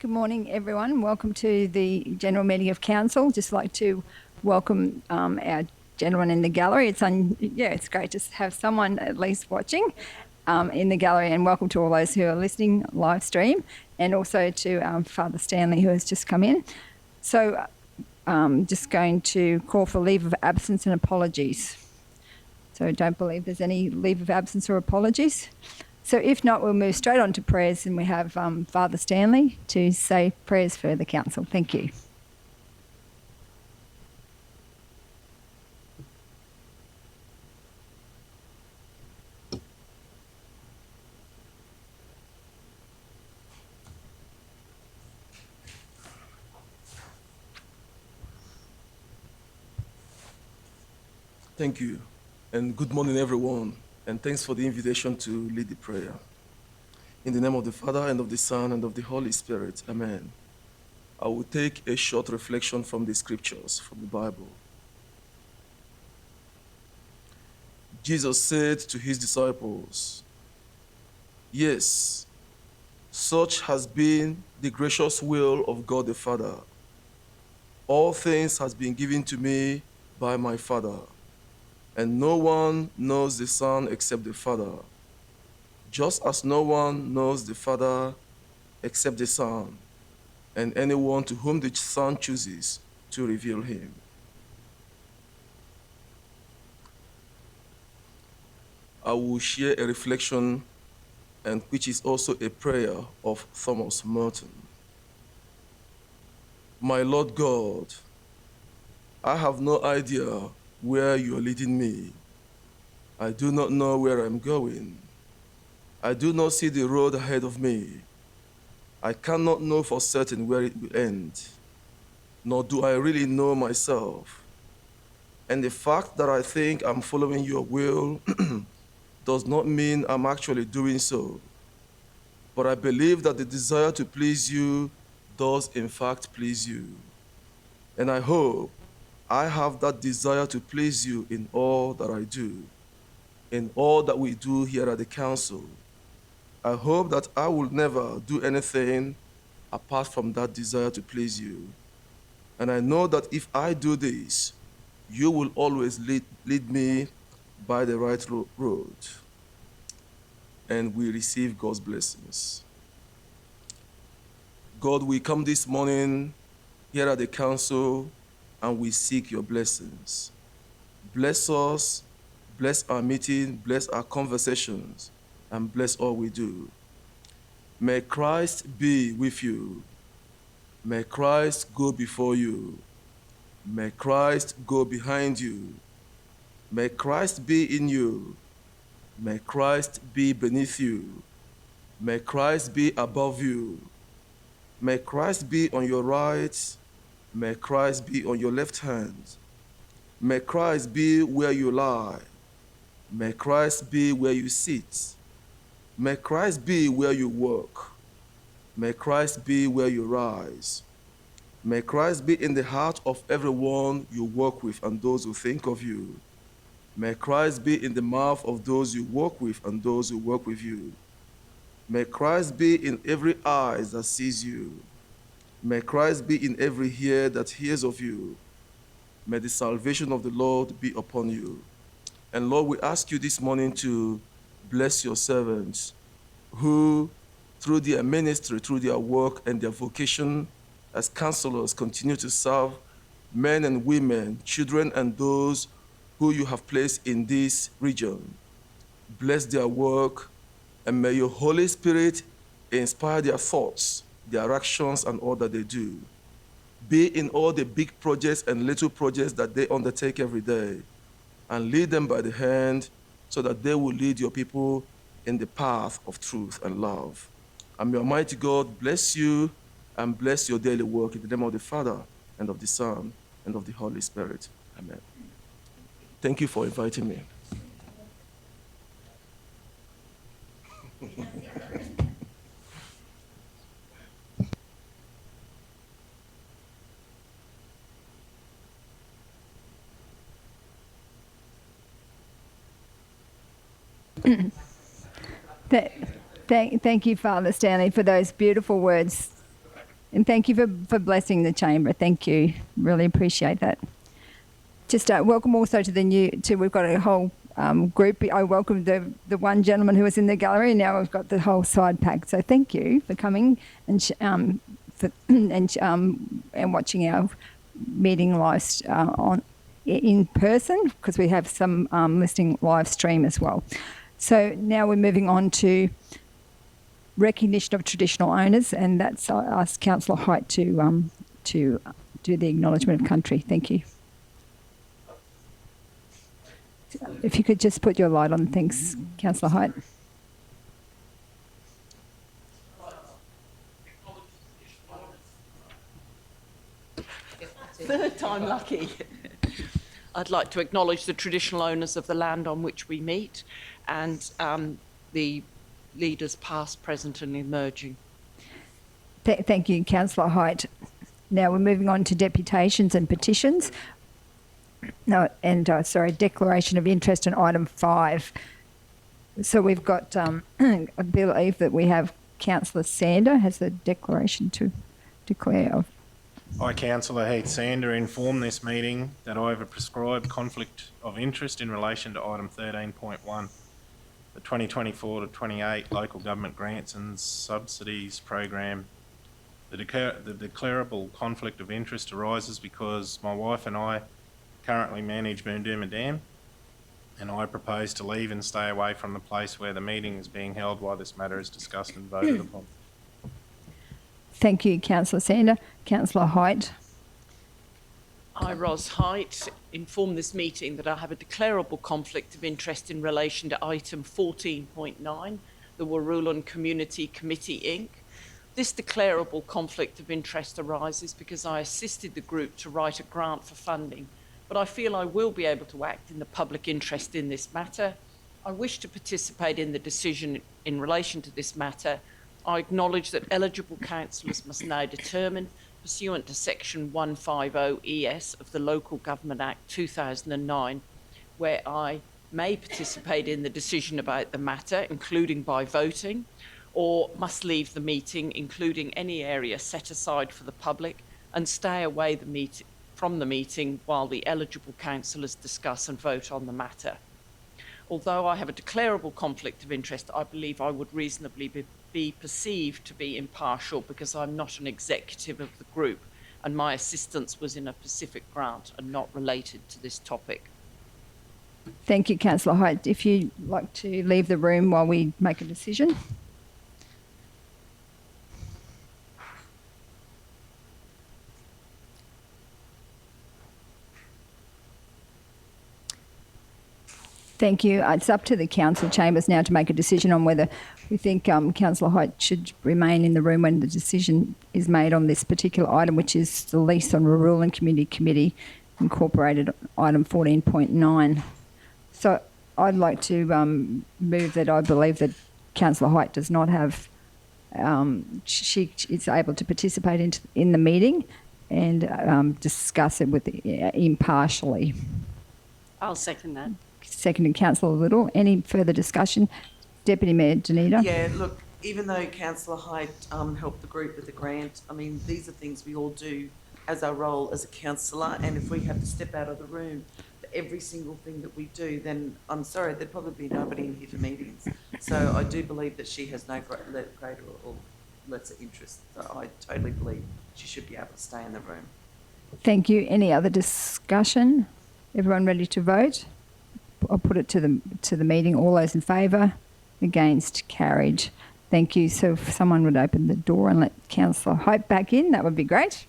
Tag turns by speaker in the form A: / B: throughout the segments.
A: Good morning, everyone. Welcome to the General Meeting of Council. Just like to welcome our gentleman in the gallery. It's great to have someone at least watching in the gallery, and welcome to all those who are listening live stream, and also to Father Stanley, who has just come in. So just going to call for leave of absence and apologies. So don't believe there's any leave of absence or apologies. So if not, we'll move straight on to prayers, and we have Father Stanley to say prayers for the council. Thank you.
B: Thank you, and good morning, everyone, and thanks for the invitation to lead the prayer. In the name of the Father, and of the Son, and of the Holy Spirit, amen. I will take a short reflection from the scriptures, from the Bible. Jesus said to his disciples, "Yes, such has been the gracious will of God the Father. All things has been given to me by my Father. And no one knows the Son except the Father, just as no one knows the Father except the Son, and anyone to whom the Son chooses to reveal him." I will share a reflection, and which is also a prayer of Thomas Merton. My Lord God, I have no idea where you are leading me. I do not know where I'm going. I do not see the road ahead of me. I cannot know for certain where it will end, nor do I really know myself. And the fact that I think I'm following your will does not mean I'm actually doing so. But I believe that the desire to please you does in fact please you. And I hope I have that desire to please you in all that I do, in all that we do here at the council. I hope that I will never do anything apart from that desire to please you. And I know that if I do this, you will always lead me by the right road. And we receive God's blessings. God, we come this morning here at the council, and we seek your blessings. Bless us, bless our meeting, bless our conversations, and bless all we do. May Christ be with you. May Christ go before you. May Christ go behind you. May Christ be in you. May Christ be beneath you. May Christ be above you. May Christ be on your right. May Christ be on your left hand. May Christ be where you lie. May Christ be where you sit. May Christ be where you work. May Christ be where you rise. May Christ be in the heart of everyone you work with and those who think of you. May Christ be in the mouth of those you work with and those who work with you. May Christ be in every eye that sees you. May Christ be in every ear that hears of you. May the salvation of the Lord be upon you. And Lord, we ask you this morning to bless your servants who, through their ministry, through their work and their vocation as counselors, continue to serve men and women, children and those who you have placed in this region. Bless their work, and may your Holy Spirit inspire their thoughts, their actions, and all that they do. Be in all the big projects and little projects that they undertake every day, and lead them by the hand so that they will lead your people in the path of truth and love. And may Almighty God bless you and bless your daily work in the name of the Father, and of the Son, and of the Holy Spirit. Amen. Thank you for inviting me.
A: Thank you, Father Stanley, for those beautiful words And thank you for blessing the chamber. Thank you. Really appreciate that. Just welcome also to we've got a whole group. I welcome the one gentleman who was in the gallery, and now we've got the whole side pack. So thank you for coming and watching our meeting live in person, because we have some listening live stream as well. So now we're moving on to recognition of traditional owners, and that's I ask Councillor Height to do the acknowledgement of country. Thank you. If you could just put your light on, thanks, Councillor Height.
C: Third time lucky. I'd like to acknowledge the traditional owners of the land on which we meet, and the leaders past, present and emerging.
A: Thank you, Councillor Height. Now we're moving on to deputations and petitions. Declaration of interest in item 5. So we've got, I believe that we have Councillor Sander has the declaration to declare of.
D: I, Councillor Heath Sander, inform this meeting that I have a prescribed conflict of interest in relation to item 13.1, the 2024 to 28 local government grants and subsidies program. The declarable conflict of interest arises because my wife and I currently manage Boondooma Dam, and I propose to leave and stay away from the place where the meeting is being held while this matter is discussed and voted upon.
A: Thank you, Councillor Sander. Councillor Height.
C: I, Ros Height, inform this meeting that I have a declarable conflict of interest in relation to item 14.9, the Warrulan Community Committee Inc. This declarable conflict of interest arises because I assisted the group to write a grant for funding, but I feel I will be able to act in the public interest in this matter. I wish to participate in the decision in relation to this matter. I acknowledge that eligible councillors must now determine, pursuant to Section 150 ES of the Local Government Act 2009, where I may participate in the decision about the matter, including by voting, or must leave the meeting, including any area set aside for the public, and stay away from the meeting while the eligible councillors discuss and vote on the matter. Although I have a declarable conflict of interest, I believe I would reasonably be perceived to be impartial because I'm not an executive of the group and my assistance was in a Pacific grant and not related to this topic.
A: Thank you, Councillor Height. If you'd like to leave the room while we make a decision. Thank you. It's up to the council chambers now to make a decision on whether we think Councillor Height should remain in the room when the decision is made on this particular item, which is the lease on Warrulan Community Committee Incorporated item 14.9. So I'd like to move that I believe that Councillor Height does not have, she is able to participate in the meeting and discuss it with impartially.
E: I'll second that.
A: Seconded Councillor Little. Any further discussion? Deputy Mayor Danita.
F: Yeah, look, even though Councillor Height helped the group with the grant, I mean, these are things we all do as our role as a councillor, and if we have to step out of the room for every single thing that we do, then I'm sorry, there'd probably be nobody in here for meetings. So I do believe that she has no greater or lesser interest. So I totally believe she should be able to stay in the room.
A: Thank you. Any other discussion? Everyone ready to vote? I'll put it to the meeting. All those in favour? Against? Carried. Thank you. So if someone would open the door and let Councillor Hope back in, that would be great.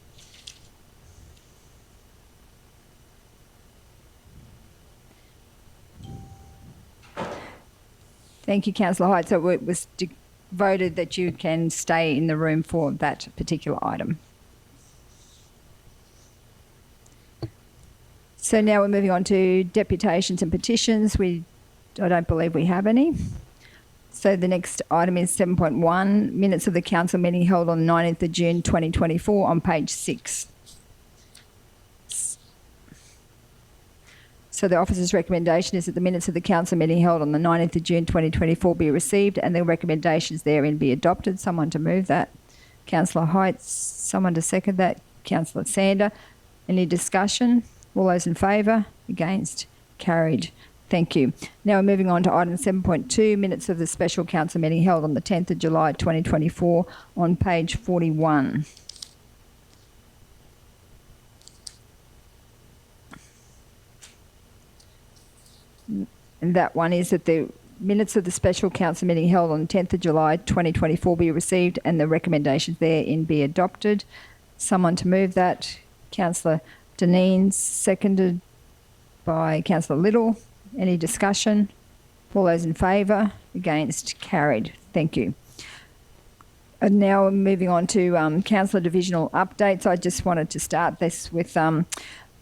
A: Thank you, Councillor Hyde. So it was voted that you can stay in the room for that particular item. So now we're moving on to deputations and petitions. I don't believe we have any. So the next item is 7.1, minutes of the council meeting held on 19th of June 2024 on page 6. So the officer's recommendation is that the minutes of the council meeting held on the 19th of June 2024 be received and the recommendations therein be adopted. Someone to move that. Councillor Height, someone to second that? Councillor Sander. Any discussion? All those in favour? Against? Carried. Thank you. Now we're moving on to item 7.2, minutes of the special council meeting held on the 10th of July 2024 on page 41. And that one is that the minutes of the special council meeting held on the 10th of July 2024 be received and the recommendations therein be adopted. Someone to move that? Councillor Deneen, seconded by Councillor Little. Any discussion? All those in favour? Against? Carried. Thank you. And now we're moving on to councillor divisional updates. I just wanted to start this with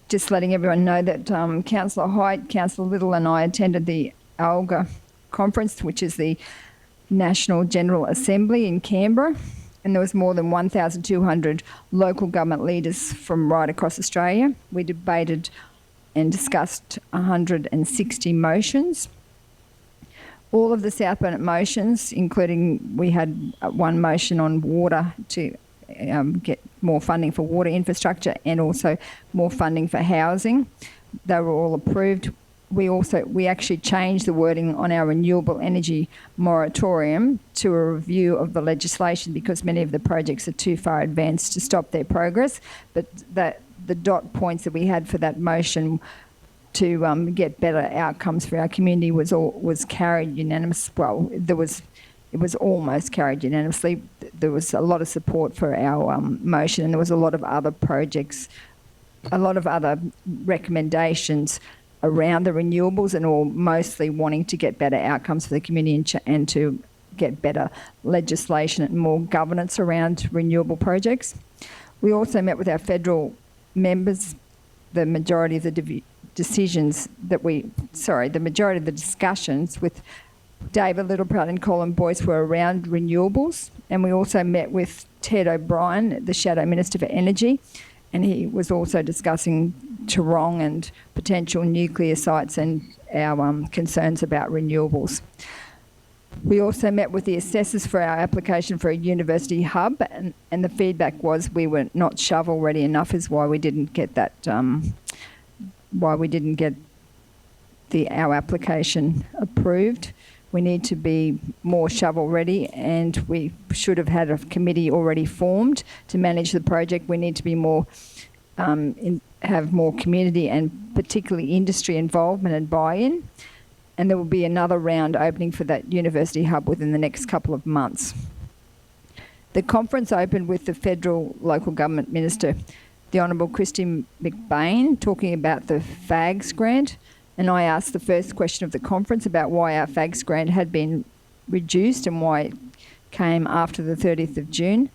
A: just letting everyone know that Councillor Height, Councillor Little and I attended the ALGA conference, which is the National General Assembly in Canberra. And there was more than 1,200 local government leaders from right across Australia. We debated and discussed 160 motions. All of the South Burnett motions, including we had one motion on water to get more funding for water infrastructure and also more funding for housing. They were all approved. We actually changed the wording on our renewable energy moratorium to a review of the legislation because many of the projects are too far advanced to stop their progress. But the dot points that we had for that motion to get better outcomes for our community was carried unanimous. Well, it was almost carried unanimously. There was a lot of support for our motion, and there was a lot of other projects, a lot of other recommendations around the renewables, and all mostly wanting to get better outcomes for the community and to get better legislation and more governance around renewable projects. We also met with our federal members. The majority of the discussions with David Littleproud and Colin Boyce were around renewables, and we also met with Ted O'Brien, the Shadow Minister for Energy, and he was also discussing Tarong and potential nuclear sites and our concerns about renewables. We also met with the assessors for our application for a university hub, and the feedback was we were not shovel ready enough, is why we didn't get that. Our application approved. We need to be more shovel ready, and we should have had a committee already formed to manage the project. We need to be more have more community and particularly industry involvement and buy-in. And there will be another round opening for that university hub within the next couple of months. The conference opened with the Federal Local Government Minister, the Honourable Christine McBain, talking about the FAGS grant. And I asked the first question of the conference about why our FAGS grant had been reduced and why it came after the 30th of June.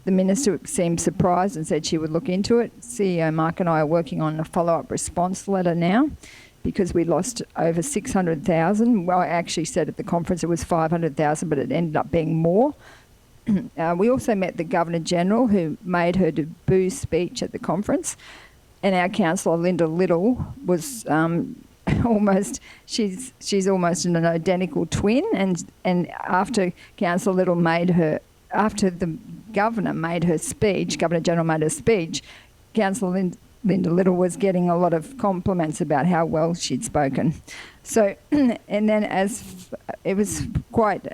A: The Minister seemed surprised and said she would look into it. CEO Mark and I are working on a follow-up response letter now, because we lost over 600,000. Well, I actually said at the conference it was 500,000, but it ended up being more. We also met the Governor-General, who made her debut speech at the conference, and our councillor Linda Little was she's almost an identical twin, and after Councillor Little after the Governor made her speech, Governor-General made her speech, Councillor Linda Little was getting a lot of compliments about how well she'd spoken. So, and then as it was quite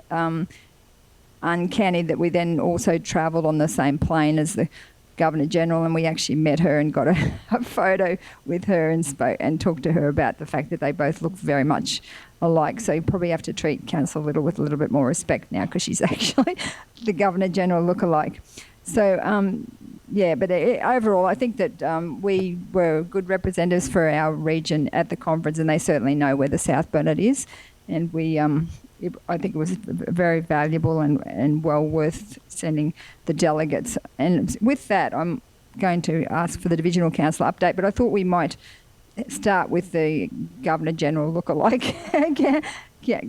A: uncanny that we then also travelled on the same plane as the Governor-General, and we actually met her and got a photo with her and talked to her about the fact that they both look very much alike. So you probably have to treat Councillor Little with a little bit more respect now, because she's actually the Governor-General lookalike. So, but overall, I think that we were good representatives for our region at the conference, and they certainly know where the South Burnett is. And I think it was very valuable and well worth sending the delegates. And with that, I'm going to ask for the Divisional Council update, but I thought we might start with the Governor-General lookalike,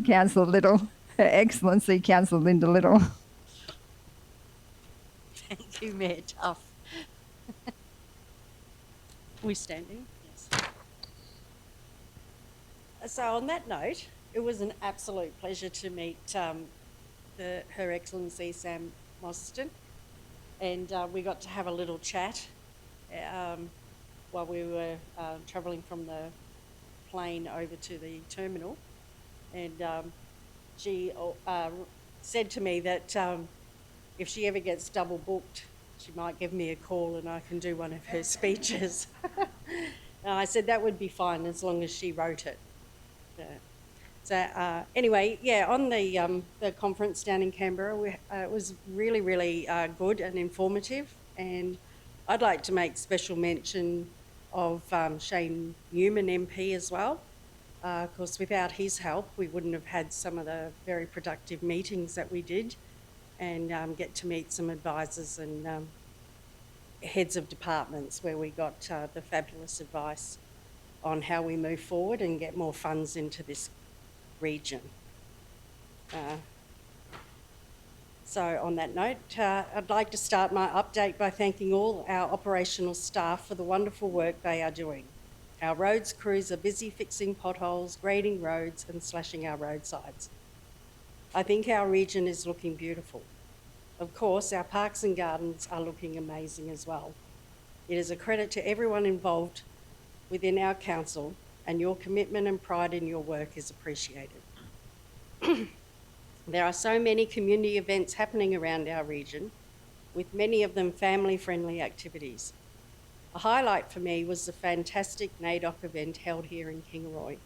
A: Councillor Little, Her Excellency Councillor Linda Little.
E: Thank you, Mayor Duff. We standing? Yes. So on that note, it was an absolute pleasure to meet Her Excellency Sam Mostyn and we got to have a little chat while we were travelling from the plane over to the terminal. And she said to me that if she ever gets double booked, she might give me a call and I can do one of her speeches. And I said that would be fine as long as she wrote it. So anyway, yeah, on the conference down in Canberra, it was really, really good and informative. And I'd like to make special mention of Shane Newman MP as well. Of course, without his help, we wouldn't have had some of the very productive meetings that we did, and get to meet some advisors and heads of departments where we got the fabulous advice on how we move forward and get more funds into this region. So on that note, I'd like to start my update by thanking all our operational staff for the wonderful work they are doing. Our roads crews are busy fixing potholes, grading roads and slashing our roadsides. I think our region is looking beautiful. Of course, our parks and gardens are looking amazing as well. It is a credit to everyone involved within our council, and your commitment and pride in your work is appreciated. There are so many community events happening around our region, with many of them family-friendly activities. A highlight for me was the fantastic NAIDOC event held here in Kingaroy.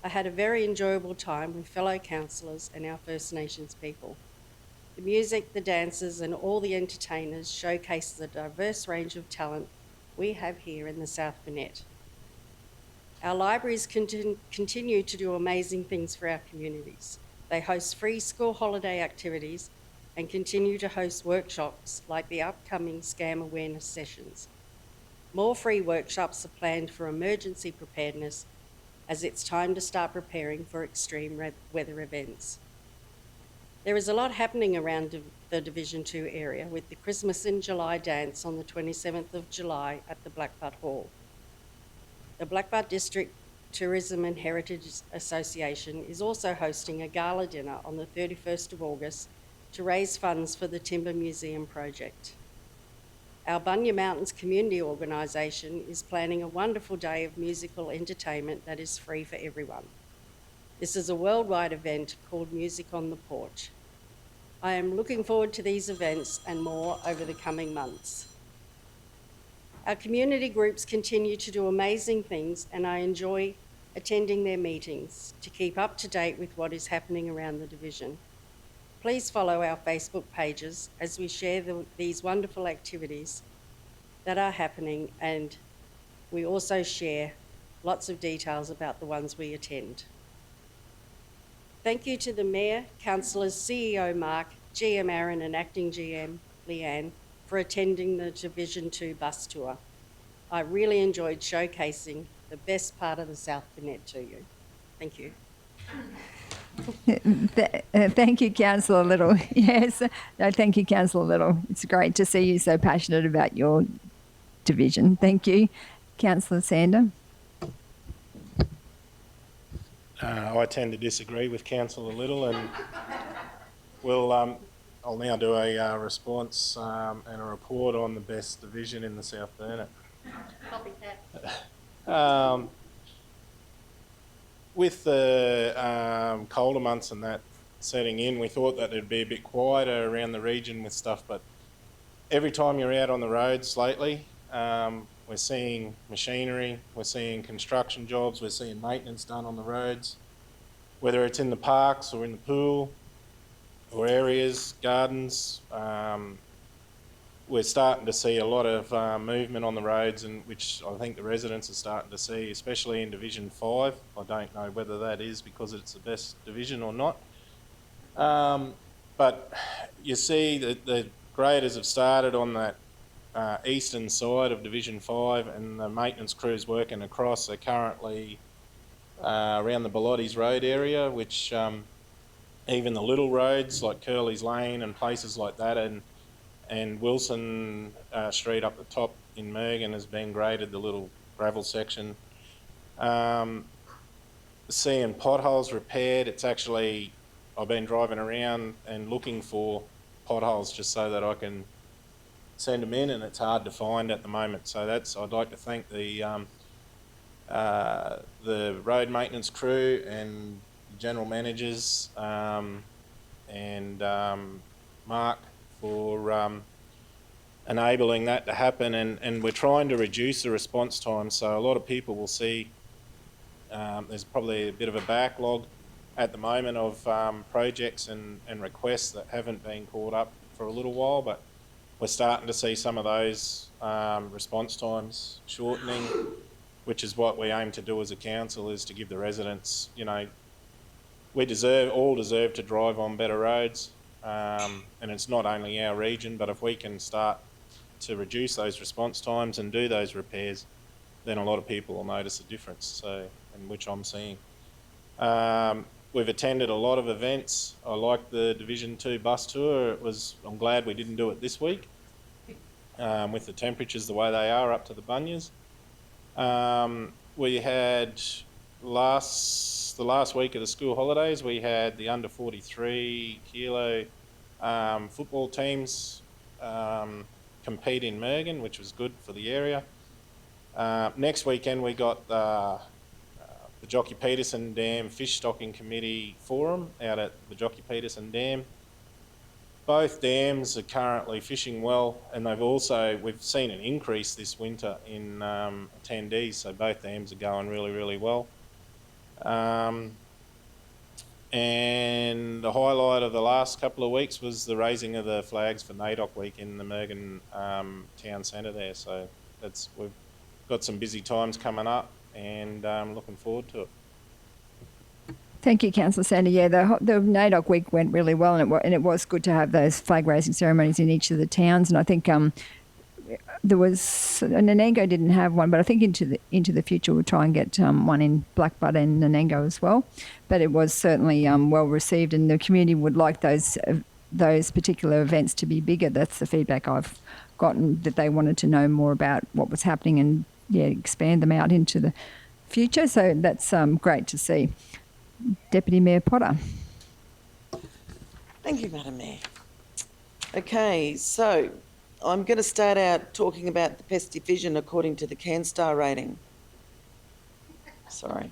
E: I had a very enjoyable time with fellow councillors and our First Nations people. The music, the dances and all the entertainers showcase the diverse range of talent we have here in the South Burnett. Our libraries continue to do amazing things for our communities. They host free school holiday activities and continue to host workshops like the upcoming scam awareness sessions. More free workshops are planned for emergency preparedness as it's time to start preparing for extreme weather events. There is a lot happening around the Division 2 area with the Christmas in July dance on the 27th of July at the Blackbutt Hall. The Blackbutt District Tourism and Heritage Association is also hosting a gala dinner on the 31st of August to raise funds for the Timber Museum project. Our Bunya Mountains Community Organisation is planning a wonderful day of musical entertainment that is free for everyone. This is a worldwide event called Music on the Porch. I am looking forward to these events and more over the coming months. Our community groups continue to do amazing things, and I enjoy attending their meetings to keep up to date with what is happening around the division. Please follow our Facebook pages as we share these wonderful activities that are happening, and we also share lots of details about the ones we attend. Thank you to the Mayor, Councillors, CEO Mark, GM Aaron and Acting GM Leanne for attending the Division 2 bus tour. I really enjoyed showcasing the best part of the South Burnett to you. Thank you.
A: Thank you, Councillor Little. Yes, no, thank you, Councillor Little. It's great to see you so passionate about your division. Thank you. Councillor Sander.
D: I tend to disagree with Councillor Little, and I'll now do a response and a report on the best division in the South Burnett. With the colder months and that setting in, we thought that it'd be a bit quieter around the region with stuff, but every time you're out on the roads lately, we're seeing machinery, we're seeing construction jobs, we're seeing maintenance done on the roads, whether it's in the parks or in the pool or areas, gardens. We're starting to see a lot of movement on the roads, and which I think the residents are starting to see, especially in Division 5. I don't know whether that is because it's the best division or not. But you see that the graders have started on that eastern side of Division 5, and the maintenance crews working across are currently around the Belotti's Road area, which even the little roads like Curley's Lane and places like that, and Wilson Street up the top in Mergen has been graded, the little gravel section. Seeing potholes repaired, it's actually, I've been driving around and looking for potholes just so that I can send them in, and it's hard to find at the moment. So I'd like to thank the road maintenance crew and general managers and Mark for enabling that to happen, and we're trying to reduce the response time. So a lot of people will see there's probably a bit of a backlog at the moment of projects and requests that haven't been caught up for a little while, but we're starting to see some of those response times shortening, which is what we aim to do as a council, is to give the residents, we all deserve to drive on better roads, and it's not only our region, but if we can start to reduce those response times and do those repairs, then a lot of people will notice a difference, so, and which I'm seeing. We've attended a lot of events. I like the Division 2 bus tour. I'm glad we didn't do it this week, with the temperatures the way they are up to the bunyas. We had the last week of the school holidays, we had the under 43 kilo football teams compete in Mergen, which was good for the area. Next weekend we got the Jockey Peterson Dam Fish Stocking Committee Forum out at the Jockey Peterson Dam. Both dams are currently fishing well, and we've seen an increase this winter in attendees, so both dams are going really, really well. And the highlight of the last couple of weeks was the raising of the flags for NAIDOC Week in the Mergen town centre there, so we've got some busy times coming up, and looking forward to it.
A: Thank you, Councillor Sandy. Yeah, the NAIDOC week went really well, and it was good to have those flag raising ceremonies in each of the towns. And I think there was Nanango didn't have one, but I think into the future we'll try and get one in Blackbutt and Nanango as well. But it was certainly well received, and the community would like those particular events to be bigger. That's the feedback I've gotten, that they wanted to know more about what was happening and expand them out into the future. So that's great to see. Deputy Mayor Potter.
F: Thank you, Madam Mayor. Okay, so I'm going to start out talking about the pest division according to the CanStar rating. Sorry.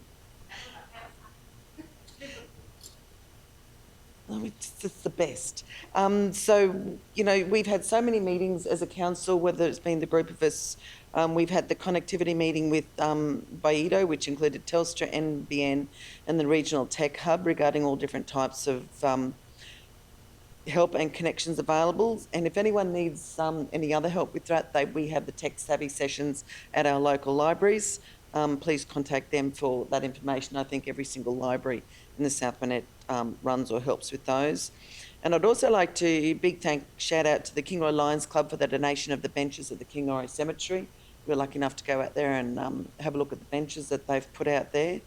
F: It's the best. We've had so many meetings as a council, whether it's been the group of us. We've had the connectivity meeting with BAIDO, which included Telstra, NBN, and the Regional Tech Hub regarding all different types of help and connections available. And if anyone needs any other help with that, we have the tech savvy sessions at our local libraries. Please contact them for that information. I think every single library in the South Burnett runs or helps with those. And I'd also like to shout out to the Kingroy Lions Club for the donation of the benches at the Kingroy Cemetery. We were lucky enough to go out there and have a look at the benches that they've put out there.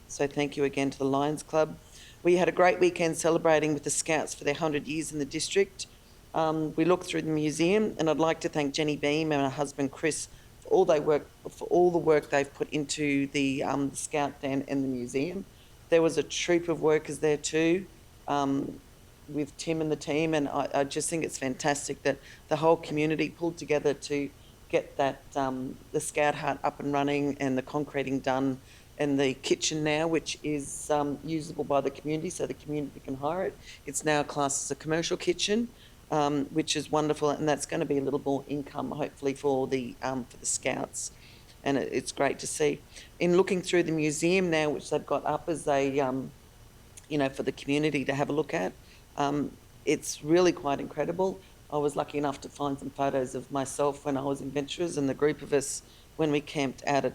F: So thank you again to the Lions Club. We had a great weekend celebrating with the Scouts for their 100 years in the district. We looked through the museum, and I'd like to thank Jenny Beam and her husband Chris for all the work they've put into the Scout den and the museum. There was a troop of workers there too, with Tim and the team, and I just think it's fantastic that the whole community pulled together to get that the Scout hut up and running and the concreting done, and the kitchen now, which is usable by the community, so the community can hire it. It's now classed as a commercial kitchen, which is wonderful, and that's going to be a little more income, hopefully, for the Scouts, and it's great to see. In looking through the museum now, which they've got up as a, for the community to have a look at, it's really quite incredible. I was lucky enough to find some photos of myself when I was in Venturers and the group of us when we camped out at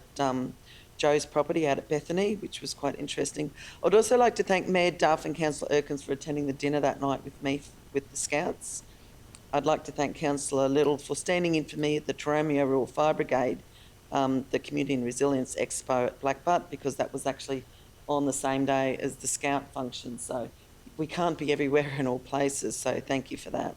F: Joe's property out at Bethany, which was quite interesting. I'd also like to thank Mayor Duff and Councillor Erkins for attending the dinner that night with me with the Scouts. I'd like to thank Councillor Little for standing in for me at the Toromio Rural Fire Brigade, the Community and Resilience Expo at Blackbutt, because that was actually on the same day as the Scout function. So we can't be everywhere in all places, so thank you for that.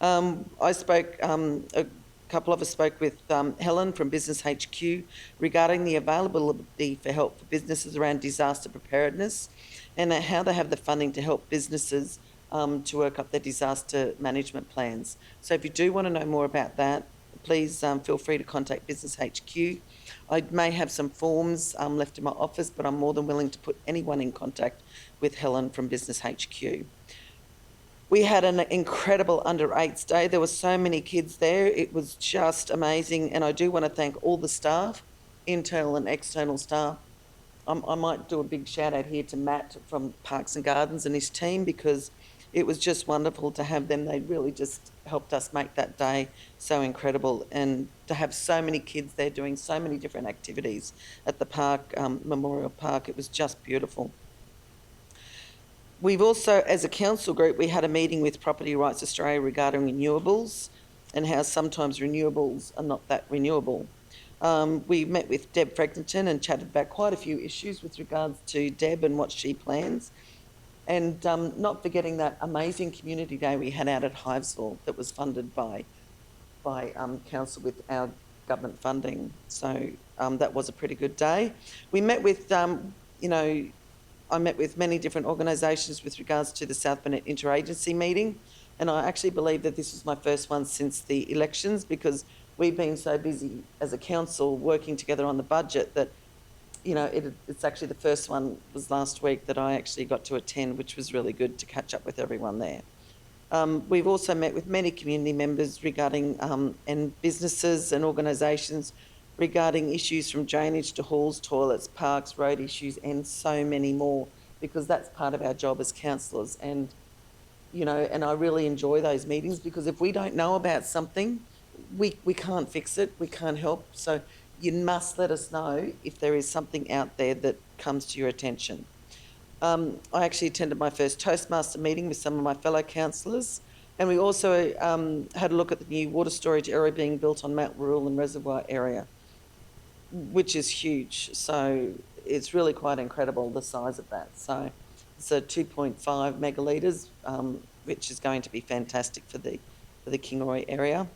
F: I spoke, a couple of us spoke with Helen from Business HQ regarding the availability for help for businesses around disaster preparedness and how they have the funding to help businesses to work up their disaster management plans. So if you do want to know more about that, please feel free to contact Business HQ. I may have some forms left in my office, but I'm more than willing to put anyone in contact with Helen from Business HQ. We had an incredible under-8s day. There were so many kids there. It was just amazing. And I do want to thank all the staff, internal and external staff. I might do a big shout out here to Matt from Parks and Gardens and his team, because it was just wonderful to have them. They really just helped us make that day so incredible, and to have so many kids there doing so many different activities at the park, Memorial Park. It was just beautiful. We've also, as a council group, we had a meeting with Property Rights Australia regarding renewables and how sometimes renewables are not that renewable. We met with Deb Fregington and chatted about quite a few issues with regards to Deb and what she plans. And not forgetting that amazing community day we had out at Hivesville that was funded by council with our government funding. So that was a pretty good day. We met with, I met with many different organisations with regards to the South Burnett Interagency meeting, and I actually believe that this was my first one since the elections, because we've been so busy as a council working together on the budget that, it's actually the first one was last week that I actually got to attend, which was really good to catch up with everyone there. We've also met with many community members regarding, and businesses and organisations regarding issues from drainage to halls, toilets, parks, road issues, and so many more, because that's part of our job as councillors. And, and I really enjoy those meetings, because if we don't know about something, we can't fix it, we can't help. So you must let us know if there is something out there that comes to your attention. I actually attended my first Toastmaster meeting with some of my fellow councillors, and we also had a look at the new water storage area being built on Mount Rule and Reservoir area, which is huge. So it's really quite incredible, the size of that. So it's a 2.5 megalitres, which is going to be fantastic for the Kingaroy area.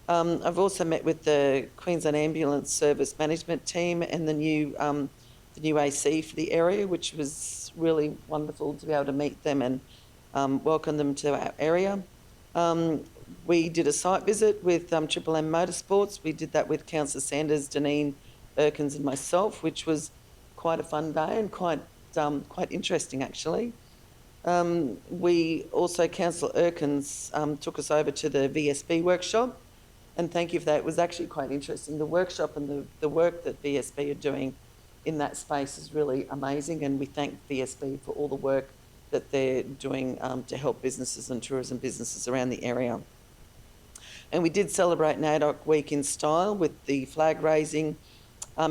F: I've also met with the Queensland Ambulance Service Management team and the new AC for the area, which was really wonderful to be able to meet them and welcome them to our area. We did a site visit with Triple M Motorsports. We did that with Councillor Sanders, Deneen, Erkins and myself, which was quite a fun day and quite interesting actually. We also, Councillor Erkins took us over to the VSB workshop, and thank you for that. It was actually quite interesting. The workshop and the work that VSB are doing in that space is really amazing, and we thank VSB for all the work that they're doing to help businesses and tourism businesses around the area. And we did celebrate NAIDOC Week in style with the flag raising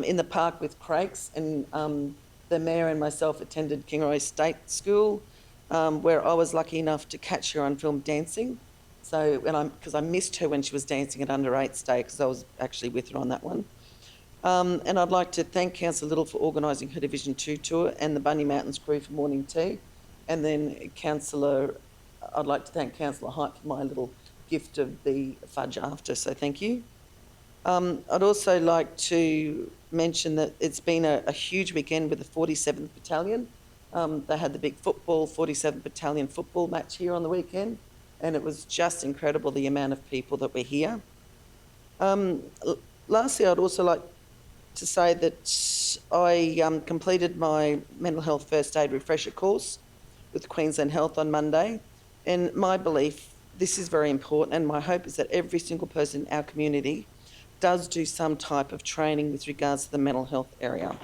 F: in the park with Crakes, and the Mayor and myself attended Kingaroy State School, where I was lucky enough to catch her on film dancing. So, because I missed her when she was dancing at Under-8s Day, because I was actually with her on that one. And I'd like to thank Councillor Little for organising her Division 2 tour, and the Bunny Mountains crew for morning tea. And then I'd like to thank Councillor Height for my little gift of the fudge after, so thank you. I'd also like to mention that it's been a huge weekend with the 47th Battalion. They had the big 47th Battalion football match here on the weekend, and it was just incredible the amount of people that were here. Lastly, I'd also like to say that I completed my mental health first aid refresher course with Queensland Health on Monday, and my belief, this is very important, and my hope is that every single person in our community does do some type of training with regards to the mental health area.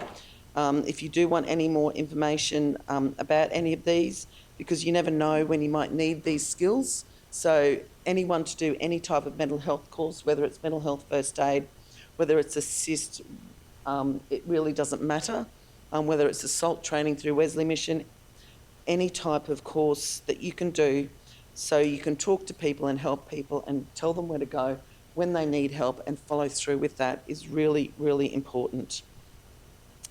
F: If you do want any more information about any of these, because you never know when you might need these skills, so anyone to do any type of mental health course, whether it's mental health first aid, whether it's assist, it really doesn't matter, whether it's assault training through Wesley Mission, any type of course that you can do so you can talk to people and help people and tell them where to go when they need help, and follow through with that is really, really important.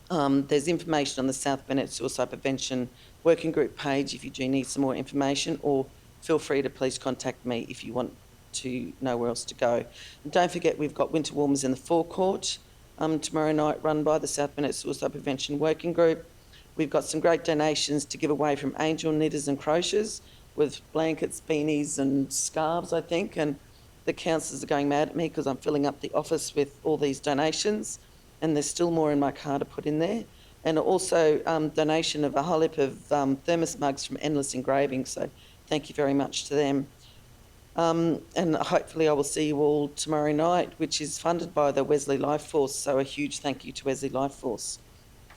F: There's information on the South Burnett Suicide Prevention Working Group page if you do need some more information, or feel free to please contact me if you want to know where else to go. And don't forget, we've got winter warmers in the forecourt tomorrow night, run by the South Burnett Suicide Prevention Working Group. We've got some great donations to give away from Angel Knitters and Crochets, with blankets, beanies and scarves, I think, and the councillors are going mad at me because I'm filling up the office with all these donations, and there's still more in my car to put in there. And also donation of a whole heap of thermos mugs from Endless Engraving, so thank you very much to them. And hopefully I will see you all tomorrow night, which is funded by the Wesley Life Force, so a huge thank you to Wesley Life Force.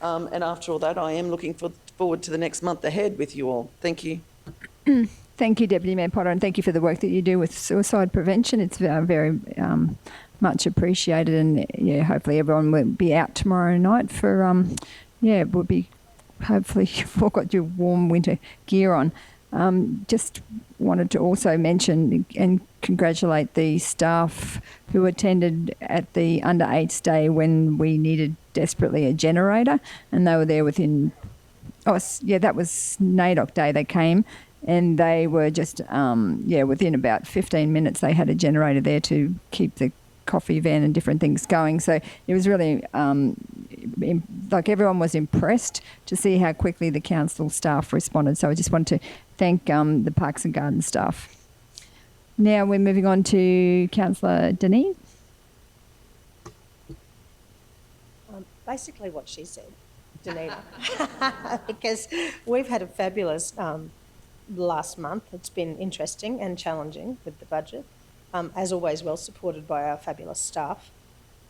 F: And after all that, I am looking forward to the next month ahead with you all. Thank you.
A: Thank you, Deputy Mayor Potter, and thank you for the work that you do with suicide prevention. It's very much appreciated, and yeah, hopefully everyone will be out tomorrow night for we'll be hopefully you've all got your warm winter gear on. Just wanted to also mention and congratulate the staff who attended at the Under 8s Day when we needed desperately a generator, and they were there within, that was NAIDOC Day they came, and they were just, within about 15 minutes they had a generator there to keep the coffee van and different things going. So it was really, everyone was impressed to see how quickly the council staff responded. So I just want to thank the Parks and Gardens staff. Now we're moving on to Councillor Denise.
G: Basically what she said, Danita, because we've had a fabulous last month. It's been interesting and challenging with the budget. As always, well supported by our fabulous staff.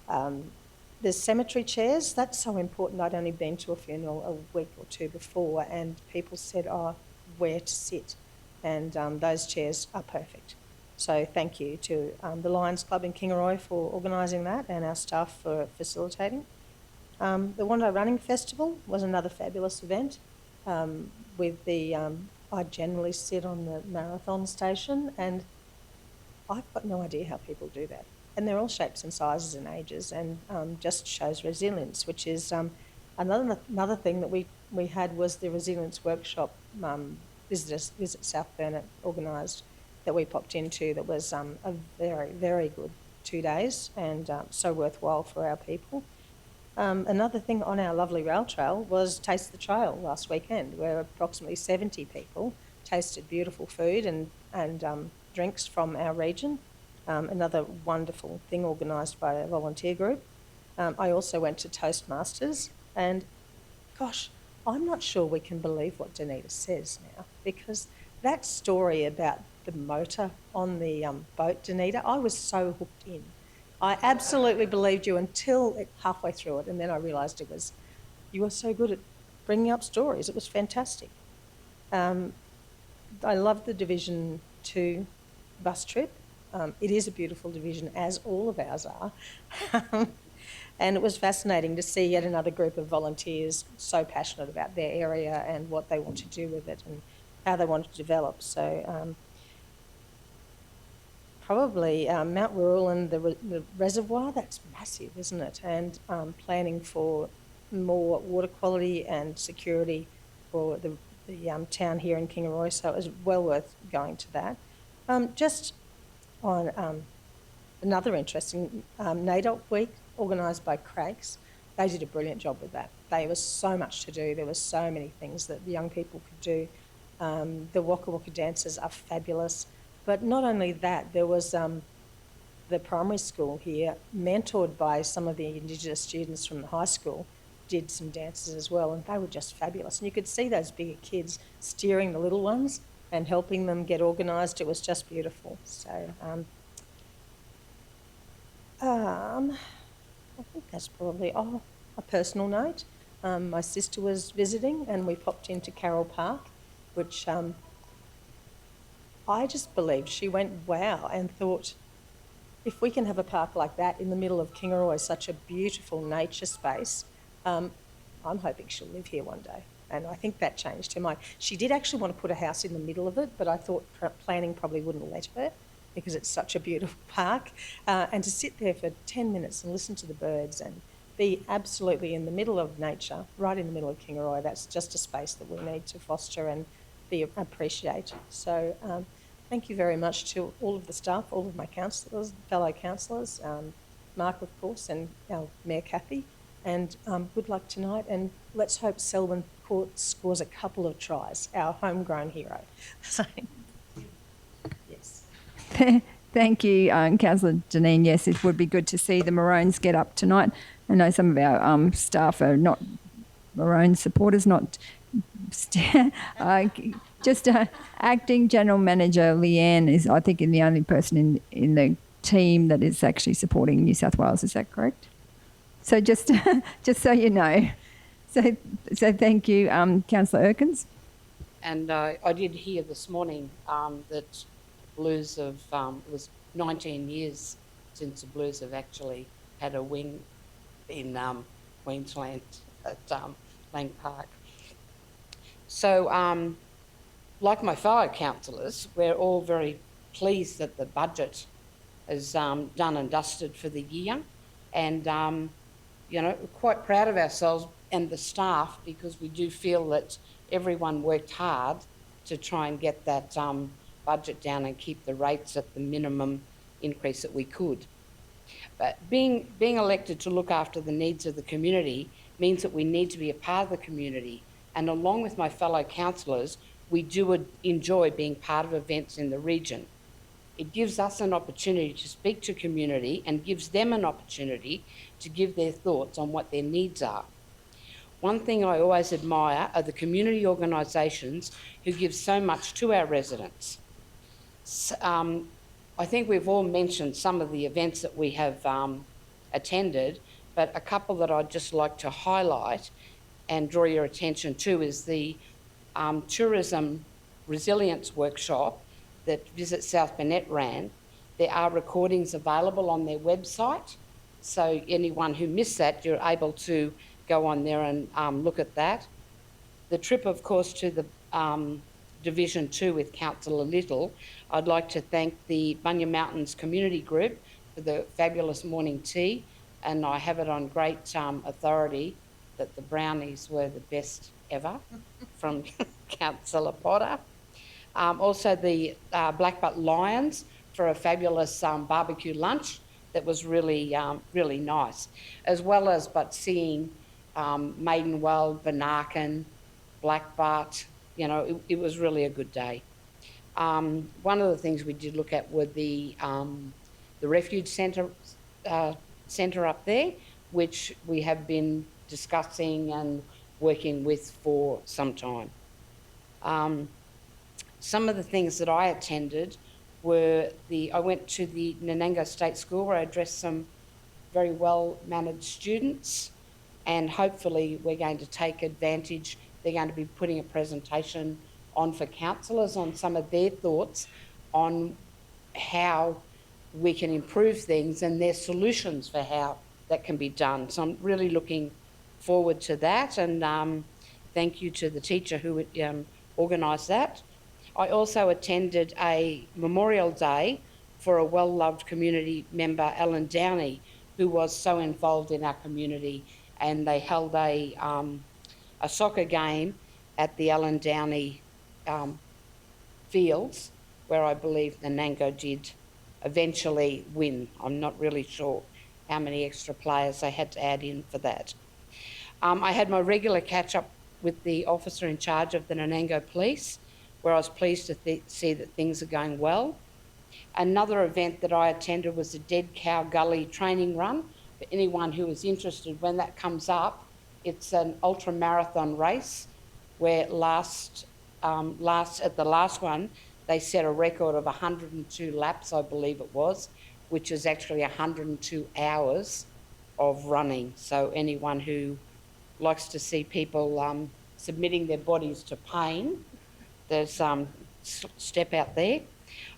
G: The cemetery chairs, that's so important. I'd only been to a funeral a week or two before, and people said, where to sit. And those chairs are perfect. So thank you to the Lions Club in Kingaroy for organising that, and our staff for facilitating. The Wando Running Festival was another fabulous event with the, I generally sit on the marathon station, and I've got no idea how people do that. And they're all shapes and sizes and ages, and just shows resilience, which is another thing that we had was the resilience workshop Visit South Burnett organised that we popped into, that was a very, very good 2 days, and so worthwhile for our people. Another thing on our lovely rail trail was Taste the Trail last weekend, where approximately 70 people tasted beautiful food and drinks from our region. Another wonderful thing organised by a volunteer group. I also went to Toastmasters, and gosh, I'm not sure we can believe what Danita says now, because that story about the motor on the boat, Danita, I was so hooked in. I absolutely believed you until halfway through it, and then I realised you were so good at bringing up stories. It was fantastic. I loved the Division 2 bus trip. It is a beautiful division, as all of ours are. And it was fascinating to see yet another group of volunteers so passionate about their area and what they want to do with it and how they want to develop. So probably Mount Rural and the reservoir, that's massive, isn't it? And planning for more water quality and security for the town here in Kingaroy. So it was well worth going to that. Just on another interesting NAIDOC week organised by Craigs. They did a brilliant job with that. There was so much to do. There were so many things that the young people could do. The Waka Waka dancers are fabulous. But not only that, there was the primary school here, mentored by some of the Indigenous students from the high school, did some dances as well, and they were just fabulous. And you could see those bigger kids steering the little ones and helping them get organised. It was just beautiful. So I think that's probably a personal note. My sister was visiting and we popped into Carroll Park, which I just believed, she went wow, and thought, if we can have a park like that in the middle of Kingaroy, such a beautiful nature space, I'm hoping she'll live here one day. And I think that changed her mind. She did actually want to put a house in the middle of it, but I thought planning probably wouldn't let her, because it's such a beautiful park. And to sit there for 10 minutes and listen to the birds and be absolutely in the middle of nature, right in the middle of Kingaroy, that's just a space that we need to foster and appreciate. So thank you very much to all of the staff, all of my councillors, fellow councillors, Mark, of course, and our Mayor Kathy. And good luck tonight, and let's hope Selwyn Court scores a couple of tries, our homegrown hero. So
A: Thank you, Councillor Janine. Yes, it would be good to see the Maroons get up tonight. I know some of our staff are not Maroon supporters, not just acting General Manager Leanne is, I think, the only person in the team that is actually supporting New South Wales. Is that correct? So just so you know. So thank you, Councillor Erkins.
H: And I did hear this morning that Blues have, it was 19 years since the Blues have actually had a wing in Queensland at Lang Park. So, like my fellow councillors, we're all very pleased that the budget is done and dusted for the year, and you know, we're quite proud of ourselves and the staff, because we do feel that everyone worked hard to try and get that budget down and keep the rates at the minimum increase that we could. But being elected to look after the needs of the community means that we need to be a part of the community. And along with my fellow councillors, we do enjoy being part of events in the region. It gives us an opportunity to speak to community and gives them an opportunity to give their thoughts on what their needs are. One thing I always admire are the community organisations who give so much to our residents. I think we've all mentioned some of the events that we have attended, but a couple that I'd just like to highlight and draw your attention to is the Tourism Resilience Workshop that Visit South Burnett ran. There are recordings available on their website, so anyone who missed that, you're able to go on there and look at that. The trip, of course, to the Division 2 with Councillor Little, I'd like to thank the Bunya Mountains Community Group for the fabulous morning tea, and I have it on great authority that the brownies were the best ever from Councillor Potter. Also the Blackbutt Lions for a fabulous barbecue lunch that was really, really nice, as well as seeing Maidenwell, Banarkin, Blackbutt. You know, it was really a good day. One of the things we did look at were the refuge centre up there, which we have been discussing and working with for some time. Some of the things that I attended were I went to the Nanango State School where I addressed some very well-managed students, and hopefully we're going to take advantage. They're going to be putting a presentation on for councillors on some of their thoughts on how we can improve things and their solutions for how that can be done. So I'm really looking forward to that, and thank you to the teacher who organised that. I also attended a Memorial Day for a well-loved community member, Ellen Downey, who was so involved in our community, and they held a soccer game at the Ellen Downey fields, where I believe Nanango did eventually win. I'm not really sure how many extra players they had to add in for that. I had my regular catch-up with the officer in charge of the Nanango Police, where I was pleased to see that things are going well. Another event that I attended was the Dead Cow Gully training run. For anyone who is interested, when that comes up, it's an ultra-marathon race where at the last one, they set a record of 102 laps, I believe it was, which is actually 102 hours of running. So anyone who likes to see people submitting their bodies to pain, there's step out there.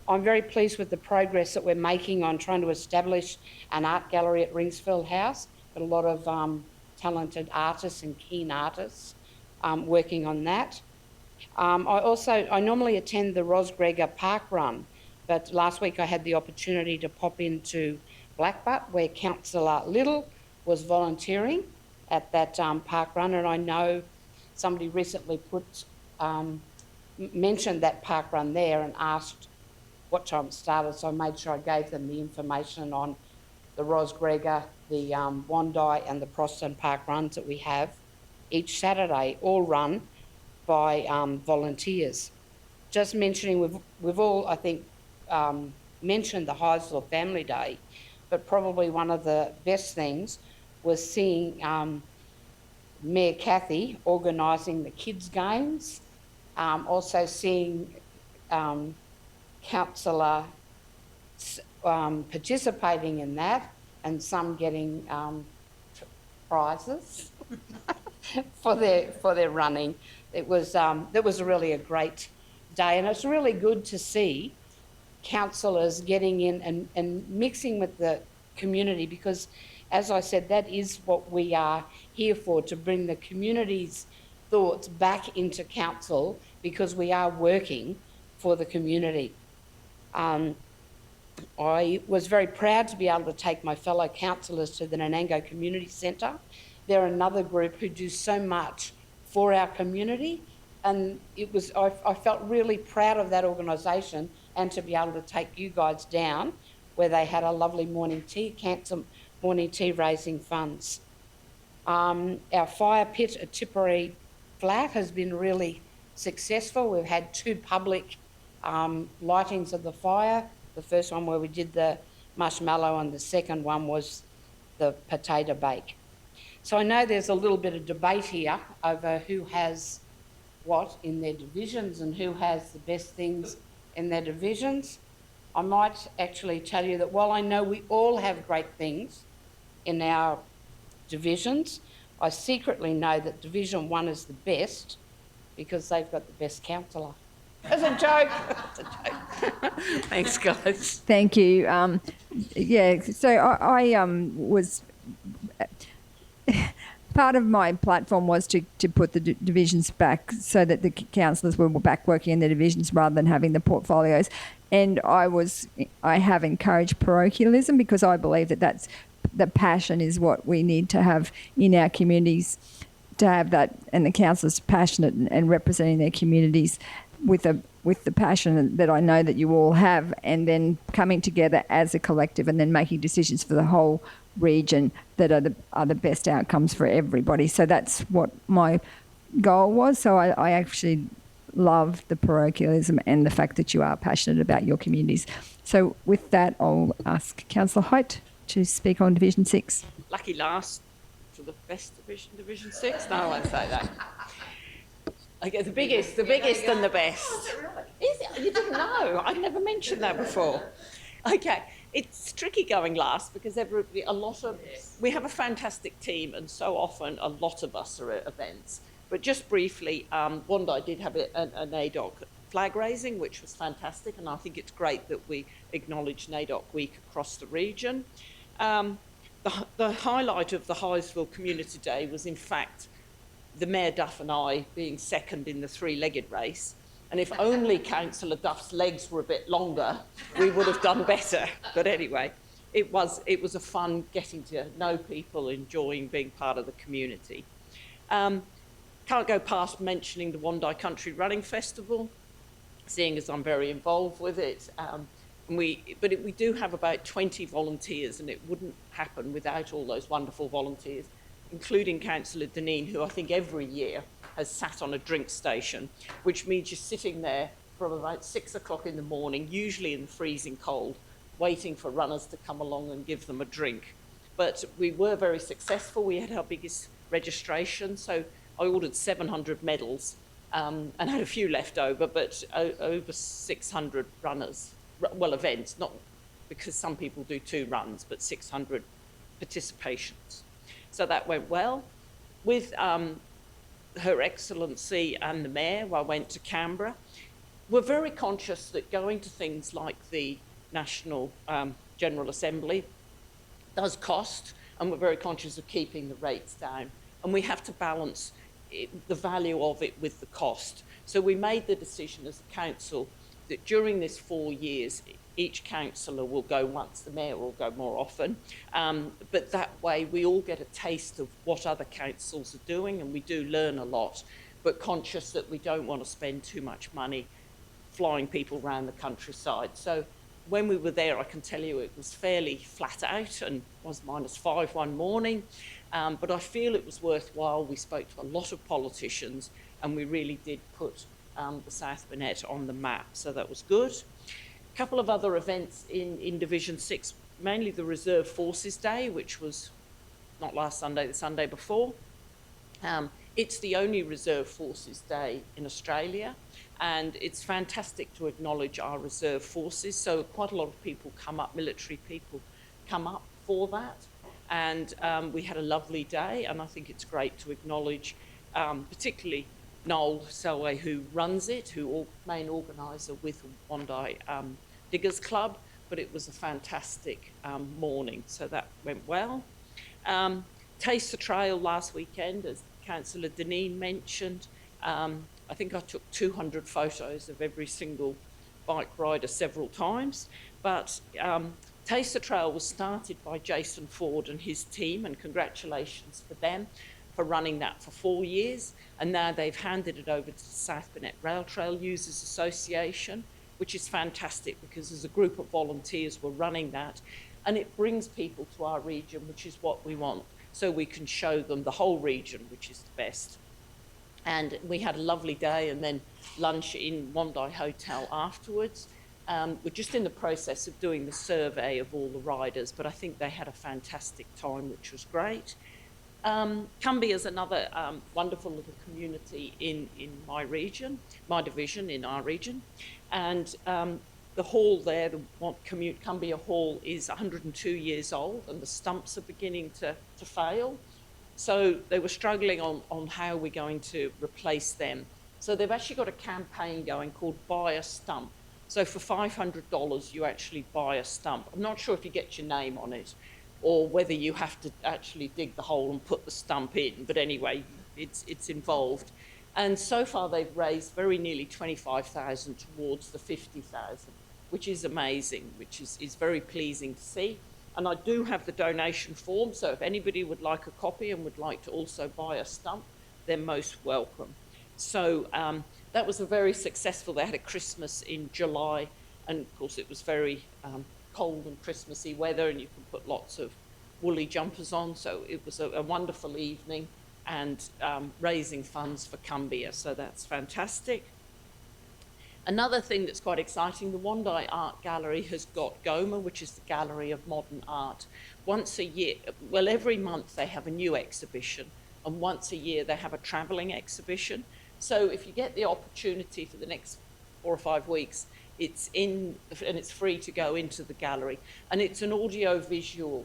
H: I'm very pleased with the progress that we're making on trying to establish an art gallery at Ringsfield House. Got a lot of talented artists and keen artists working on that. I normally attend the Ros Gregor Park Run, but last week I had the opportunity to pop into Blackbutt, where Councillor Little was volunteering at that park run, and I know somebody recently mentioned that park run there and asked what time it started, so I made sure I gave them the information on the Ros Gregor, the Wandai and the Proston Park runs that we have each Saturday, all run by volunteers. Just mentioning, we've all, I think, mentioned the Heisler Family Day, but probably one of the best things was seeing Mayor Cathy organising the kids' games, also seeing Councillor participating in that, and some getting prizes for their running. It was really a great day, and it's really good to see councillors getting in and mixing with the community, because, as I said, that is what we are here for, to bring the community's thoughts back into council, because we are working for the community. I was very proud to be able to take my fellow councillors to the Nanango Community Centre. They're another group who do so much for our community, and I felt really proud of that organisation, and to be able to take you guys down where they had a lovely morning tea, cancer morning tea, raising funds. Our fire pit at Tipperary Flat has been really successful. We've had 2 public lightings of the fire. The first one where we did the marshmallow, and the second one was the potato bake. So I know there's a little bit of debate here over who has what in their divisions and who has the best things in their divisions. I might actually tell you that while I know we all have great things in our divisions, I secretly know that Division 1 is the best because they've got the best councillor. It's a joke. It's a joke. Thanks, guys.
A: Thank you. Yeah, so I was... Part of my platform was to put the divisions back so that the councillors were back working in the divisions rather than having the portfolios. And I have encouraged parochialism, because I believe that the passion is what we need to have in our communities, to have that, and the councillors passionate and representing their communities with the passion that I know that you all have, and then coming together as a collective and then making decisions for the whole region that are the best outcomes for everybody. So that's what my goal was. So I actually love the parochialism and the fact that you are passionate about your communities. So with that, I'll ask Councillor Hoyt to speak on Division 6.
C: Lucky last to the best division, Division 6? No, I won't say that. Okay, the biggest and the best. Is it? You didn't know? I'd never mentioned that before. Okay, it's tricky going last because we have a fantastic team, and so often a lot of us are at events. But just briefly, Bondi did have an NAIDOC flag raising, which was fantastic, and I think it's great that we acknowledge NAIDOC Week across the region. The highlight of the Highsville Community Day was, in fact, the Mayor Duff and I being second in the 3-legged race. And if only Councillor Duff's legs were a bit longer, we would have done better. But anyway, it was a fun getting to know people, enjoying being part of the community. Can't go past mentioning the Wandai Country Running Festival, seeing as I'm very involved with it. But we do have about 20 volunteers, and it wouldn't happen without all those wonderful volunteers, including Councillor Deneen, who I think every year has sat on a drink station, which means you're sitting there from about 6 o'clock in the morning, usually in the freezing cold, waiting for runners to come along and give them a drink. But we were very successful. We had our biggest registration, so I ordered 700 medals and had a few left over, but over 600 runners, well, events, not because some people do 2 runs, but 600 participations. So that went well. With Her Excellency and the Mayor, I went to Canberra. We're very conscious that going to things like the National General Assembly does cost, and we're very conscious of keeping the rates down. And we have to balance the value of it with the cost. So we made the decision as a council that during this 4 years, each councillor will go once, the mayor will go more often, but that way we all get a taste of what other councils are doing, and we do learn a lot, but conscious that we don't want to spend too much money flying people around the countryside. So when we were there, I can tell you it was fairly flat out and was -5 one morning, but I feel it was worthwhile. We spoke to a lot of politicians, and we really did put the South Burnett on the map, so that was good. A couple of other events in Division 6, mainly the Reserve Forces Day, which was not last Sunday, the Sunday before. It's the only Reserve Forces Day in Australia, and it's fantastic to acknowledge our reserve forces. So quite a lot of people come up, military people come up for that. And we had a lovely day, and I think it's great to acknowledge particularly Noel Selway, who runs it, main organiser with Wondai Diggers Club, but it was a fantastic morning, so that went well. Taste the Trail last weekend, as Councillor Deneen mentioned. I think I took 200 photos of every single bike rider several times, but Taste the Trail was started by Jason Ford and his team, and congratulations for them for running that for 4 years. And now they've handed it over to the South Burnett Rail Trail Users Association, which is fantastic because as a group of volunteers we're running that, and it brings people to our region, which is what we want, so we can show them the whole region, which is the best. And we had a lovely day and then lunch in Wondai Hotel afterwards. We're just in the process of doing the survey of all the riders, but I think they had a fantastic time, which was great. Cumbia is another wonderful little community in my region, my division in our region. And the hall there, the Cumbia Hall, is 102 years old, and the stumps are beginning to fail. So they were struggling on how we're going to replace them. So they've actually got a campaign going called Buy a Stump. So for $500, you actually buy a stump. I'm not sure if you get your name on it or whether you have to actually dig the hole and put the stump in. But anyway, it's involved. And so far they've raised very nearly 25,000 towards the 50,000, which is amazing, which is very pleasing to see. And I do have the donation form, so if anybody would like a copy and would like to also buy a stump, they're most welcome. So that was a very successful, they had a Christmas in July, and of course it was very cold and Christmassy weather, and you can put lots of woolly jumpers on, so it was a wonderful evening, and raising funds for Cumbia, so that's fantastic. Another thing that's quite exciting, the Wondai Art Gallery has got GOMA, which is the Gallery of Modern Art. Once a year, well, every month they have a new exhibition, and once a year they have a travelling exhibition. So if you get the opportunity for the next 4 or 5 weeks, it's in, and it's free to go into the gallery. And it's an audio-visual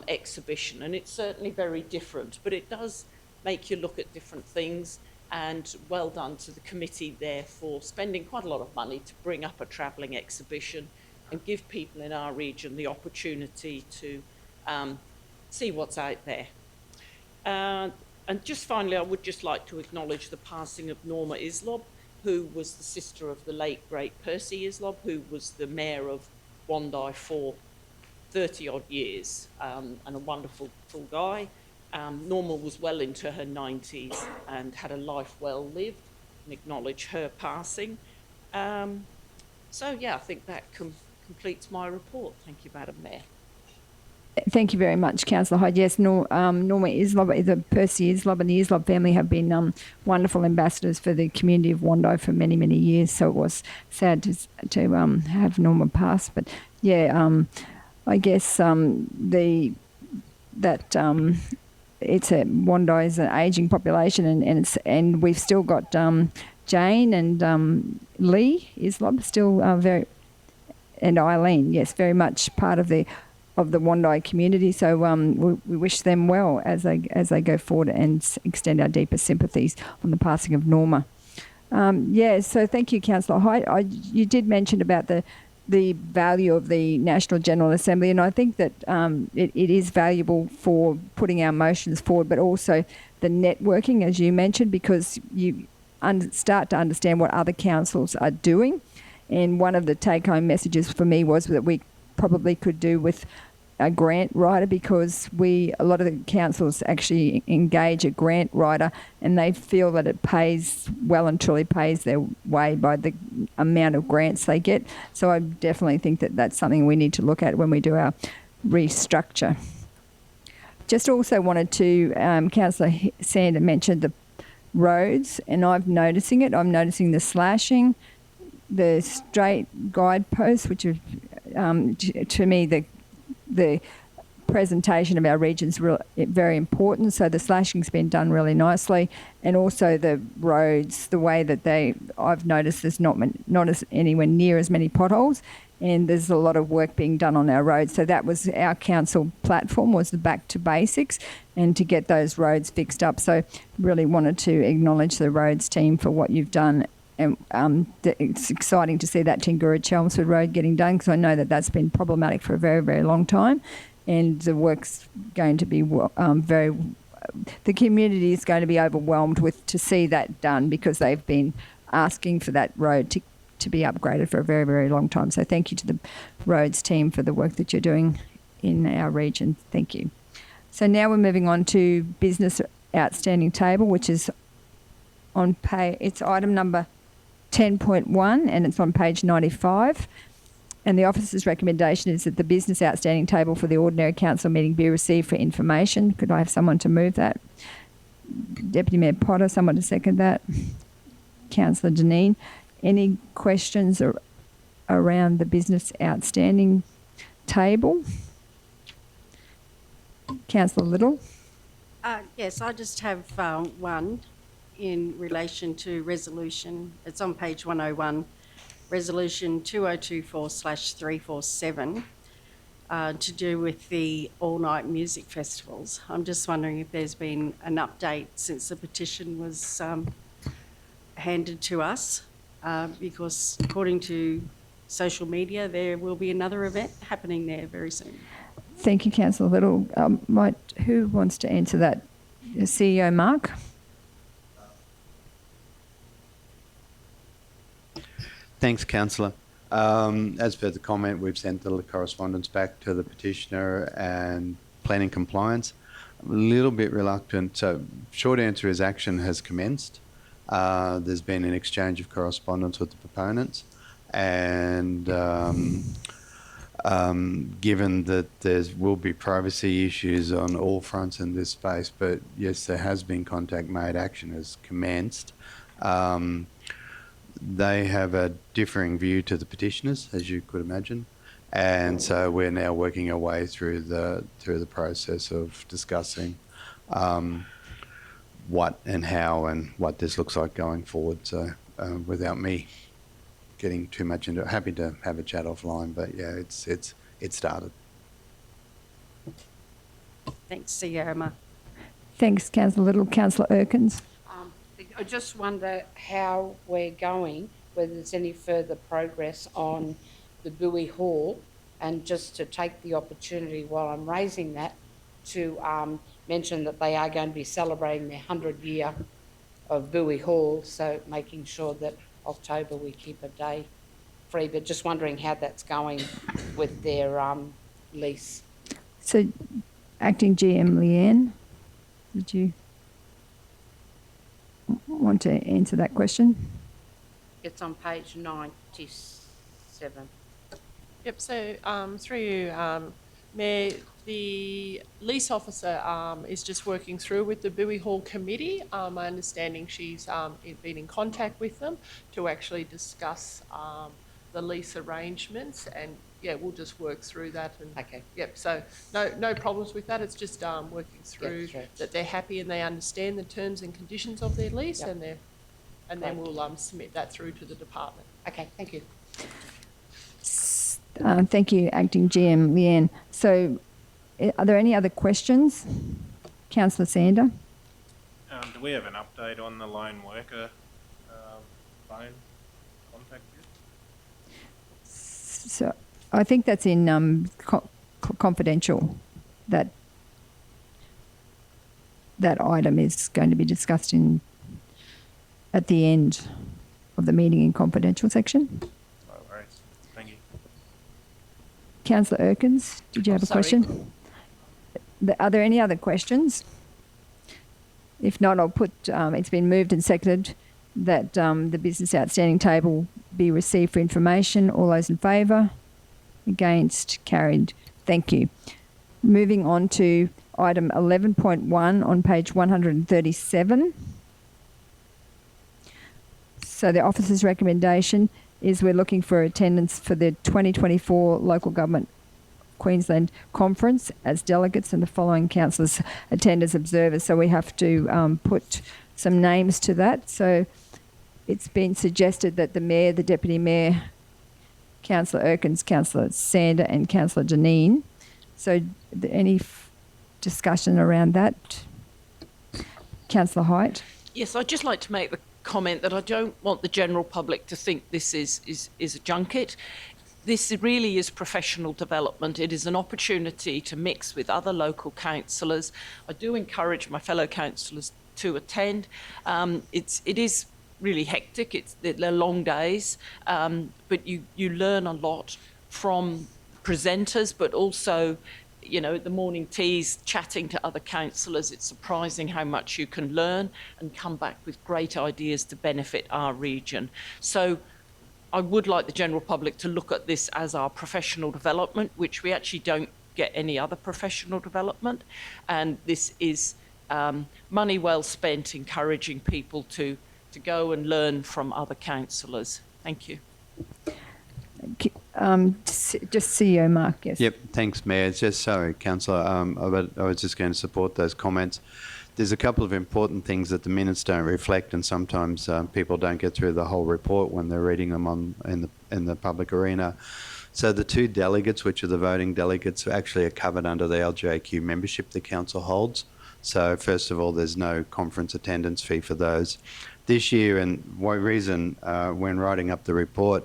C: exhibition, and it's certainly very different, but it does make you look at different things. And well done to the committee there for spending quite a lot of money to bring up a travelling exhibition and give people in our region the opportunity to see what's out there. And just finally, I would just like to acknowledge the passing of Norma Islob, who was the sister of the late, great Percy Islob, who was the mayor of Wondai for 30-odd years, and a wonderful guy. Norma was well into her 90s and had a life well lived, and acknowledge her passing. So yeah, I think that completes my report. Thank you, Madam Mayor.
A: Thank you very much, Councillor Hyde. Yes, Norma Islob, the Percy Islob and the Islob family have been wonderful ambassadors for the community of Wondai for many, many years. So it was sad to have Norma pass. But yeah, I guess it's Wondai is an ageing population, and we've still got Jane and Lee Islob still and Eileen, yes, very much part of the Wondai community. So we wish them well as they go forward and extend our deepest sympathies on the passing of Norma. So thank you, Councillor Hyde. You did mention about the value of the National General Assembly, and I think that it is valuable for putting our motions forward, but also the networking, as you mentioned, because you start to understand what other councils are doing. And one of the take-home messages for me was that we probably could do with a grant writer, because a lot of the councils actually engage a grant writer, and they feel that it pays well and truly pays their way by the amount of grants they get. So I definitely think that that's something we need to look at when we do our restructure. Just also wanted to, Councillor Sander mentioned the roads, and I'm noticing it. I'm noticing the slashing. the straight guideposts, which are to me the presentation of our region's very important. So the slashing's been done really nicely, and also the roads, the way that I've noticed there's not anywhere near as many potholes, and there's a lot of work being done on our roads. So that was our council platform, was the back to basics and to get those roads fixed up. So really wanted to acknowledge the roads team for what you've done. And it's exciting to see that Tingura-Chelmsford Road getting done, because I know that that's been problematic for a very, very long time. And the work's going to be the community is going to be overwhelmed to see that done, because they've been asking for that road to be upgraded for a very, very long time. So thank you to the roads team for the work that you're doing in our region. Thank you. So now we're moving on to business outstanding table, which is it's item number 10.1, and it's on page 95. And the officer's recommendation is that the business outstanding table for the ordinary council meeting be received for information. Could I have someone to move that? Deputy Mayor Potter, someone to second that? Councillor Deneen. Any questions around the business outstanding table? Councillor Little.
E: Yes, I just have one in relation to resolution. It's on page 101. Resolution 2024/347 to do with the all-night music festivals. I'm just wondering if there's been an update since the petition was handed to us, because according to social media, there will be another event happening there very soon.
A: Thank you, Councillor Little. Who wants to answer that? CEO Mark?
I: Thanks, Councillor. As per the comment, we've sent the correspondence back to the petitioner and planning compliance. I'm a little bit reluctant. So short answer is action has commenced. There's been an exchange of correspondence with the proponents, and given that there will be privacy issues on all fronts in this space, but yes, there has been contact made, action has commenced. They have a differing view to the petitioners, as you could imagine, and so we're now working our way through the process of discussing what and how and what this looks like going forward. So without me getting too much into it, happy to have a chat offline, but yeah, it's started.
E: Thanks, CEO Mark.
A: Thanks, Councillor Little. Councillor Erkins.
H: I just wonder how we're going, whether there's any further progress on the Bowie Hall, and just to take the opportunity while I'm raising that to mention that they are going to be celebrating their 100th year of Bowie Hall, so making sure that October we keep a day free, but just wondering how that's going with their lease.
A: So, Acting GM Leanne, did you want to answer that question?
H: It's on page 97.
J: Yep, so through you, Mayor, the lease officer is just working through with the Bowie Hall committee. My understanding she's been in contact with them to actually discuss the lease arrangements, and yeah, we'll just work through that. And
H: okay.
J: Yep, so no problems with that. It's just working through that they're happy and they understand the terms and conditions of their lease,
H: yep.
J: and then we'll submit that through to the department.
H: Okay, thank you.
A: Thank you, Acting GM Leanne. So, are there any other questions? Councillor Sander.
D: Do we have an update on the lone worker phone contact yet?
A: So, I think that's in confidential. That item is going to be discussed at the end of the meeting in confidential section.
D: No worries. Thank you.
A: Councillor Erkins, did you have a question? Are there any other questions? If not, I'll put, it's been moved and seconded that the business outstanding table be received for information. All those in favour? Against? Carried. Thank you. Moving on to item 11.1 on page 137. So the officer's recommendation is we're looking for attendance for the 2024 Local Government Queensland Conference as delegates, and the following councillors attend as observers. So we have to put some names to that. So it's been suggested that the Mayor, the Deputy Mayor, Councillor Erkins, Councillor Sander and Councillor Janine. So any discussion around that? Councillor Height.
C: Yes, I'd just like to make the comment that I don't want the general public to think this is a junket. This really is professional development. It is an opportunity to mix with other local councillors. I do encourage my fellow councillors to attend. It is really hectic. They're long days, but you learn a lot from presenters, but also, you know, the morning teas, chatting to other councillors. It's surprising how much you can learn and come back with great ideas to benefit our region. So I would like the general public to look at this as our professional development, which we actually don't get any other professional development. And this is money well spent encouraging people to go and learn from other councillors. Thank you.
A: Just CEO Mark, yes.
I: Yep, thanks, Mayor. It's just, sorry, Councillor, I was just going to support those comments. There's a couple of important things that the minutes don't reflect, and sometimes people don't get through the whole report when they're reading them in the public arena. So the 2 delegates, which are the voting delegates, actually are covered under the LGAQ membership the council holds. So first of all, there's no conference attendance fee for those. This year, and one reason when writing up the report,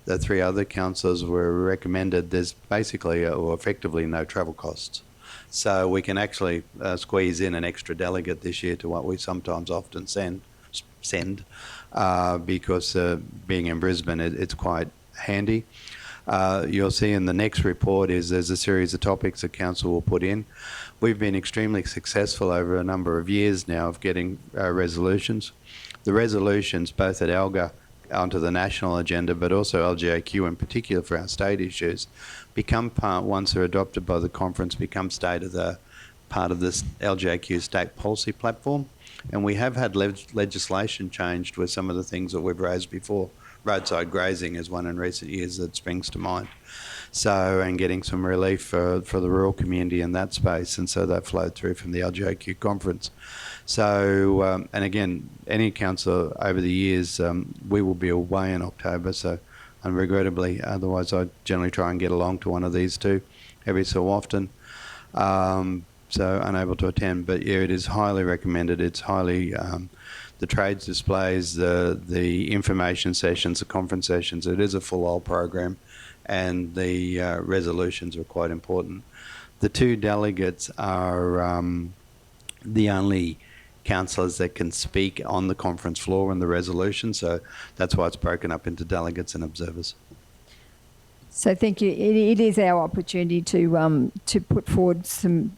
I: the 3 other councillors were recommended, there's basically or effectively no travel costs. So we can actually squeeze in an extra delegate this year to what we sometimes often send because being in Brisbane, it's quite handy. You'll see in the next report there's a series of topics that council will put in. We've been extremely successful over a number of years now of getting resolutions. The resolutions, both at ALGA onto the national agenda, but also LGAQ in particular for our state issues, become part, once they're adopted by the conference, become part of this LGAQ state policy platform. And we have had legislation changed with some of the things that we've raised before. Roadside grazing is one in recent years that springs to mind. So, and getting some relief for the rural community in that space, and so that flowed through from the LGAQ conference. So, and again, any councillor over the years, we will be away in October, so unregrettably, otherwise I generally try and get along to one of these 2 every so often, so unable to attend. But yeah, it is highly recommended. It's highly, the trades displays, the information sessions, the conference sessions, it is a full old program, and the resolutions are quite important. The 2 delegates are the only councillors that can speak on the conference floor in the resolution, so that's why it's broken up into delegates and observers.
A: So thank you. It is our opportunity to put forward some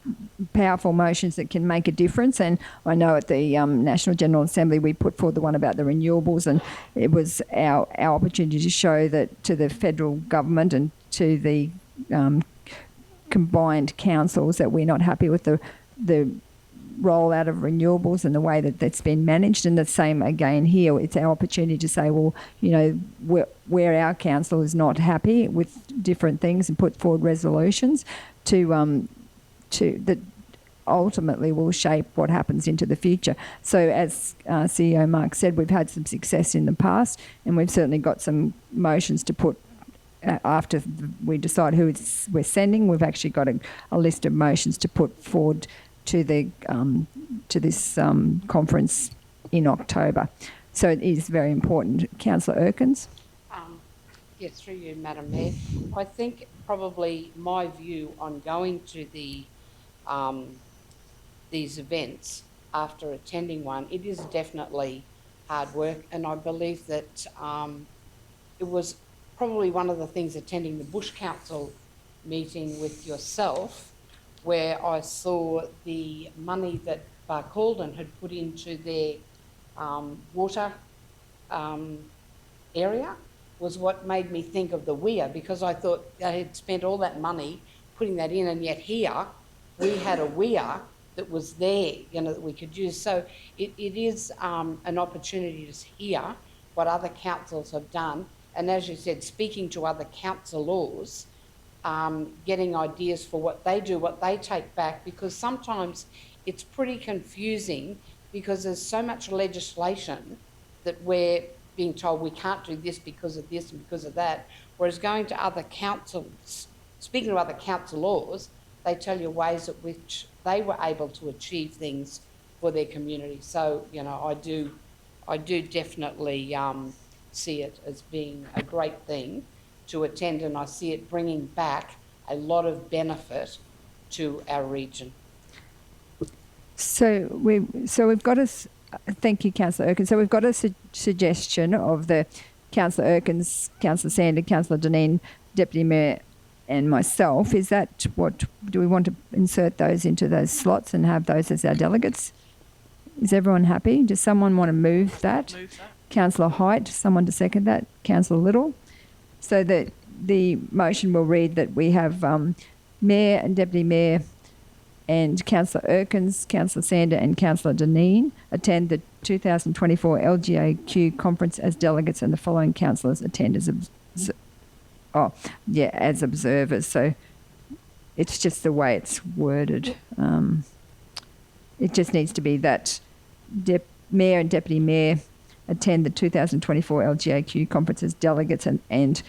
A: powerful motions that can make a difference. And I know at the National General Assembly we put forward the one about the renewables, and it was our opportunity to show that to the federal government and to the combined councils that we're not happy with the rollout of renewables and the way that that's been managed. And the same again here, it's our opportunity to say, well, you know, where our council is not happy with different things, and put forward resolutions to that ultimately will shape what happens into the future. So as CEO Mark said, we've had some success in the past, and we've certainly got some motions to put after we decide who we're sending. We've actually got a list of motions to put forward to the to this conference in October. So it is very important. Councillor Erkins?
H: Yes, through you, Madam Mayor. I think probably my view on going to the these events after attending one, it is definitely hard work, and I believe that it was probably one of the things attending the Bush Council meeting with yourself, where I saw the money that Barcaldine had put into their water area was what made me think of the weir, because I thought they had spent all that money putting that in, and yet here we had a weir that was there, you know, that we could use. So it is an opportunity to hear what other councils have done and as you said, speaking to other councillors, getting ideas for what they do, what they take back, because sometimes it's pretty confusing because there's so much legislation that we're being told we can't do this because of this and because of that, whereas going to other councils, speaking to other councillors, they tell you ways at which they were able to achieve things for their community. So, you know, I do definitely see it as being a great thing to attend, and I see it bringing back a lot of benefit to our region.
A: So we've got thank you, Councillor Erkins. So we've got a suggestion of the Councillor Erkins, Councillor Sander, Councillor Dineen, Deputy Mayor, and myself. Is that what? Do we want to insert those into those slots and have those as our delegates? Is everyone happy? Does someone want to move that?
C: Move that.
A: Councillor Height, someone to second that. Councillor Little. So that the motion will read that we have Mayor and Deputy Mayor and Councillor Erkins, Councillor Sander and Councillor Dineen attend the 2024 LGAQ conference as delegates, and the following councillors attend as as observers. So it's just the way it's worded. It just needs to be that Mayor and Deputy Mayor attend the 2024 LGAQ conference as delegates, and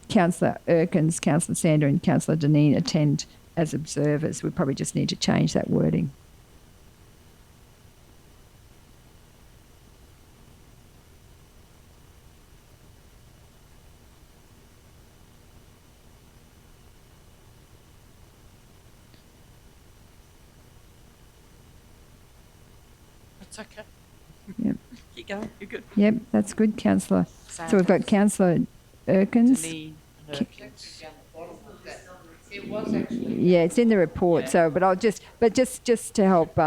A: Councillor Erkins, Councillor Sander and Councillor Dineen attend as observers. We probably just need to change that wording.
C: That's okay.
A: Yep.
C: Keep going. You're good.
A: Yep, that's good, Councillor. So we've got Councillor Erkins.
C: Dineen and Erkins.
H: It was actually.
A: Yeah, it's in the report. So, but just to help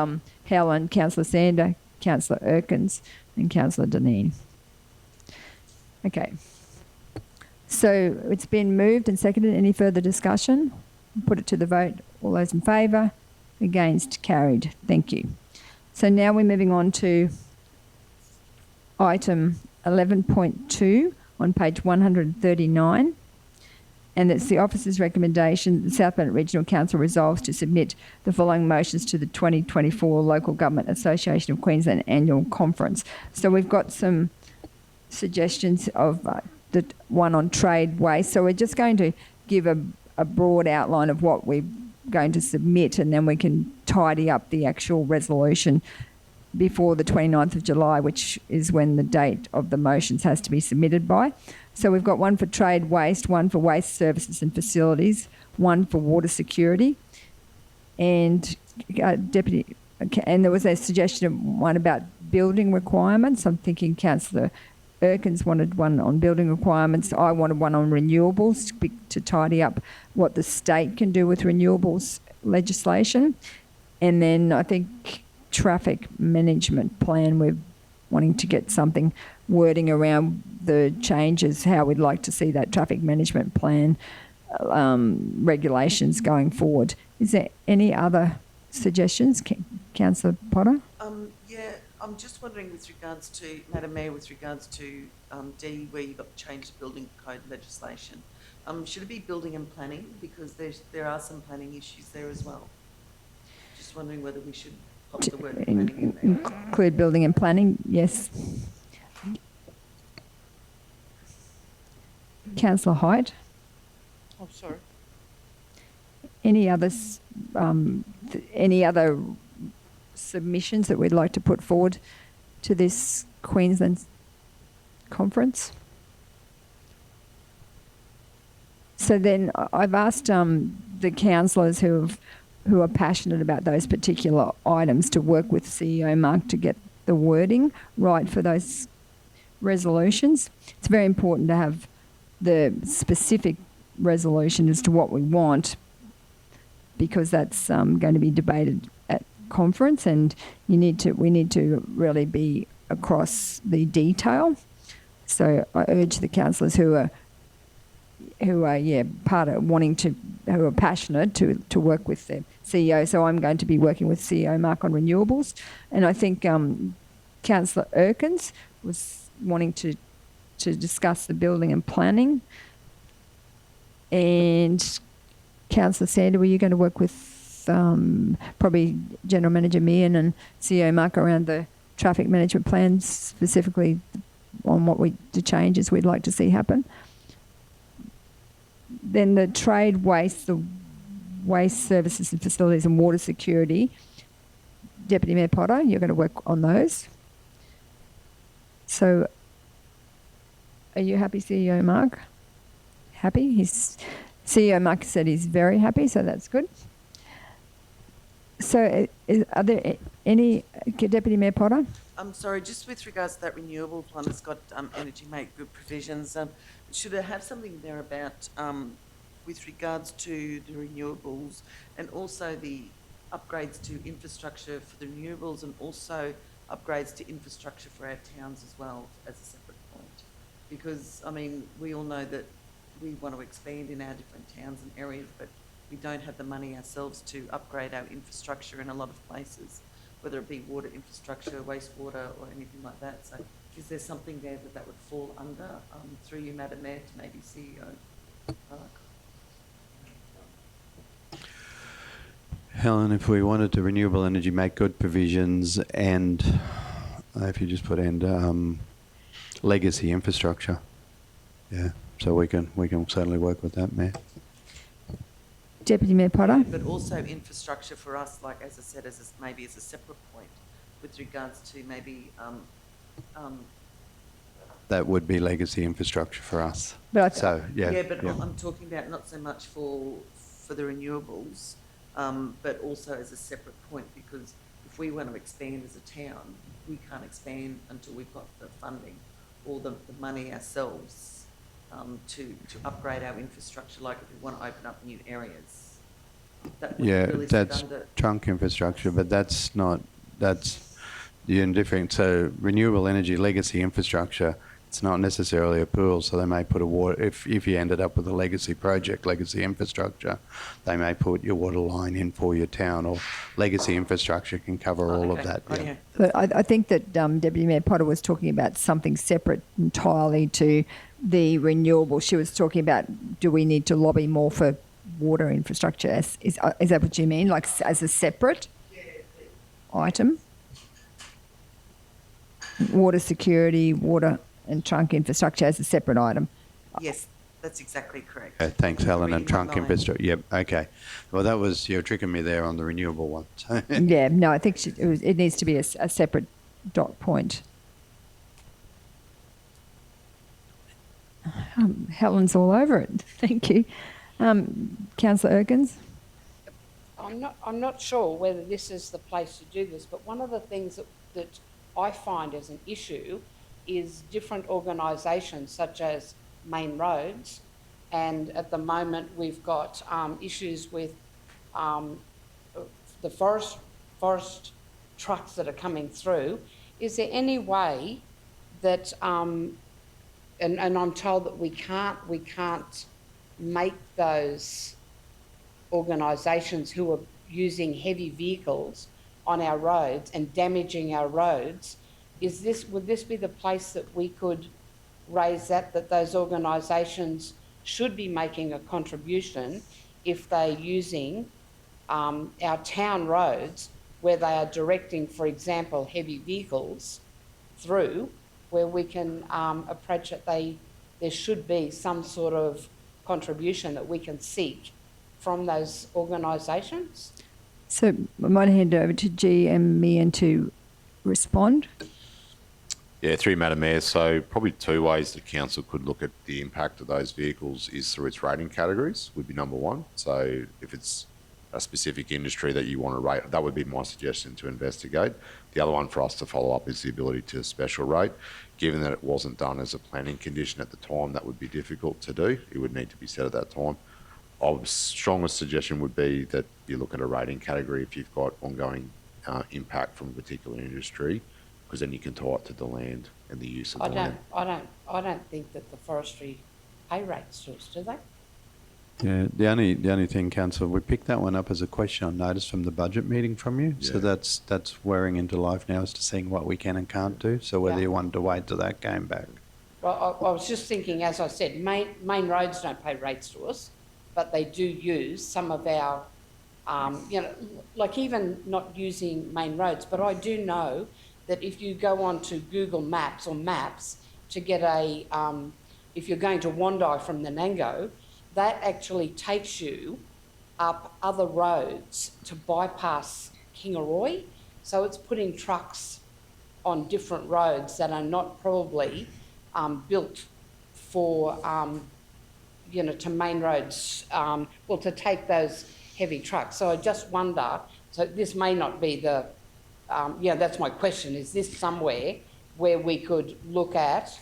A: Helen, Councillor Sander, Councillor Erkins, and Councillor Dineen. Okay. So it's been moved and seconded. Any further discussion? Put it to the vote. All those in favour? Against? Carried. Thank you. So now we're moving on to item 11.2 on page 139. And it's the officer's recommendation. The South Bennett Regional Council resolves to submit the following motions to the 2024 Local Government Association of Queensland Annual Conference. So we've got some suggestions of the one on trade waste. So we're just going to give a broad outline of what we're going to submit, and then we can tidy up the actual resolution before the 29th of July, which is when the date of the motions has to be submitted by. So we've got one for trade waste, one for waste services and facilities, one for water security, and and there was a suggestion of one about building requirements. I'm thinking Councillor Erkins wanted one on building requirements. I wanted one on renewables to tidy up what the state can do with renewables legislation. And then I think traffic management plan, we're wanting to get something wording around the changes, how we'd like to see that traffic management plan regulations going forward. Is there any other suggestions, Councillor Potter?
F: Yeah, I'm just wondering with regards to, Madam Mayor, with regards to D, where you've got to change the building code legislation. Should it be building and planning? Because there are some planning issues there as well. Just wondering whether we should pop the word planning in there.
A: Include building and planning, yes. Councillor Height?
C: Oh, sorry.
A: Any others? Any other submissions that we'd like to put forward to this Queensland conference? So then I've asked the councillors who are passionate about those particular items to work with CEO Mark to get the wording right for those resolutions. It's very important to have the specific resolution as to what we want, because that's going to be debated at conference, and we need to really be across the detail. So I urge the councillors who are part of wanting to, who are passionate to work with the CEO. So I'm going to be working with CEO Mark on renewables, and I think Councillor Erkins was wanting to to discuss the building and planning. And Councillor Sander, were you going to work with probably General Manager Meehan and CEO Mark around the traffic management plans, specifically on the changes we'd like to see happen? Then the trade waste, the waste services and facilities and water security. Deputy Mayor Potter, you're going to work on those. So are you happy, CEO Mark? Happy? CEO Mark said he's very happy, so that's good. So are there any, Deputy Mayor Potter?
F: I'm sorry, just with regards to that renewable plan, it's got energy make good provisions. Should it have something there about with regards to the renewables and also the upgrades to infrastructure for the renewables and also upgrades to infrastructure for our towns as well as a separate point? Because, I mean, we all know that we want to expand in our different towns and areas, but we don't have the money ourselves to upgrade our infrastructure in a lot of places, whether it be water infrastructure, wastewater, or anything like that. So is there something there that would fall under, through you, Madam Mayor, to maybe CEO Park?
I: Helen, if we wanted to renewable energy make good provisions and if you just put in legacy infrastructure, yeah, so we can certainly work with that, Mayor.
A: Deputy Mayor Potter?
F: But also infrastructure for us, like as I said, maybe as a separate point with regards to maybe
I: That would be legacy infrastructure for us.
A: But
F: I'm talking about not so much for the renewables, but also as a separate point, because if we want to expand as a town, we can't expand until we've got the funding or the money ourselves to upgrade our infrastructure, like if we want to open up new areas. That would really
I: that's trunk infrastructure, but that's the indifferent. So renewable energy legacy infrastructure, it's not necessarily a pool, so they may put a water, if you ended up with a legacy project, legacy infrastructure, they may put your water line in for your town, or legacy infrastructure can cover all of that. Yeah.
A: But I think that Deputy Mayor Potter was talking about something separate entirely to the renewable. She was talking about, do we need to lobby more for water infrastructure? Is that what you mean, like as a separate item? Water security, water and trunk infrastructure as a separate item.
F: Yes, that's exactly correct.
I: Thanks, Helen. And trunk infrastructure. Yep. Okay. Well, you're tricking me there on the renewable one.
A: Yeah. No, I think it needs to be a separate dot point. Helen's all over it. Thank you. Councillor Erkins?
H: I'm not sure whether this is the place to do this, but one of the things that I find as an issue is different organisations such as Main Roads, and at the moment we've got issues with the forest trucks that are coming through. Is there any way that and I'm told that we can't make those organisations who are using heavy vehicles on our roads and damaging our roads, would this be the place that we could raise that those organisations should be making a contribution if they're using our town roads where they are directing, for example, heavy vehicles through, where we can approach it, there should be some sort of contribution that we can seek from those organisations?
A: So I might hand over to GM Meehan to respond.
K: Yeah, through Madam Mayor. So probably two ways the council could look at the impact of those vehicles is through its rating categories would be number one. So if it's a specific industry that you want to rate, that would be my suggestion to investigate. The other one for us to follow up is the ability to special rate. Given that it wasn't done as a planning condition at the time, that would be difficult to do. It would need to be set at that time. Our strongest suggestion would be that you look at a rating category if you've got ongoing impact from a particular industry, because then you can tie it to the land and the use of the land.
H: I don't think that the forestry pay rates to us, do they?
I: Yeah, the only thing, Councillor, we picked that one up as a question on notice from the budget meeting from you. Yeah. So that's wearing into life now as to seeing what we can and can't do. So whether you wanted to wait till that came back.
H: Well, I was just thinking, as I said, main roads don't pay rates to us, but they do use some of our, like even not using main roads, but I do know that if you go on to Google Maps or Maps to get if you're going to Wandai from Nanango, that actually takes you up other roads to bypass Kingaroy. So it's putting trucks on different roads that are not probably built for, to main roads, to take those heavy trucks. So I just wonder, so this may not be that's my question, is this somewhere where we could look at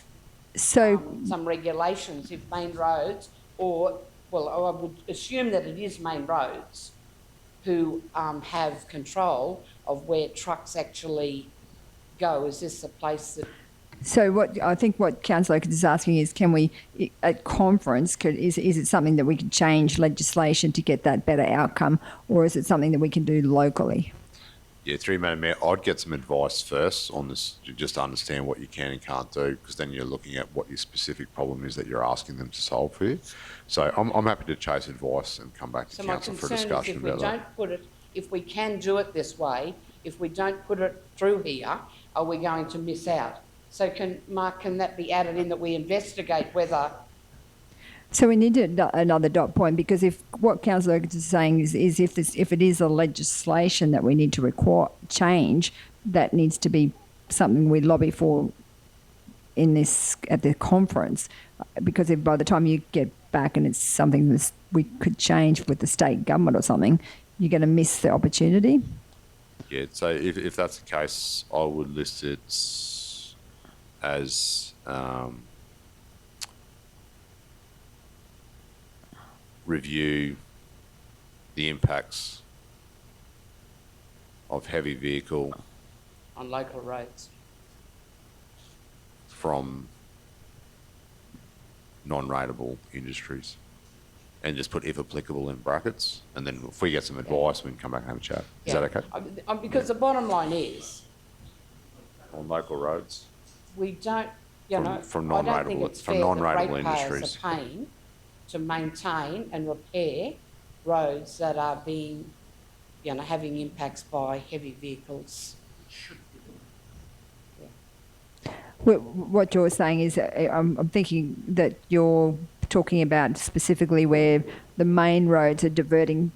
H: some regulations if main roads, or, well, I would assume that it is main roads who have control of where trucks actually go. Is this a place that...
A: So what Councillor Oakes is asking is, can we, at conference, is it something that we can change legislation to get that better outcome, or is it something that we can do locally?
K: Yeah, through you, Madam Mayor, I'd get some advice first on this, to just understand what you can and can't do, because then you're looking at what your specific problem is that you're asking them to solve for you. So I'm happy to chase advice and come back to Council for a discussion about that.
H: If we can do it this way, if we don't put it through here, are we going to miss out? So can that be added in, that we investigate whether...
A: So we need another dot point, because if what Councillor Oakes is saying is if it is a legislation that we need to change, that needs to be something we lobby for at the conference, because if by the time you get back and it's something that we could change with the state government or something, you're going to miss the opportunity.
K: Yeah, so if that's the case, I would list it as review the impacts of heavy vehicle
H: on local roads
K: from non-rateable industries, and just put if applicable in brackets, and then if we get some advice, we can come back and have a chat. Is that okay?
H: Because the bottom line is,
K: On local roads?
H: we don't,
K: From
H: I don't think
K: non-rateable,
H: it's
K: from
H: fair that
K: non-rateable
H: ratepayers
K: industries.
H: are paying to maintain and repair roads that are being, having impacts by heavy vehicles.
A: What you're saying is, I'm thinking that you're talking about specifically where the main roads are diverting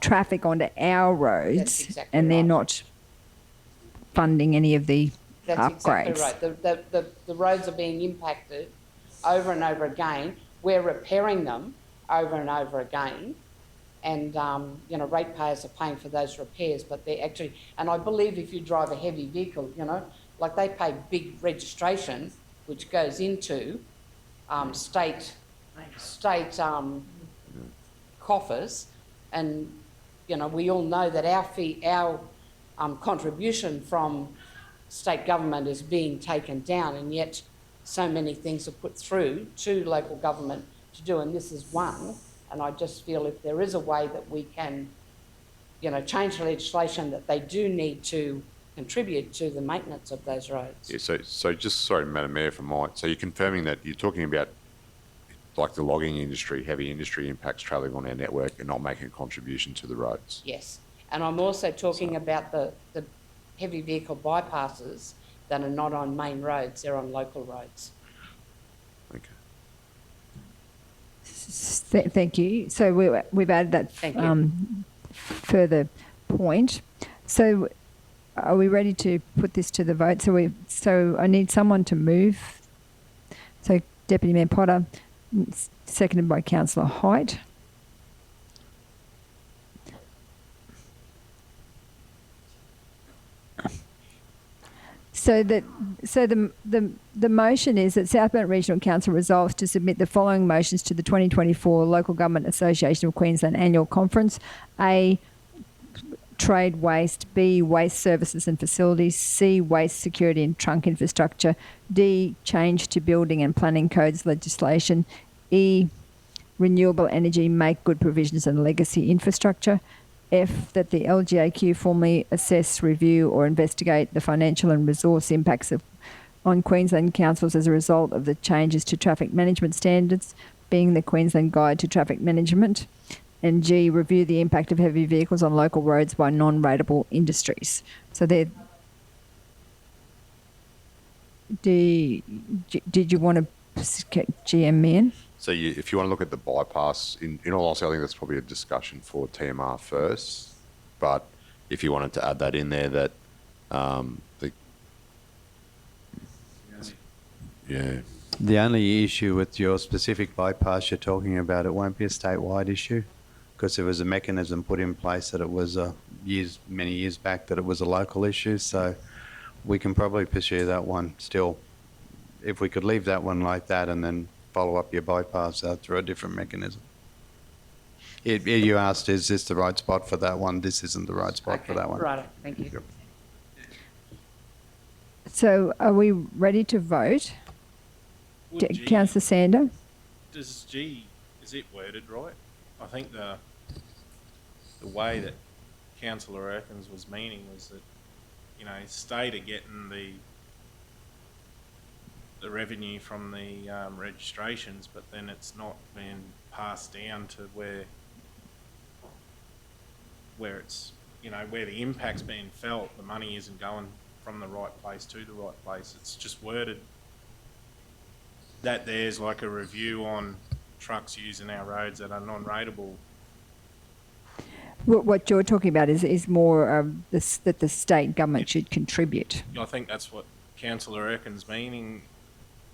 A: traffic onto our roads,
H: That's exactly
A: and they're
H: right.
A: not funding any of the
H: That's
A: upgrades.
H: exactly right. The roads are being impacted over and over again. We're repairing them over and over again. And, ratepayers are paying for those repairs, but they're actually, and I believe if you drive a heavy vehicle, like they pay big registration, which goes into state coffers. And, we all know that our contribution from state government is being taken down, and yet so many things are put through to local government to do, and this is one. And I just feel if there is a way that we can, change the legislation, that they do need to contribute to the maintenance of those roads.
K: Yeah, so just, sorry, Madam Mayor, so you're confirming that you're talking about like the logging industry, heavy industry impacts travelling on our network and not making a contribution to the roads?
H: Yes, and I'm also talking about the heavy vehicle bypasses that are not on main roads, they're on local roads.
K: Okay.
A: Thank you. So we've added that further point. So are we ready to put this to the vote? So I need someone to move. So Deputy Mayor Potter, seconded by Councillor Height. So the motion is that South Burnett Regional Council resolves to submit the following motions to the 2024 Local Government Association of Queensland Annual Conference: A, trade waste; B, waste services and facilities; C, waste security and trunk infrastructure; D, change to building and planning codes legislation; E, renewable energy, make good provisions and legacy infrastructure; F, that the LGAQ formally assess, review or investigate the financial and resource impacts of on Queensland councils as a result of the changes to traffic management standards, being the Queensland Guide to Traffic Management. And G, review the impact of heavy vehicles on local roads by non-ratable industries. So they're... Did you want to GM me in?
K: So if you want to look at the bypass, in all honesty, I think that's probably a discussion for TMR first. But if you wanted to add that in there, that
I: The only issue with your specific bypass you're talking about, it won't be a statewide issue, because there was a mechanism put in place that it was many years back that it was a local issue. So we can probably pursue that one still. If we could leave that one like that and then follow up your bypass out through a different mechanism. You asked, is this the right spot for that one? This isn't the right spot for that one.
H: Right, thank you.
K: Yep.
A: So are we ready to vote? Councillor Sander?
D: Is it worded right? I think the way that Councillor Erkins was meaning was that, state are getting the revenue from the registrations, but then it's not being passed down to where it's, where the impact's being felt. The money isn't going from the right place to the right place. It's just worded that there's like a review on trucks using our roads that are non-ratable.
A: What you're talking about is more that the state government should contribute.
D: I think that's what Councillor Erkin's meaning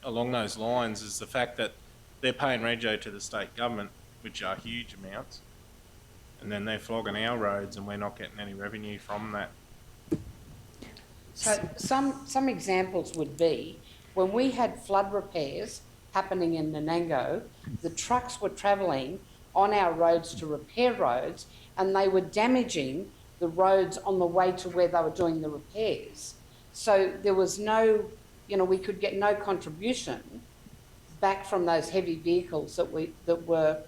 D: along those lines, is the fact that they're paying rego to the state government, which are huge amounts, and then they're flogging our roads and we're not getting any revenue from that.
H: So some examples would be when we had flood repairs happening in Nanango, the trucks were travelling on our roads to repair roads, and they were damaging the roads on the way to where they were doing the repairs. So there was no, we could get no contribution back from those heavy vehicles that were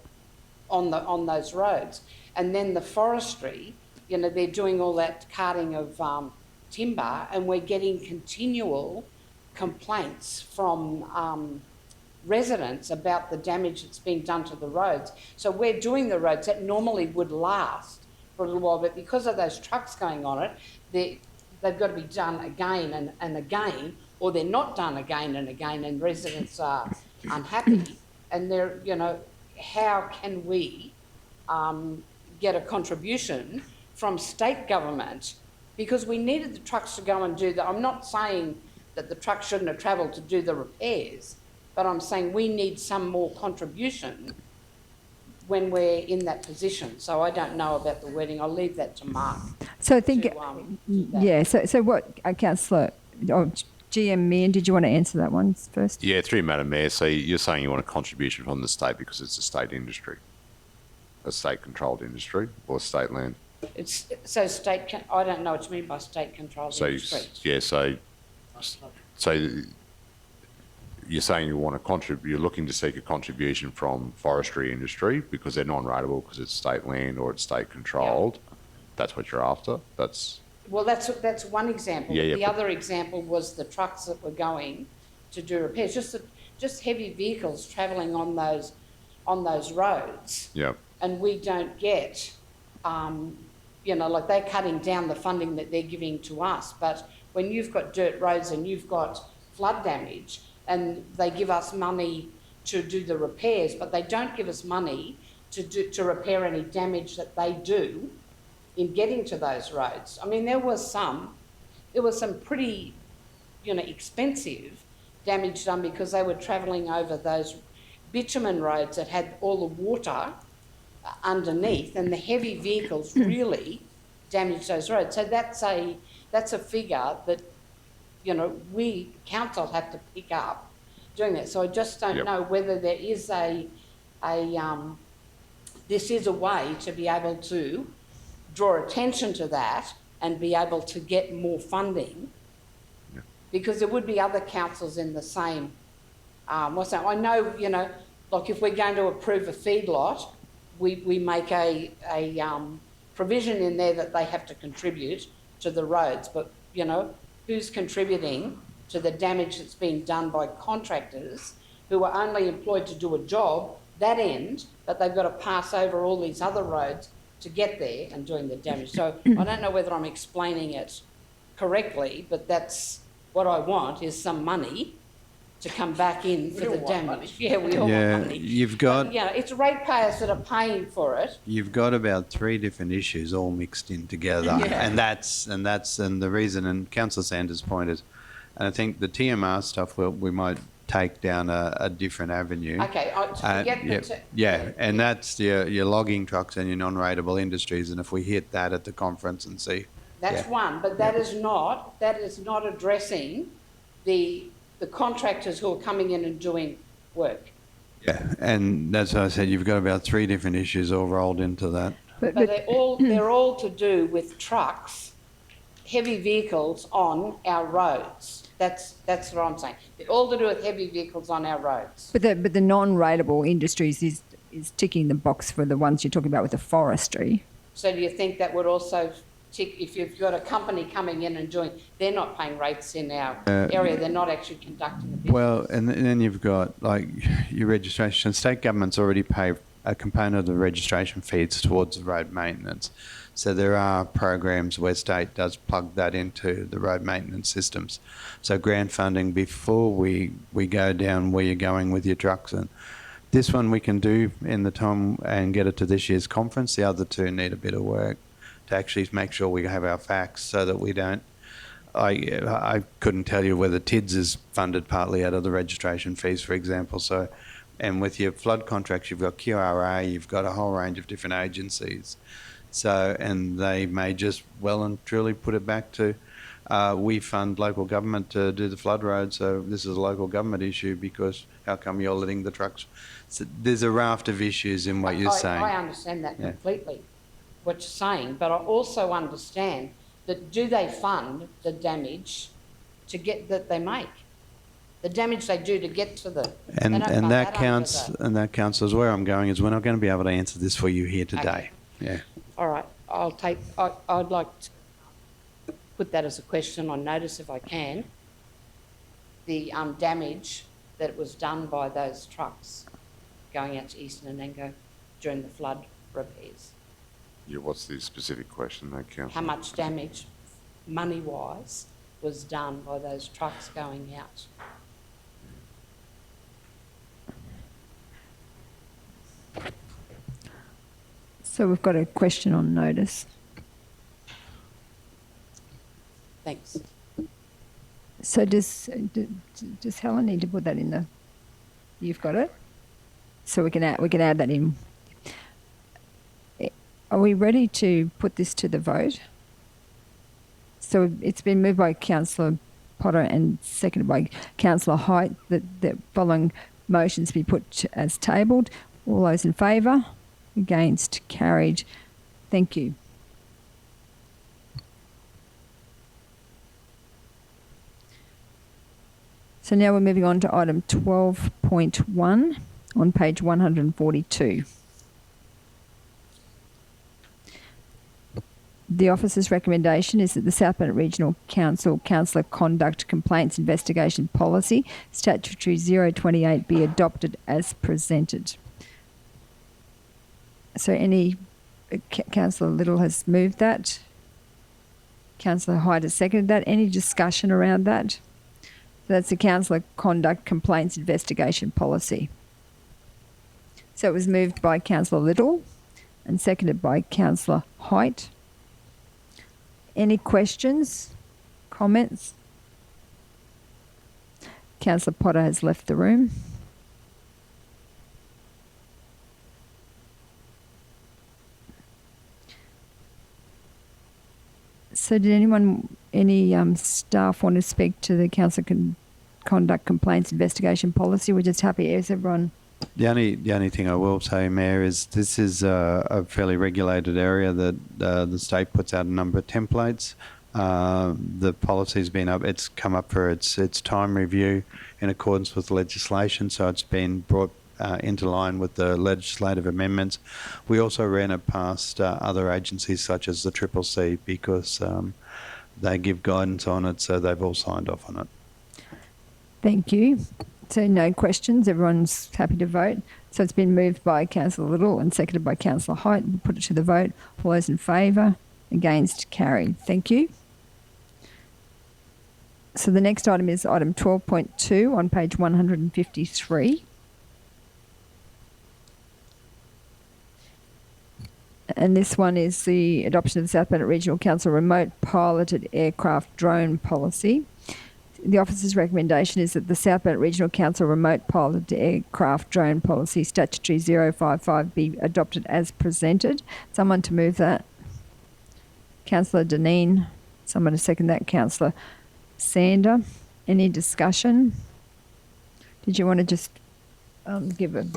H: on those roads. And then the forestry, they're doing all that carting of timber, and we're getting continual complaints from residents about the damage that's been done to the roads. So we're doing the roads that normally would last for a little while, but because of those trucks going on it, they've got to be done again and again, or they're not done again and again, and residents are unhappy. And they're, how can we get a contribution from state government? Because we needed the trucks to go and do that. I'm not saying that the trucks shouldn't have travelled to do the repairs, but I'm saying we need some more contribution when we're in that position. So I don't know about the wording. I'll leave that to Mark.
A: So I think,
H: yeah.
A: So what, Councillor, GM Meehan, did you want to answer that one first?
K: Yeah, through Madam Mayor. So you're saying you want a contribution from the state because it's a state industry, a state-controlled industry, or state land?
H: It's so I don't know what you mean by state-controlled industry.
K: Yeah, so you're saying you want to contribute, you're looking to seek a contribution from forestry industry because they're non-ratable because it's state land or it's state-controlled. Yeah. That's what you're after? Well,
H: that's one example.
K: Yeah,
H: the other example was the trucks that were going to do repairs, just heavy vehicles travelling on those roads.
K: Yeah.
H: And we don't get, like they're cutting down the funding that they're giving to us. But when you've got dirt roads and you've got flood damage, and they give us money to do the repairs, but they don't give us money to repair any damage that they do in getting to those roads. I mean, there was some pretty, expensive damage done because they were travelling over those bitumen roads that had all the water underneath, and the heavy vehicles really damaged those roads. So that's a figure that, we council have to pick up doing that. So I just don't know whether there is this is a way to be able to draw attention to that and be able to get more funding, because there would be other councils in the same, I know, like if we're going to approve a feedlot, we make a provision in there that they have to contribute to the roads, but, who's contributing to the damage that's being done by contractors who are only employed to do a job, that end, but they've got to pass over all these other roads to get there and doing the damage. So I don't know whether I'm explaining it correctly, but that's what I want, is some money to come back in for the damage. Yeah, we all want money.
I: You've got
H: But, it's ratepayers that are paying for it.
I: you've got about 3 different issues all mixed in together, and that's the reason. And Councillor Sanders' point is, and I think the TMR stuff we might take down a different avenue.
H: Okay, forget
I: and that's your logging trucks and your non-rateable industries, and if we hit that at the conference and see.
H: That's one, but that is not addressing the contractors who are coming in and doing work.
I: Yeah, and that's what I said. You've got about 3 different issues all rolled into that.
H: But they're all to do with trucks, heavy vehicles on our roads. That's what I'm saying. They're all to do with heavy vehicles on our roads.
A: But the non-rateable industries is ticking the box for the ones you're talking about with the forestry.
H: So do you think that would also tick, if you've got a company coming in and doing, they're not paying rates in our area, they're not actually conducting the business?
I: Well, and then you've got like your registration. State governments already pay a component of the registration fees towards the road maintenance. So there are programs where state does plug that into the road maintenance systems. So grant funding before we go down where you're going with your trucks. And this one we can do in the time and get it to this year's conference. The other 2 need a bit of work to actually make sure we have our facts so that we don't. I couldn't tell you whether TIDS is funded partly out of the registration fees, for example. So, and with your flood contracts, you've got QRA, you've got a whole range of different agencies. So, and they may just well and truly put it back to, we fund local government to do the flood road, so this is a local government issue because how come you're letting the trucks? So there's a raft of issues in what you're saying.
H: I understand that completely, what you're saying, but I also understand that do they fund the damage that they make? The damage they do to get to the...
I: And that counts, is where I'm going, is we're not going to be able to answer this for you here today.
H: Okay.
I: Yeah.
H: All right, I'd like to put that as a question on notice if I can. The damage that was done by those trucks going out to Eastern Anango during the flood repairs.
K: Yeah, what's the specific question there, Councillor?
H: How much damage, money-wise, was done by those trucks going out?
A: So we've got a question on notice.
H: Thanks.
A: So does Helen need to put that in the? You've got it. So we can add that in. Are we ready to put this to the vote? So it's been moved by Councillor Potter and seconded by Councillor Height that the following motions be put as tabled. All those in favour? Against? Carried. Thank you. So now we're moving on to item 12.1 on page 142. The officer's recommendation is that the South Bennett Regional Council Councillor Conduct Complaints Investigation Policy, Statutory 028, be adopted as presented. So Councillor Little has moved that. Councillor Hyde has seconded that. Any discussion around that? So that's the Councillor Conduct Complaints Investigation Policy. So it was moved by Councillor Little and seconded by Councillor Hyde. Any questions, comments? Councillor Potter has left the room. So did any staff want to speak to the Council Conduct Complaints Investigation Policy? We're just happy as everyone.
I: The only thing I will say, Mayor, is this is a fairly regulated area that the state puts out a number of templates. The policy's been up; it's come up for its time review in accordance with legislation, so it's been brought into line with the legislative amendments. We also ran it past other agencies such as the CCC because they give guidance on it, so they've all signed off on it.
A: Thank you. So no questions. Everyone's happy to vote. So it's been moved by Councillor Little and seconded by Councillor Height. We'll put it to the vote. All those in favour? Against? Carried. Thank you. So the next item is item 12.2 on page 153. And this one is the adoption of the South Bennett Regional Council remote piloted aircraft drone policy. The officer's recommendation is that the South Bennett Regional Council remote piloted aircraft drone policy statutory 055 be adopted as presented. Someone to move that? Councillor Deneen. Someone to second that? Councillor Sander. Any discussion? Did you want to just give a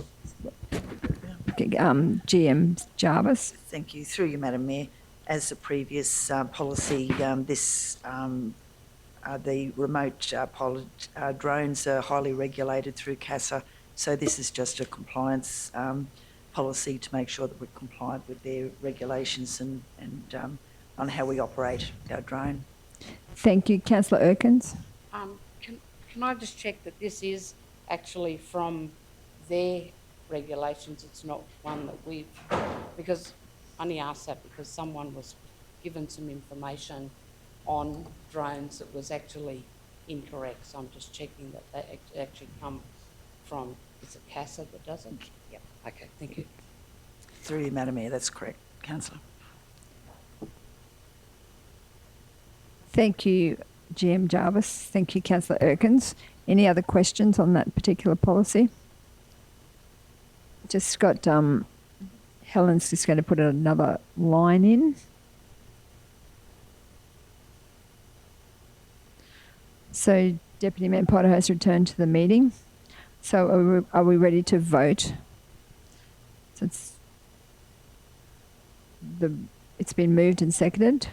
A: GM Jarvis?
L: Thank you. Through you, Madam Mayor. As the previous policy, the remote pilot drones are highly regulated through CASA, so this is just a compliance policy to make sure that we're compliant with their regulations and on how we operate our drone.
A: Thank you. Councillor Erkins.
H: Can I just check that this is actually from their regulations? It's not one that we've, because I only asked that because someone was given some information on drones that was actually incorrect. So I'm just checking that they actually come from, is it CASA that does it?
L: Yep.
H: Okay, thank you.
L: Through you, Madam Mayor. That's correct, Councillor.
A: Thank you, GM Jarvis. Thank you, Councillor Erkins. Any other questions on that particular policy? Just got Helen's just going to put another line in. So Deputy Mayor Potter has returned to the meeting. So are we ready to vote? So it's been moved and seconded.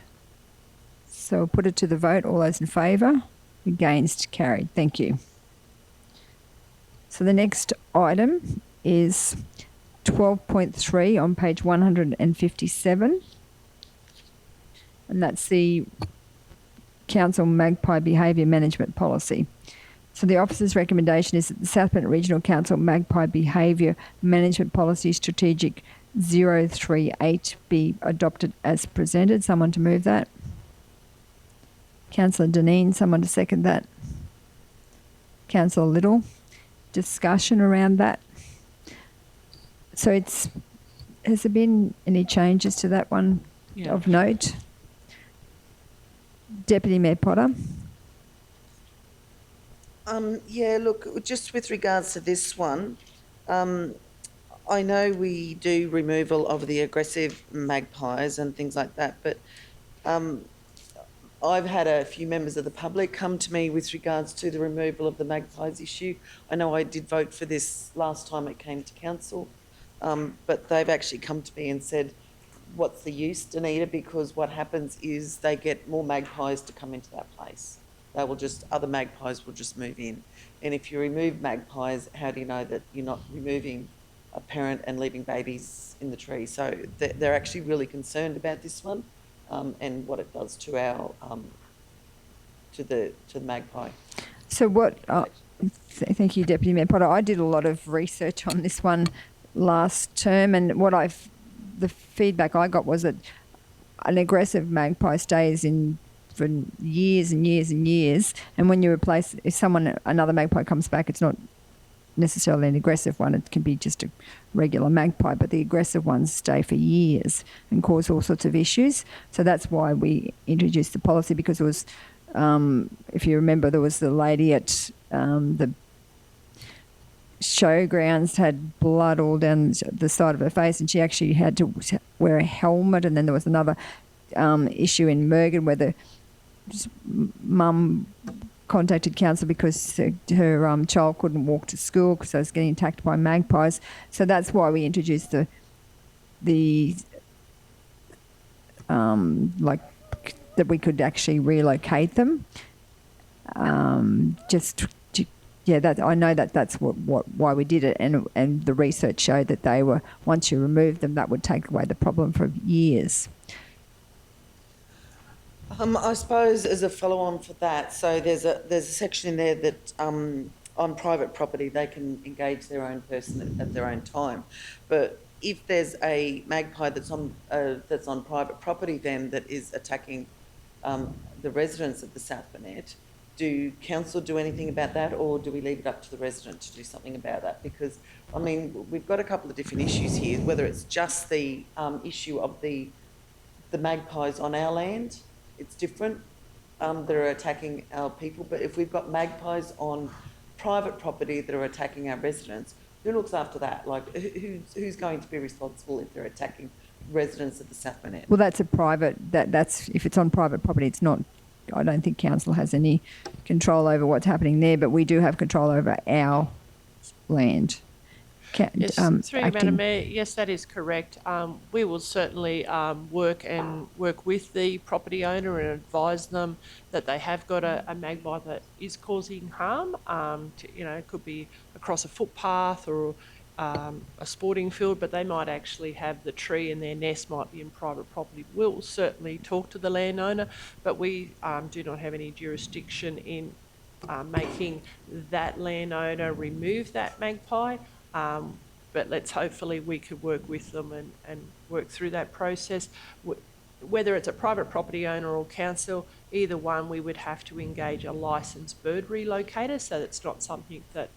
A: So we'll put it to the vote. All those in favour? Against? Carried. Thank you. So the next item is 12.3 on page 157. And that's the Council Magpie Behaviour Management Policy. So the officer's recommendation is that the South Bennett Regional Council Magpie Behaviour Management Policy Strategic 038 be adopted as presented. Someone to move that? Councillor Deneen. Someone to second that? Councillor Little. Discussion around that? So has there been any changes to that one of note? Deputy Mayor Potter.
F: Yeah, look, just with regards to this one, I know we do removal of the aggressive magpies and things like that, but I've had a few members of the public come to me with regards to the removal of the magpies issue. I know I did vote for this last time it came to council, but they've actually come to me and said, what's the use, Danita? Because what happens is they get more magpies to come into that place. Other magpies will just move in. And if you remove magpies, how do you know that you're not removing a parent and leaving babies in the tree? So they're actually really concerned about this one and what it does to our, to the magpie.
A: So what, thank you, Deputy Mayor Potter. I did a lot of research on this one last term, and the feedback I got was that an aggressive magpie stays in for years and years and years, and when you replace, if another magpie comes back, it's not necessarily an aggressive one, it can be just a regular magpie, but the aggressive ones stay for years and cause all sorts of issues. So that's why we introduced the policy, because it was, if you remember, there was the lady at the showgrounds had blood all down the side of her face, and she actually had to wear a helmet. And then there was another issue in Mergen where the mum contacted council because her child couldn't walk to school because they was getting attacked by magpies. So that's why we introduced the that we could actually relocate them. I know that's why we did it, and the research showed that they were, once you remove them, that would take away the problem for years.
F: I suppose as a follow-on for that, so there's a section in there that on private property they can engage their own person at their own time, but if there's a magpie that's on private property then that is attacking the residents of the South Burnett, do council do anything about that, or do we leave it up to the resident to do something about that? Because I mean we've got a couple of different issues here. Whether it's just the issue of the magpies on our land, it's different. That are attacking our people. But if we've got magpies on private property that are attacking our residents, who looks after that? Like, who's going to be responsible if they're attacking residents of the South Burnett?
A: Well, that's a private. That's if it's on private property. It's not. I don't think council has any control over what's happening there, but we do have control over our land.
J: Yes, through you, Madam Mayor. Yes, that is correct. We will certainly work with the property owner and advise them that they have got a magpie that is causing harm. It could be across a footpath or a sporting field, but they might actually have the tree and their nest might be in private property. We'll certainly talk to the landowner, but we do not have any jurisdiction in making that landowner remove that magpie. But hopefully we could work with them and work through that process. Whether it's a private property owner or council, either one, we would have to engage a licensed bird relocator. So that's not something that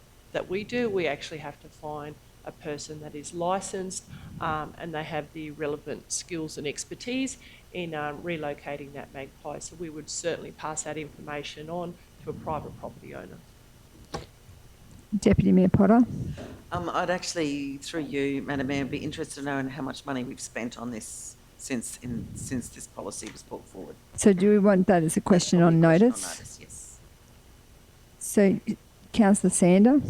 J: we do. We actually have to find a person that is licensed and they have the relevant skills and expertise in relocating that magpie. So we would certainly pass that information on to a private property owner.
A: Deputy Mayor Potter.
F: I'd actually, through you, Madam Mayor, be interested to know how much money we've spent on this since this policy was put forward.
A: So do we want that as a question on notice?
F: Yes.
A: So, Councillor Sander.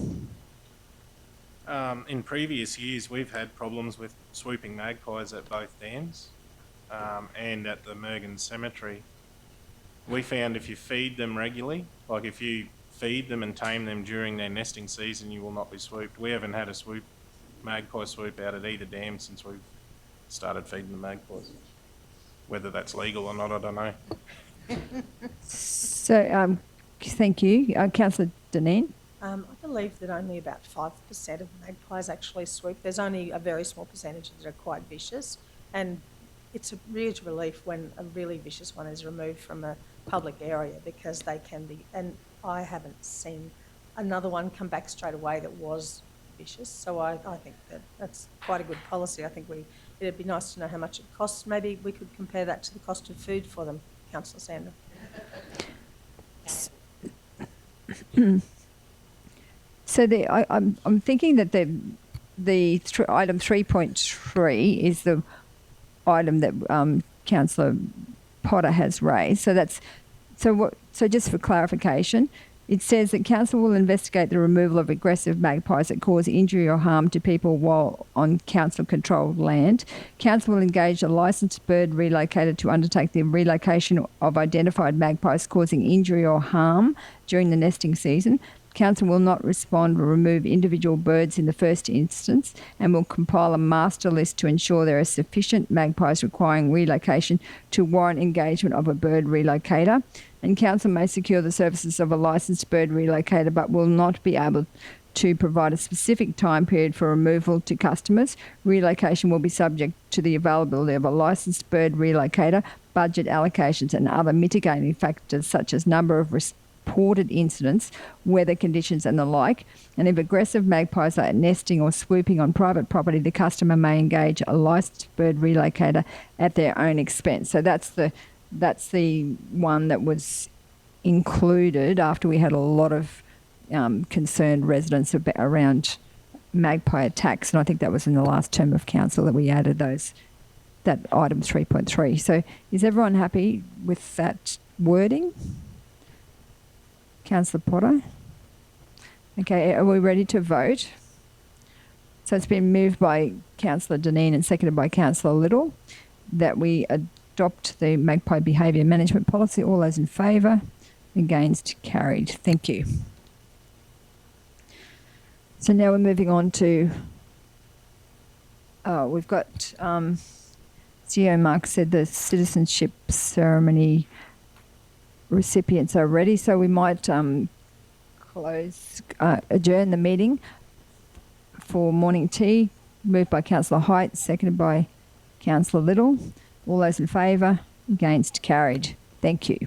D: In previous years, we've had problems with swooping magpies at both dams and at the Mergen Cemetery. We found if you feed them regularly, like if you feed them and tame them during their nesting season, you will not be swooped. We haven't had a magpie swoop out at either dam since we've started feeding the magpies. Whether that's legal or not, I don't know.
A: So, thank you. Councillor Dineen.
G: I believe that only about 5% of magpies actually swoop. There's only a very small percentage that are quite vicious, and it's a real relief when a really vicious one is removed from a public area because they can be, and I haven't seen another one come back straight away that was vicious. So I think that's quite a good policy. I think it'd be nice to know how much it costs. Maybe we could compare that to the cost of food for them, Councillor Sander.
A: So I'm thinking that item 3.3 is the item that Councillor Potter has raised. So just for clarification, it says that council will investigate the removal of aggressive magpies that cause injury or harm to people while on council-controlled land. Council will engage a licensed bird relocator to undertake the relocation of identified magpies causing injury or harm during the nesting season. Council will not respond or remove individual birds in the first instance and will compile a master list to ensure there are sufficient magpies requiring relocation to warrant engagement of a bird relocator. And council may secure the services of a licensed bird relocator but will not be able to provide a specific time period for removal to customers. Relocation will be subject to the availability of a licensed bird relocator, budget allocations and other mitigating factors such as number of reported incidents, weather conditions and the like. And if aggressive magpies are nesting or swooping on private property, the customer may engage a licensed bird relocator at their own expense. So that's the one that was included after we had a lot of concerned residents around magpie attacks, and I think that was in the last term of council that we added that item 3.3. So is everyone happy with that wording? Councillor Potter? Okay, are we ready to vote? So it's been moved by Councillor Dineen and seconded by Councillor Little that we adopt the magpie behaviour management policy. All those in favour? Against? Carried. Thank you. So now we're moving on to, we've got, CEO Mark said the citizenship ceremony recipients are ready, so we might adjourn the meeting for morning tea. Moved by Councillor Height, seconded by Councillor Little. All those in favour? Against? Carried. Thank you.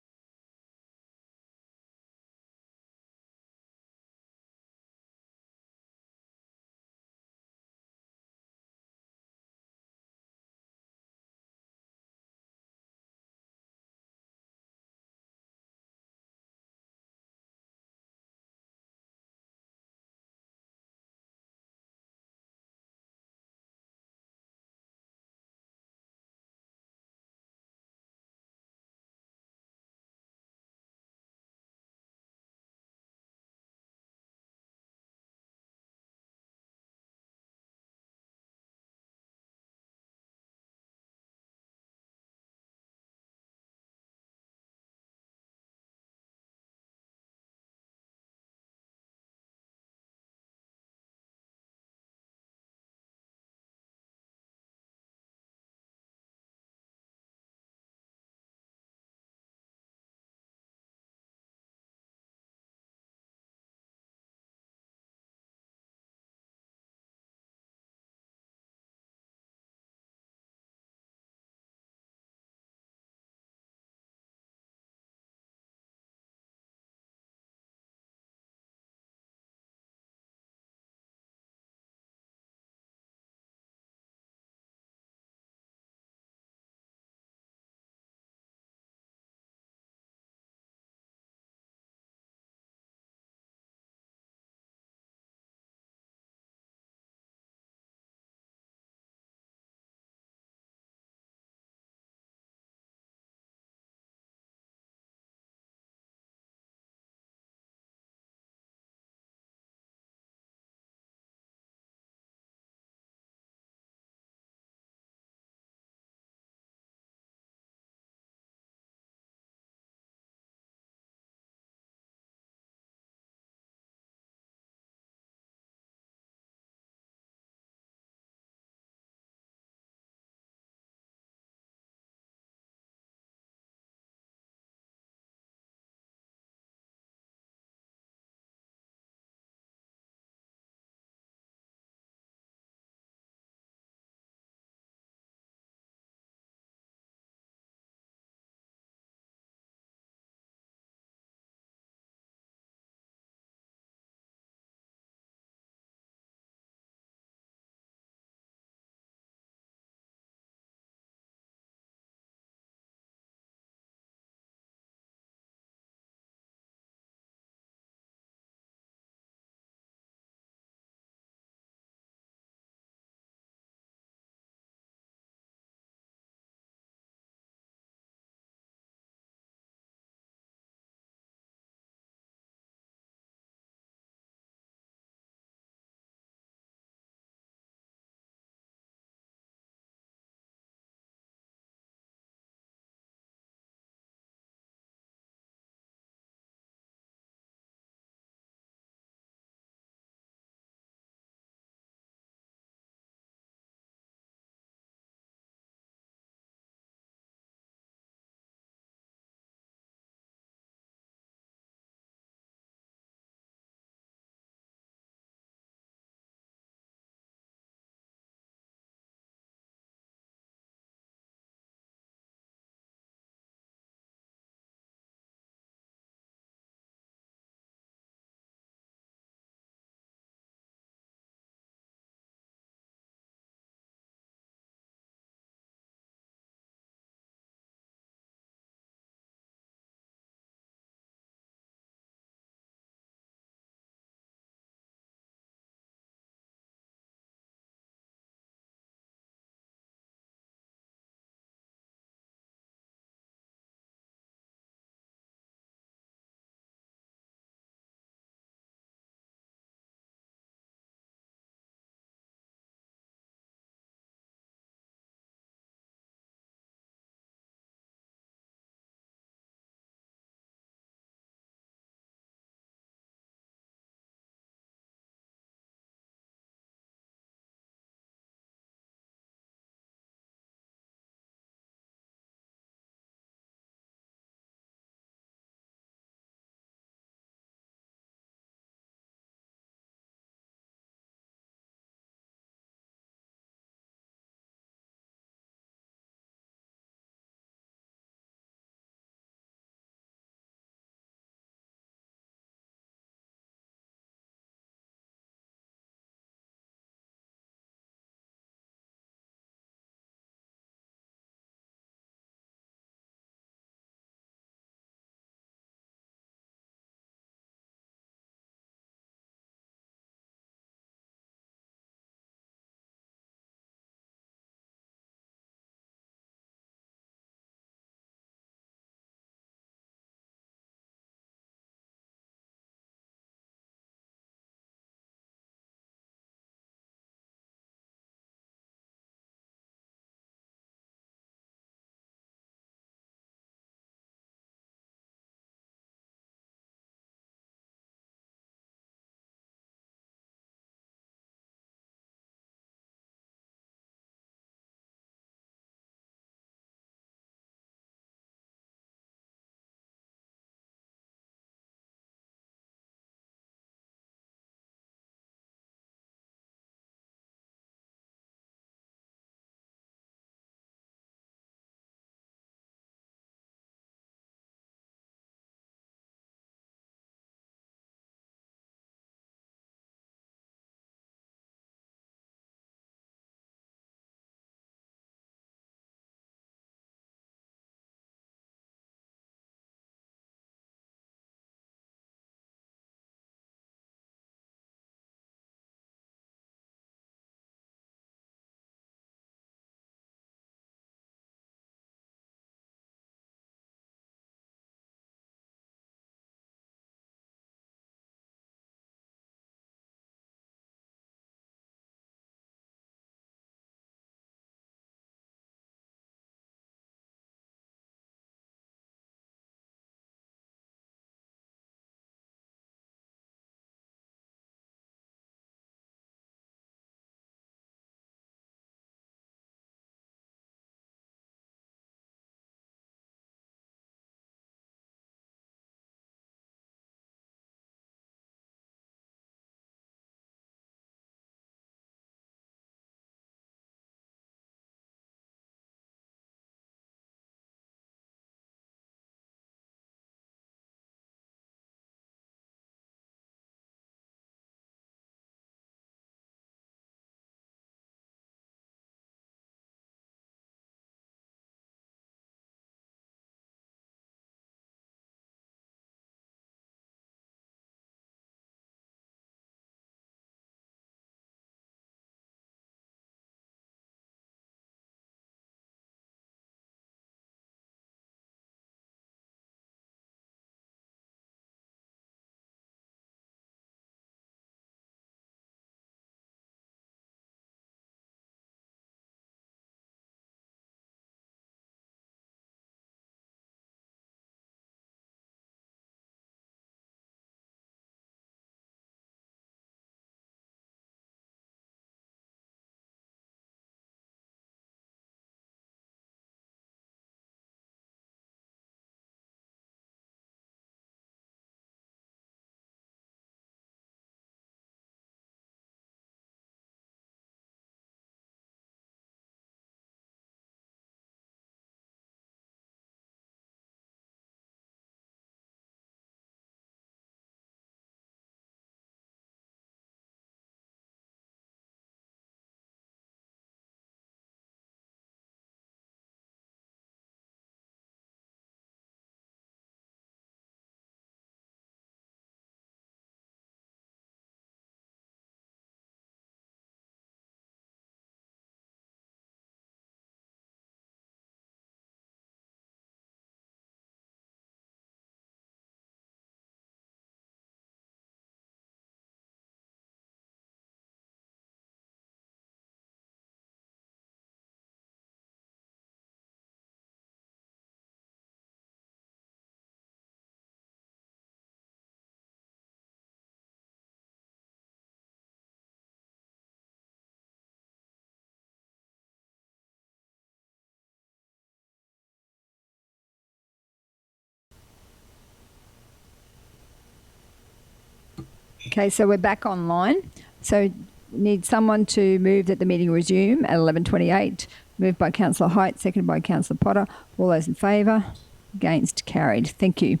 A: Okay, so we're back online. So need someone to move that the meeting resume at 11:28. Moved by Councillor Height, seconded by Councillor Potter. All those in favour? Against? Carried. Thank you.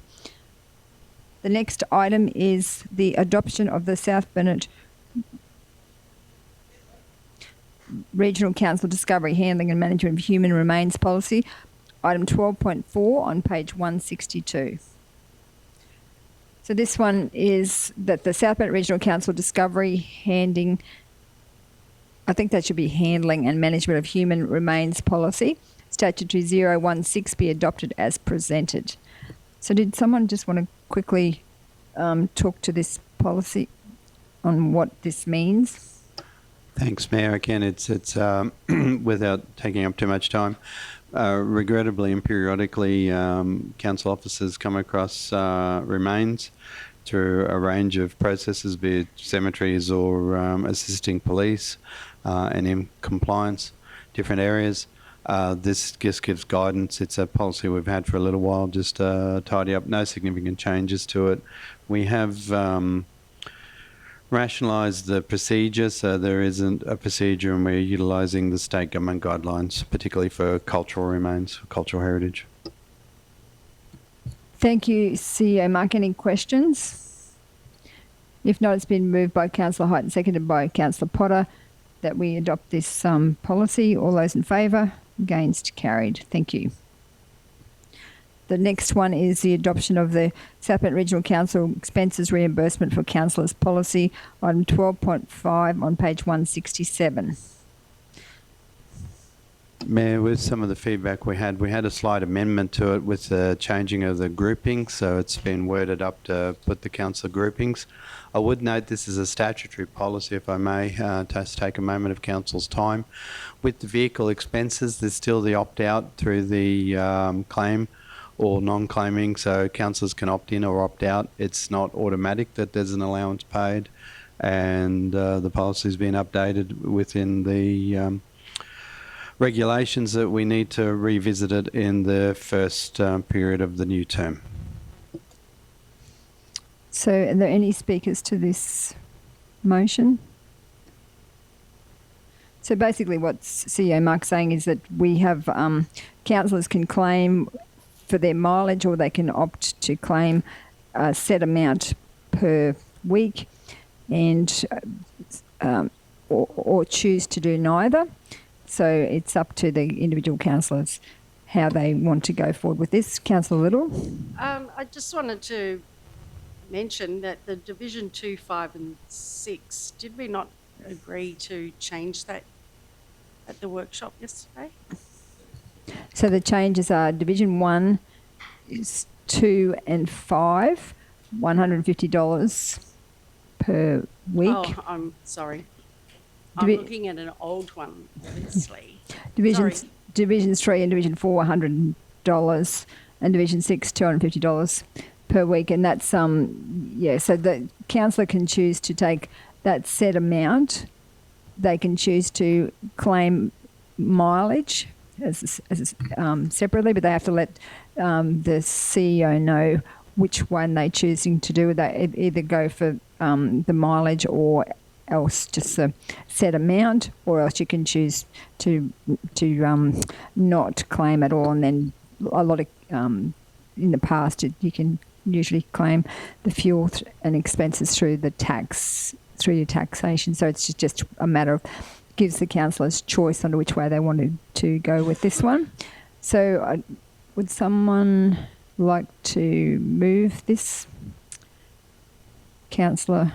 A: The next item is the adoption of the South Burnett Regional Council Discovery, Handling and Management of Human Remains Policy, item 12.4 on page 162. So this one is that the South Burnett Regional Council Discovery, Handling and Management of Human Remains Policy, Statutory 016, be adopted as presented. So did someone just want to quickly talk to this policy on what this means?
I: Thanks, Mayor. Again, it's without taking up too much time. Regrettably and periodically, council officers come across remains through a range of processes, be it cemeteries or assisting police and in compliance, different areas. This just gives guidance. It's a policy we've had for a little while, just tidy up, no significant changes to it. We have rationalised the procedure, so there isn't a procedure, and we're utilising the state government guidelines, particularly for cultural remains, cultural heritage.
A: Thank you, CEO Mark. Any questions? If not, it's been moved by Councillor Height and seconded by Councillor Potter that we adopt this policy. All those in favour? Against? Carried. Thank you. The next one is the adoption of the South Burnett Regional Council Expenses Reimbursement for Councillors Policy, item 12.5 on page 167.
I: Mayor, with some of the feedback we had a slight amendment to it with the changing of the grouping, so it's been worded up to put the council groupings. I would note this is a statutory policy, if I may, to take a moment of council's time. With the vehicle expenses, there's still the opt-out through the claim or non-claiming, so councillors can opt in or opt out. It's not automatic that there's an allowance paid, and the policy's been updated within the regulations that we need to revisit it in the first period of the new term.
A: So are there any speakers to this motion? So basically what CEO Mark's saying is that we have councillors can claim for their mileage, or they can opt to claim a set amount per week, and or choose to do neither. So it's up to the individual councillors how they want to go forward with this. Councillor Little?
E: I just wanted to mention that the Division 2, 5 and 6, did we not agree to change that at the workshop yesterday?
A: So the changes are Division 1 is 2 and 5, $150 per week.
E: Oh, I'm sorry. I'm looking at an old one, obviously.
A: Divisions 3 and Division 4, $100, and Division 6, $250 per week. And that's, so the councillor can choose to take that set amount. They can choose to claim mileage as separately, but they have to let the CEO know which one they're choosing to do. They either go for the mileage, or else just a set amount, or else you can choose to not claim at all. And then a lot of in the past you can usually claim the fuel and expenses through the through your taxation. So it's just a matter of gives the councillors choice on which way they wanted to go with this one. So would someone like to move this? Councillor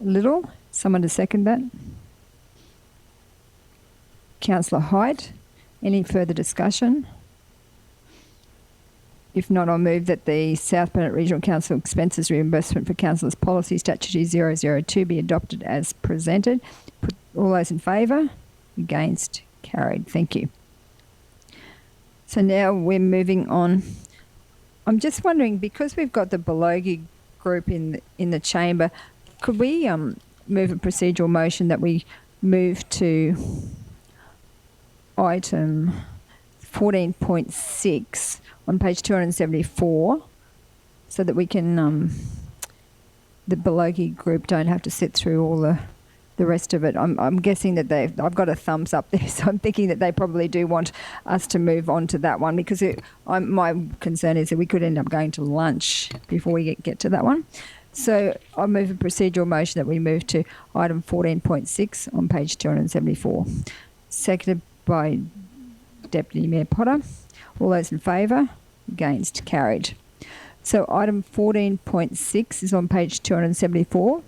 A: Little? Someone to second that? Councillor Height? Any further discussion? If not, I'll move that the South Burnett Regional Council Expenses Reimbursement for Councillors Policy Statutory 002 be adopted as presented. All those in favour? Against? Carried. Thank you. So now we're moving on. I'm just wondering, because we've got the Belogi group in the chamber, could we move a procedural motion that we move to item 14.6 on page 274, so that we can the Belogi group don't have to sit through all the rest of it. I'm guessing that I've got a thumbs up there, so I'm thinking that they probably do want us to move on to that one, because my concern is that we could end up going to lunch before we get to that one. So I move a procedural motion that we move to item 14.6 on page 274. Seconded by Deputy Mayor Potter. All those in favour? Against? Carried. So item 14.6 is on page 274.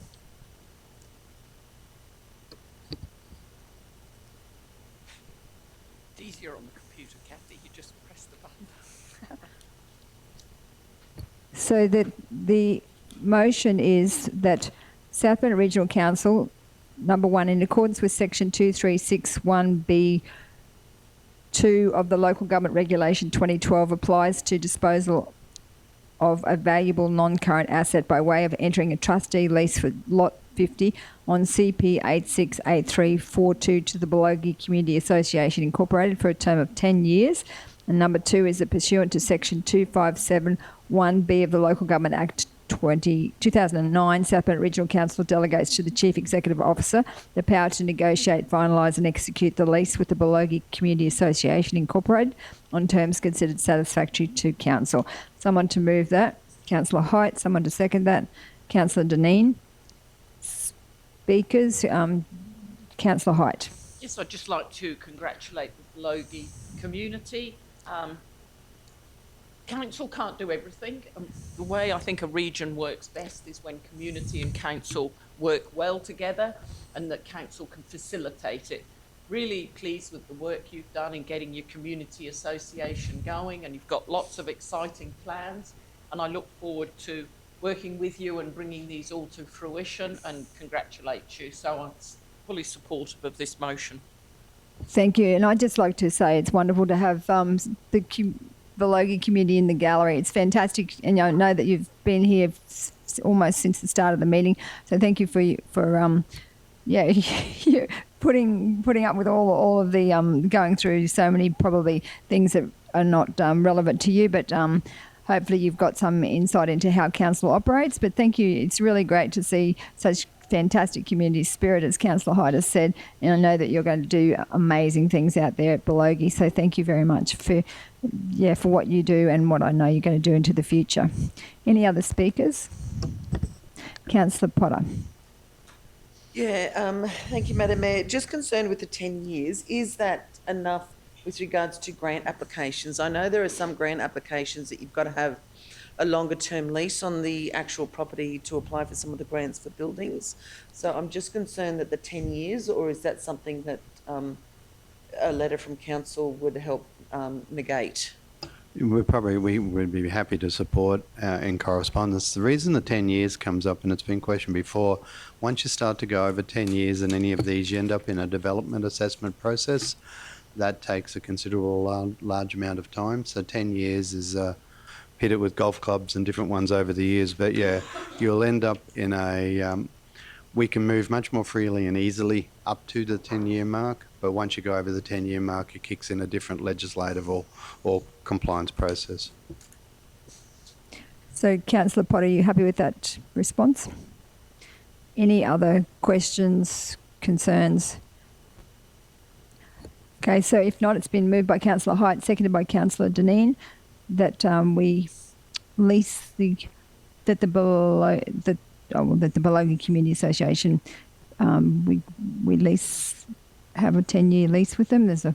C: It's easier on the computer, Kathy. You just press the button.
A: So the motion is that South Bennett Regional Council, number one, in accordance with section 2361B2 of the Local Government Regulation 2012, applies to disposal of a valuable non-current asset by way of entering a trustee lease for lot 50 on CP 868342 to the Belogi Community Association Incorporated for a term of 10 years. And number two is that pursuant to section 2571B of the Local Government Act 2009, South Bennett Regional Council delegates to the Chief Executive Officer the power to negotiate, finalise and execute the lease with the Belogi Community Association Incorporated on terms considered satisfactory to Council. Someone to move that? Councillor Height. Someone to second that? Councillor Dineen. Speakers, Councillor Height.
C: Yes, I'd just like to congratulate the Belogi community. Council can't do everything. The way I think a region works best is when community and council work well together, and that council can facilitate it. Really pleased with the work you've done in getting your community association going, and you've got lots of exciting plans, and I look forward to working with you and bringing these all to fruition, and congratulate you. So I'm fully supportive of this motion.
A: Thank you. And I'd just like to say it's wonderful to have the Belogi community in the gallery. It's fantastic, and I know that you've been here almost since the start of the meeting. So thank you for putting up with all of the going through so many probably things that are not relevant to you, but hopefully you've got some insight into how council operates. But thank you. It's really great to see such fantastic community spirit, as Councillor Hyde has said, and I know that you're going to do amazing things out there at Belogi. So thank you very much for what you do and what I know you're going to do into the future. Any other speakers? Councillor Potter.
F: Yeah, thank you, Madam Mayor. Just concerned with the 10 years, is that enough with regards to grant applications? I know there are some grant applications that you've got to have a longer term lease on the actual property to apply for some of the grants for buildings. So I'm just concerned that the 10 years, or is that something that a letter from council would help negate?
I: We would be happy to support in correspondence. The reason the 10 years comes up, and it's been questioned before, once you start to go over 10 years in any of these, you end up in a development assessment process. That takes a considerable large amount of time. So 10 years is hit it with golf clubs and different ones over the years. But yeah, you'll end up in we can move much more freely and easily up to the 10-year mark. But once you go over the 10-year mark, it kicks in a different legislative or compliance process.
A: So, Councillor Potter, are you happy with that response? Any other questions, concerns? Okay, so if not, it's been moved by Councillor Height, seconded by Councillor Dineen, that we lease that the Belogi Community Association we have a 10-year lease with them. There's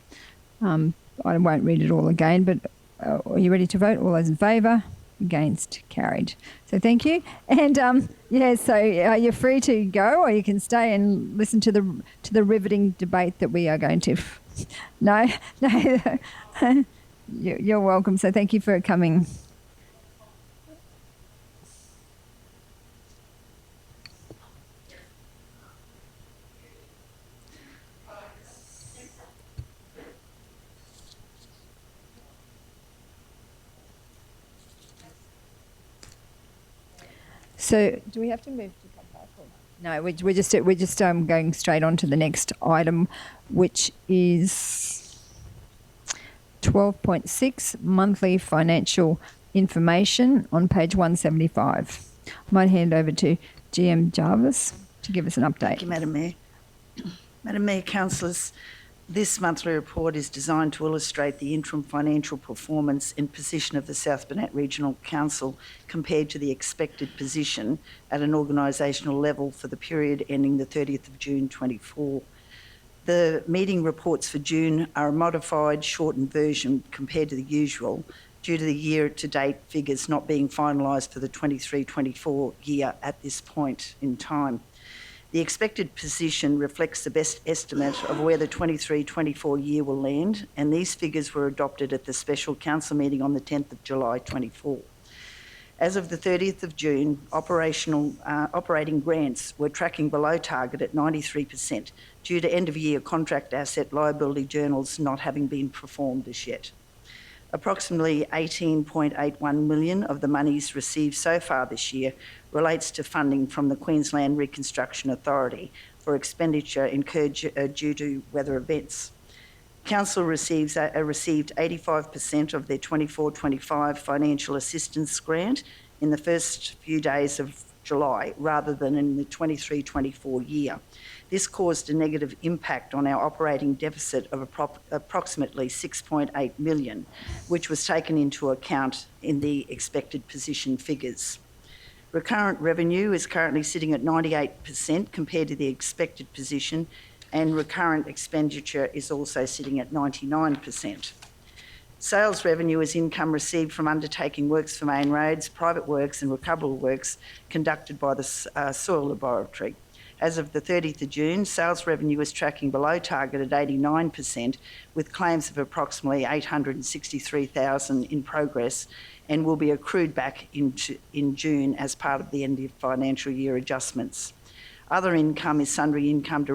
A: I won't read it all again, but are you ready to vote? All those in favour? Against? Carried. So thank you. And so you're free to go, or you can stay and listen to the riveting debate that we are going to. No. You're welcome. So thank you for coming. So, do we have to move to come back? Or? No, we're just going straight on to the next item, which is 12.6 monthly financial information on page 175. I might hand over to GM Jarvis to give us an update.
L: Thank you, Madam Mayor. Madam Mayor, councillors, this monthly report is designed to illustrate the interim financial performance and position of the South Burnett Regional Council compared to the expected position at an organisational level for the period ending the 30th of June 24. The meeting reports for June are a modified, shortened version compared to the usual due to the year-to-date figures not being finalised for the 23-24 year at this point in time. The expected position reflects the best estimate of where the 23-24 year will land, and these figures were adopted at the special council meeting on the 10th of July 24. As of the 30th of June, operating grants were tracking below target at 93% due to end-of-year contract asset liability journals not having been performed as yet. Approximately $18.81 million of the monies received so far this year relates to funding from the Queensland Reconstruction Authority for expenditure incurred due to weather events. Council received 85% of their 24-25 financial assistance grant in the first few days of July rather than in the 23-24 year. This caused a negative impact on our operating deficit of approximately $6.8 million, which was taken into account in the expected position figures. Recurrent revenue is currently sitting at 98% compared to the expected position, and recurrent expenditure is also sitting at 99%. Sales revenue is income received from undertaking works for main roads, private works and recoverable works conducted by the Soil Laboratory. As of the 30th of June, sales revenue is tracking below target at 89%, with claims of approximately $863,000 in progress and will be accrued back in June as part of the end of financial year adjustments. Other income is sundry income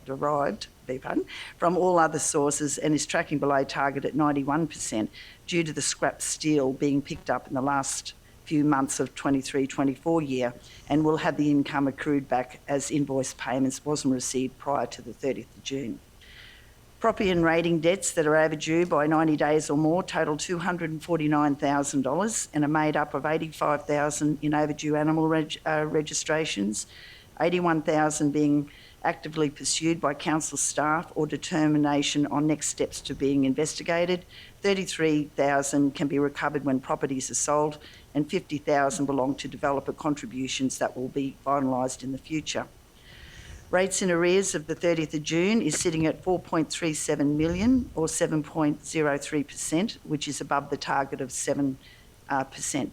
L: derived from all other sources and is tracking below target at 91% due to the scrap steel being picked up in the last few months of 23-24 year, and will have the income accrued back as invoice payments wasn't received prior to the 30th of June. Property and rating debts that are overdue by 90 days or more total $249,000 and are made up of $85,000 in overdue animal registrations, $81,000 being actively pursued by council staff or determination on next steps to being investigated, $33,000 can be recovered when properties are sold, and $50,000 belong to developer contributions that will be finalised in the future. Rates in arrears of the 30th of June is sitting at $4.37 million or 7.03%, which is above the target of 7%,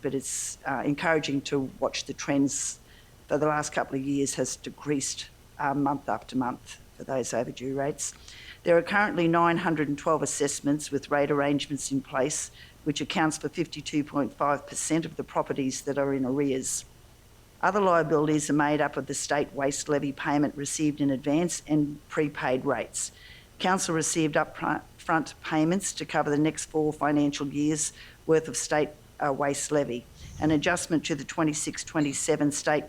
L: but it's encouraging to watch the trends for the last couple of years has decreased month after month for those overdue rates. There are currently 912 assessments with rate arrangements in place, which accounts for 52.5% of the properties that are in arrears. Other liabilities are made up of the state waste levy payment received in advance and prepaid rates. Council received upfront payments to cover the next 4 financial years' worth of state waste levy. An adjustment to the 26-27 state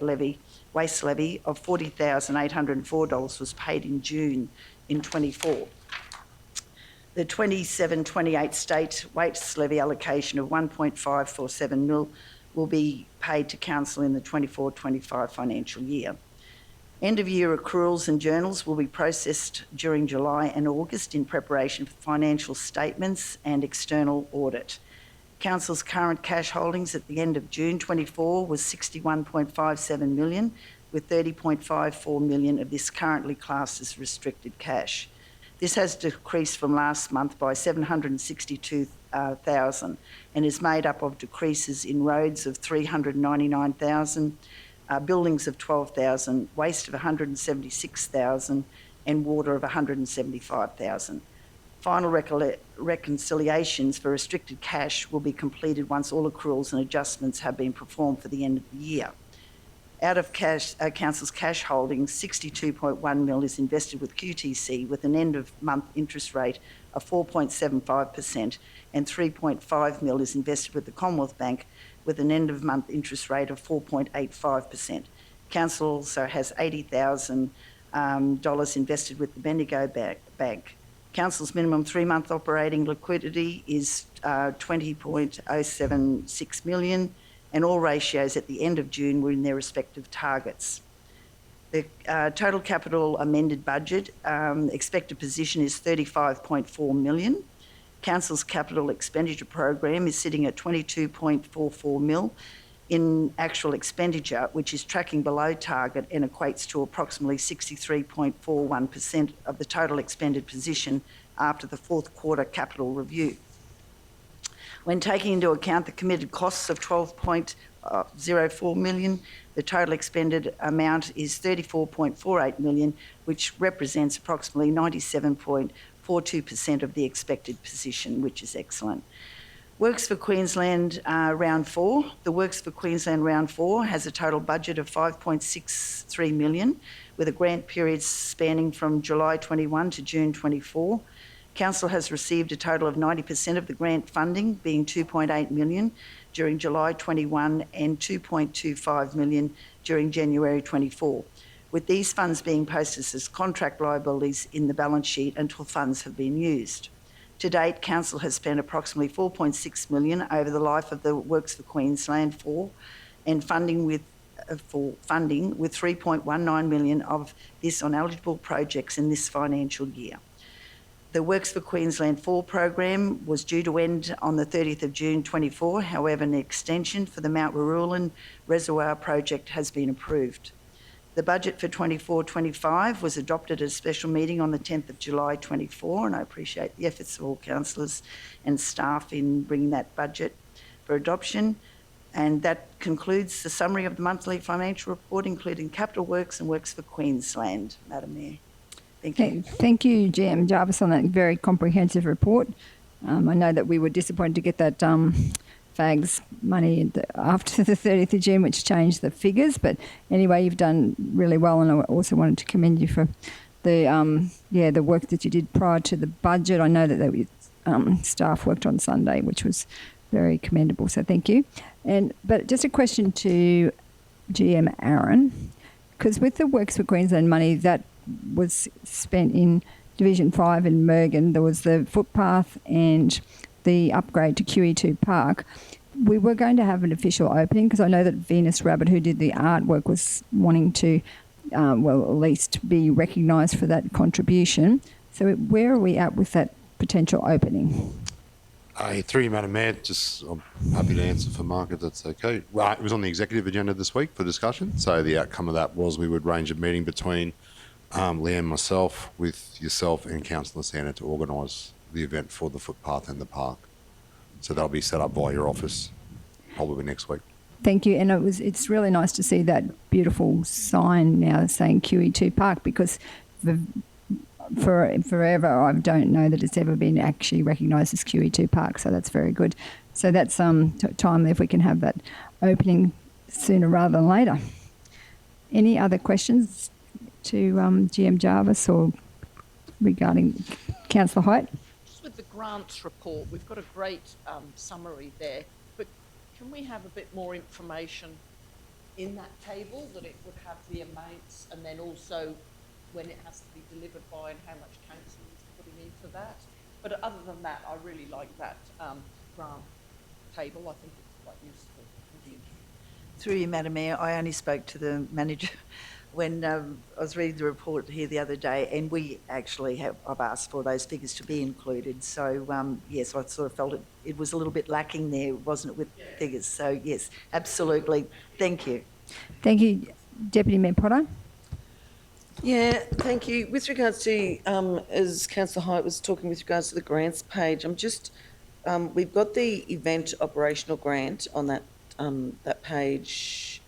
L: waste levy of $40,804 was paid in June in 24. The 27-28 state waste levy allocation of $1.547 million will be paid to council in the 24-25 financial year. End-of-year accruals and journals will be processed during July and August in preparation for financial statements and external audit. Council's current cash holdings at the end of June 24 was $61.57 million, with $30.54 million of this currently classed as restricted cash. This has decreased from last month by $762,000 and is made up of decreases in roads of $399,000, buildings of $12,000, waste of $176,000 and water of $175,000. Final reconciliations for restricted cash will be completed once all accruals and adjustments have been performed for the end of the year. Out of council's cash holdings, $62.1 million is invested with QTC with an end-of-month interest rate of 4.75%, and $3.5 million is invested with the Commonwealth Bank with an end-of-month interest rate of 4.85%. Council also has $80,000 invested with the Bendigo Bank. Council's minimum 3-month operating liquidity is $20.076 million, and all ratios at the end of June were in their respective targets. The total capital amended budget expected position is 35.4 million. Council's capital expenditure program is sitting at 22.44 mil in actual expenditure, which is tracking below target and equates to approximately 63.41% of the total expended position after the fourth quarter capital review. When taking into account the committed costs of 12.04 million, the total expended amount is 34.48 million, which represents approximately 97.42% of the expected position, which is excellent. Works for Queensland Round 4. The Works for Queensland Round 4 has a total budget of 5.63 million, with a grant period spanning from July 21 to June 24. Council has received a total of 90% of the grant funding, being 2.8 million during July 21 and 2.25 million during January 24, with these funds being posted as contract liabilities in the balance sheet until funds have been used. To date, Council has spent approximately 4.6 million over the life of the Works for Queensland 4 and funding with 3.19 million of this on eligible projects in this financial year. The Works for Queensland 4 program was due to end on the 30th of June 24. However, an extension for the Mount Warulin Reservoir project has been approved. The budget for 24-25 was adopted at a special meeting on the 10th of July 24, and I appreciate the efforts of all councillors and staff in bringing that budget for adoption. And that concludes the summary of the monthly financial report, including capital works and Works for Queensland, Madam Mayor. Thank you.
A: Thank you, GM Jarvis, on that very comprehensive report. I know that we were disappointed to get that FAGS money after the 30th of June, which changed the figures. But anyway, you've done really well, and I also wanted to commend you for the the work that you did prior to the budget. I know that staff worked on Sunday, which was very commendable. So thank you. But just a question to GM Aaron, because with the Works for Queensland money that was spent in Division 5 in Mergen, there was the footpath and the upgrade to QE2 Park. We were going to have an official opening because I know that Venus Rabbit, who did the artwork, was wanting to, at least be recognised for that contribution. So where are we at with that potential opening?
K: Through you, Madam Mayor, I'm happy to answer for Mark if that's okay. Well, it was on the executive agenda this week for discussion. So the outcome of that was we would arrange a meeting between Leanne, myself, with yourself and Councillor Santa to organise the event for the footpath and the park. So that'll be set up by your office probably next week.
A: Thank you. And it's really nice to see that beautiful sign now saying QE2 Park, because forever I don't know that it's ever been actually recognised as QE2 Park. So that's very good. So that's timely if we can have that opening sooner rather than later. Any other questions to GM Jarvis or regarding Councillor Height?
C: With the grants report, we've got a great summary there, but can we have a bit more information in that table, that it would have the amounts and then also when it has to be delivered by and how much council is putting into that? But other than that, I really like that grant table. I think it's quite useful. Thank you.
L: Through you, Madam Mayor, I only spoke to the manager when I was reading the report here the other day, and we actually I've asked for those figures to be included. So yes, I sort of felt it was a little bit lacking there, wasn't it, with figures? So yes, absolutely. Thank you.
A: Thank you, Deputy Mayor Potter.
F: Yeah, thank you. With regards to, as Councillor Height was talking with regards to the grants page, we've got the event operational grant on that page.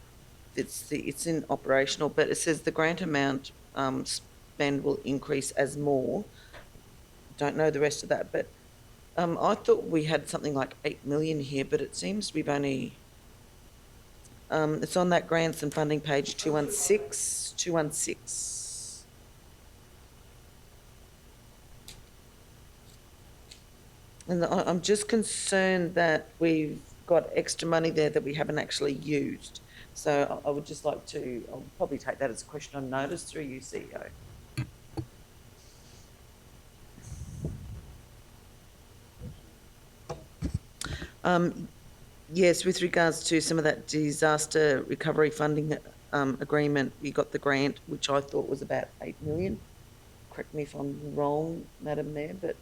F: It's in operational, but it says the grant amount spend will increase as more. Don't know the rest of that, but I thought we had something like 8 million here, but it seems we've only. It's on that grants and funding page 216. And I'm just concerned that we've got extra money there that we haven't actually used. So I would just like to, I'll probably take that as a question on notice through you, CEO. Yes, with regards to some of that disaster recovery funding agreement, we got the grant, which I thought was about 8 million. Correct me if I'm wrong, Madam Mayor, but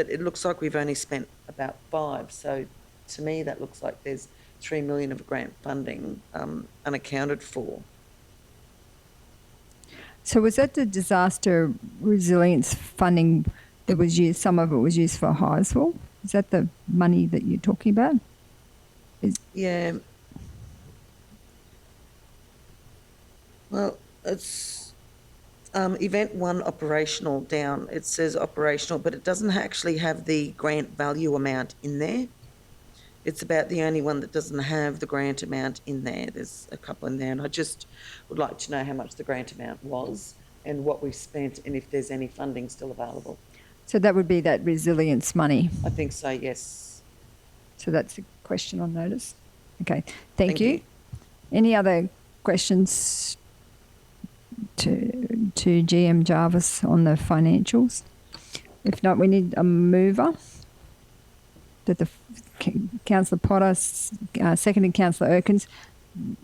F: it looks like we've only spent about 5. So to me, that looks like there's 3 million of grant funding unaccounted for.
A: So was that the disaster resilience funding that was used? Some of it was used for Highsville. Is that the money that you're talking about?
F: Yeah. Well, it's event 1 operational down. It says operational, but it doesn't actually have the grant value amount in there. It's about the only one that doesn't have the grant amount in there. There's a couple in there, and I just would like to know how much the grant amount was and what we've spent and if there's any funding still available.
A: So that would be that resilience money.
F: I think so, yes.
A: So that's a question on notice. Okay, thank you. Any other questions to GM Jarvis on the financials? If not, we need a mover. That the Councillor Potter, seconded Councillor Erkins,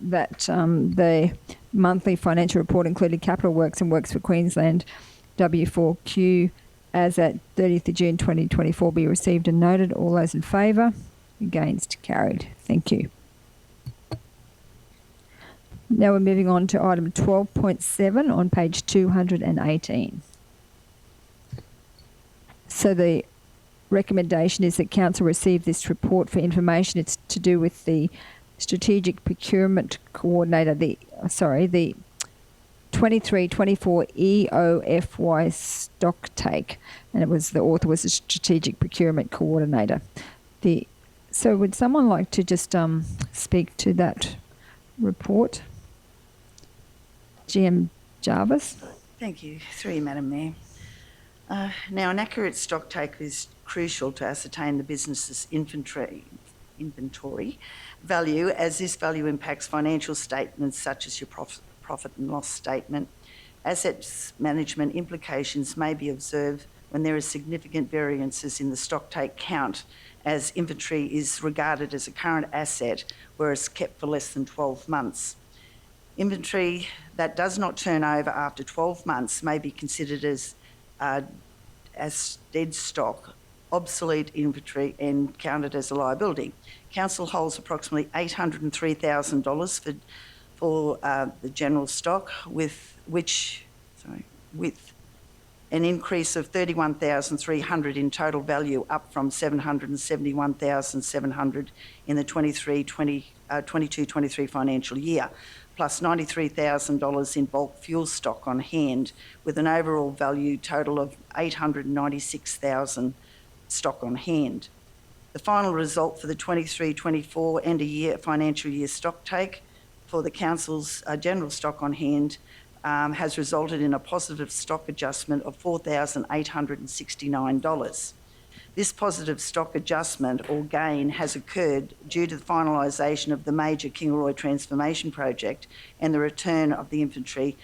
A: that the monthly financial report included capital works and works for Queensland W4Q as at 30th of June 2024 be received and noted. All those in favour? Against? Carried. Thank you. Now we're moving on to item 12.7 on page 218. So the recommendation is that Council receive this report for information. It's to do with the Strategic Procurement Coordinator, the 23-24 EOFY stock take, and it was the author was the Strategic Procurement Coordinator. So would someone like to just speak to that report? GM Jarvis.
L: Thank you. Through you, Madam Mayor. Now, an accurate stock take is crucial to ascertain the business's inventory value, as this value impacts financial statements such as your profit and loss statement. Assets management implications may be observed when there are significant variances in the stock take count, as inventory is regarded as a current asset, whereas kept for less than 12 months. Inventory that does not turn over after 12 months may be considered as dead stock, obsolete inventory, and counted as a liability. Council holds approximately $803,000 for the general stock, with an increase of $31,300 in total value, up from $771,700 in the 22-23 financial year, plus $93,000 in bulk fuel stock on hand, with an overall value total of $896,000 stock on hand. The final result for the 23-24 end of year financial year stock take for the Council's general stock on hand has resulted in a positive stock adjustment of $4,869. This positive stock adjustment or gain has occurred due to the finalisation of the major Kingaroy transformation project and the return of the inventory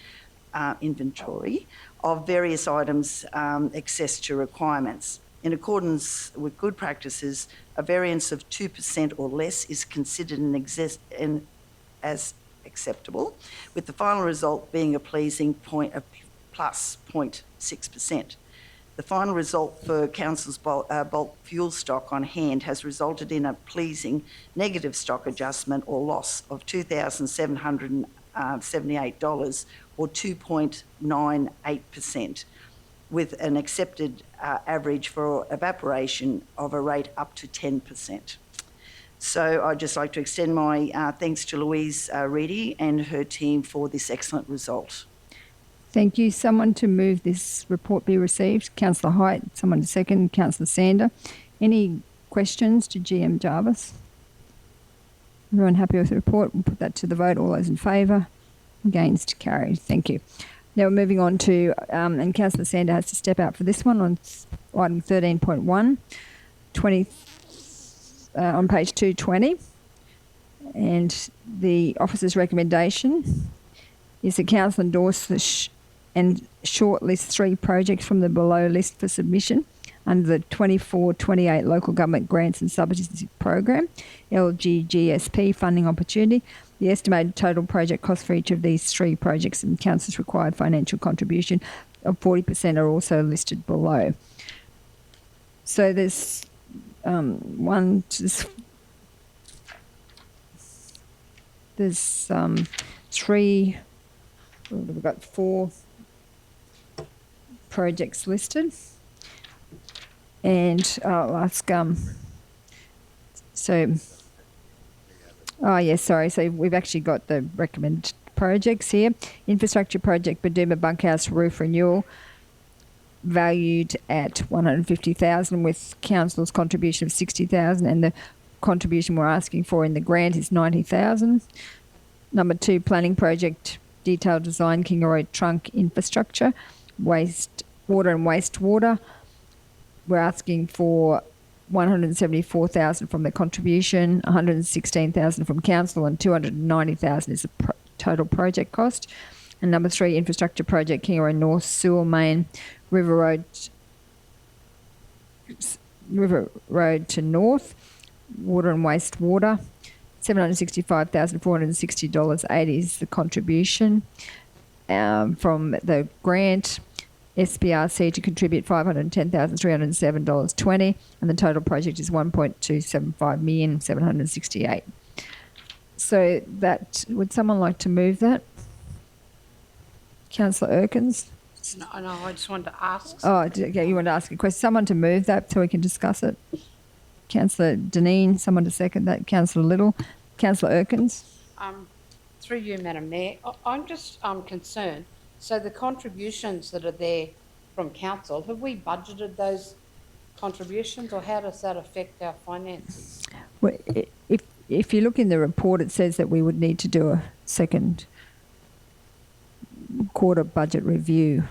L: of various items access to requirements. In accordance with good practices, a variance of 2% or less is considered as acceptable, with the final result being a pleasing plus 0.6%. The final result for Council's bulk fuel stock on hand has resulted in a pleasing negative stock adjustment or loss of $2,778 or 2.98%, with an accepted average for evaporation of a rate up to 10%. So I'd just like to extend my thanks to Louise Reedy and her team for this excellent result.
A: Thank you. Someone to move this report be received? Councillor Height. Someone to second? Councillor Sander. Any questions to GM Jarvis? Everyone happy with the report? We'll put that to the vote. All those in favour? Against? Carried. Thank you. Now we're moving on to, and Councillor Sander has to step out for this one on item 13.1, on page 220. And the officer's recommendation is that Council endorse and shortlist 3 projects from the below list for submission under the 24-28 Local Government Grants and Subsidies Program, LGGSP funding opportunity. The estimated total project cost for each of these three projects and council's required financial contribution of 40% are also listed below. So there's three, we've got 4 projects listed. And I'll ask, So we've actually got the recommended projects here. Infrastructure project, Badooma Bunkhouse roof renewal, valued at $150,000 with council's contribution of $60,000, and the contribution we're asking for in the grant is $90,000. Number 2, planning project, detailed design, Kingaroy trunk infrastructure, water and wastewater. We're asking for $174,000 from the contribution, $116,000 from council, and $290,000 is the total project cost. And number 3, infrastructure project, Kingaroy North sewer main, River Road to North, water and wastewater, $765,460.80 is the contribution from the grant. SBRC to contribute $510,307.20, and the total project is $1.275,768,000. So that, would someone like to move that? Councillor Erkins?
H: No, I just wanted to ask.
A: Oh, okay, you want to ask a question? Someone to move that so we can discuss it? Councillor Deneen, someone to second that? Councillor Little? Councillor Erkins?
H: Through you, Madam Mayor, I'm just concerned. So the contributions that are there from council, have we budgeted those contributions, or how does that affect our finances?
A: Well, if you look in the report, it says that we would need to do a second quarter budget review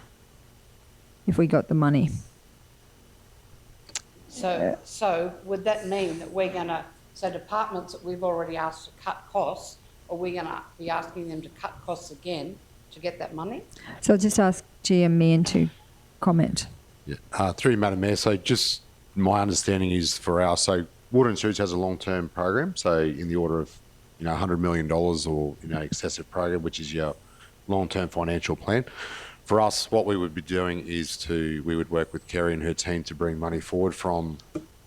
A: if we got the money.
H: So would that mean that we're going to, so departments that we've already asked to cut costs, are we going to be asking them to cut costs again to get that money?
A: So I'll just ask GM Meehan to comment.
K: Yeah. Through you, Madam Mayor, so just my understanding is so Water and Sewage has a long-term program, so in the order of, $100 million or, excessive program, which is your long-term financial plan. For us, what we would be doing is we would work with Kerry and her team to bring money forward from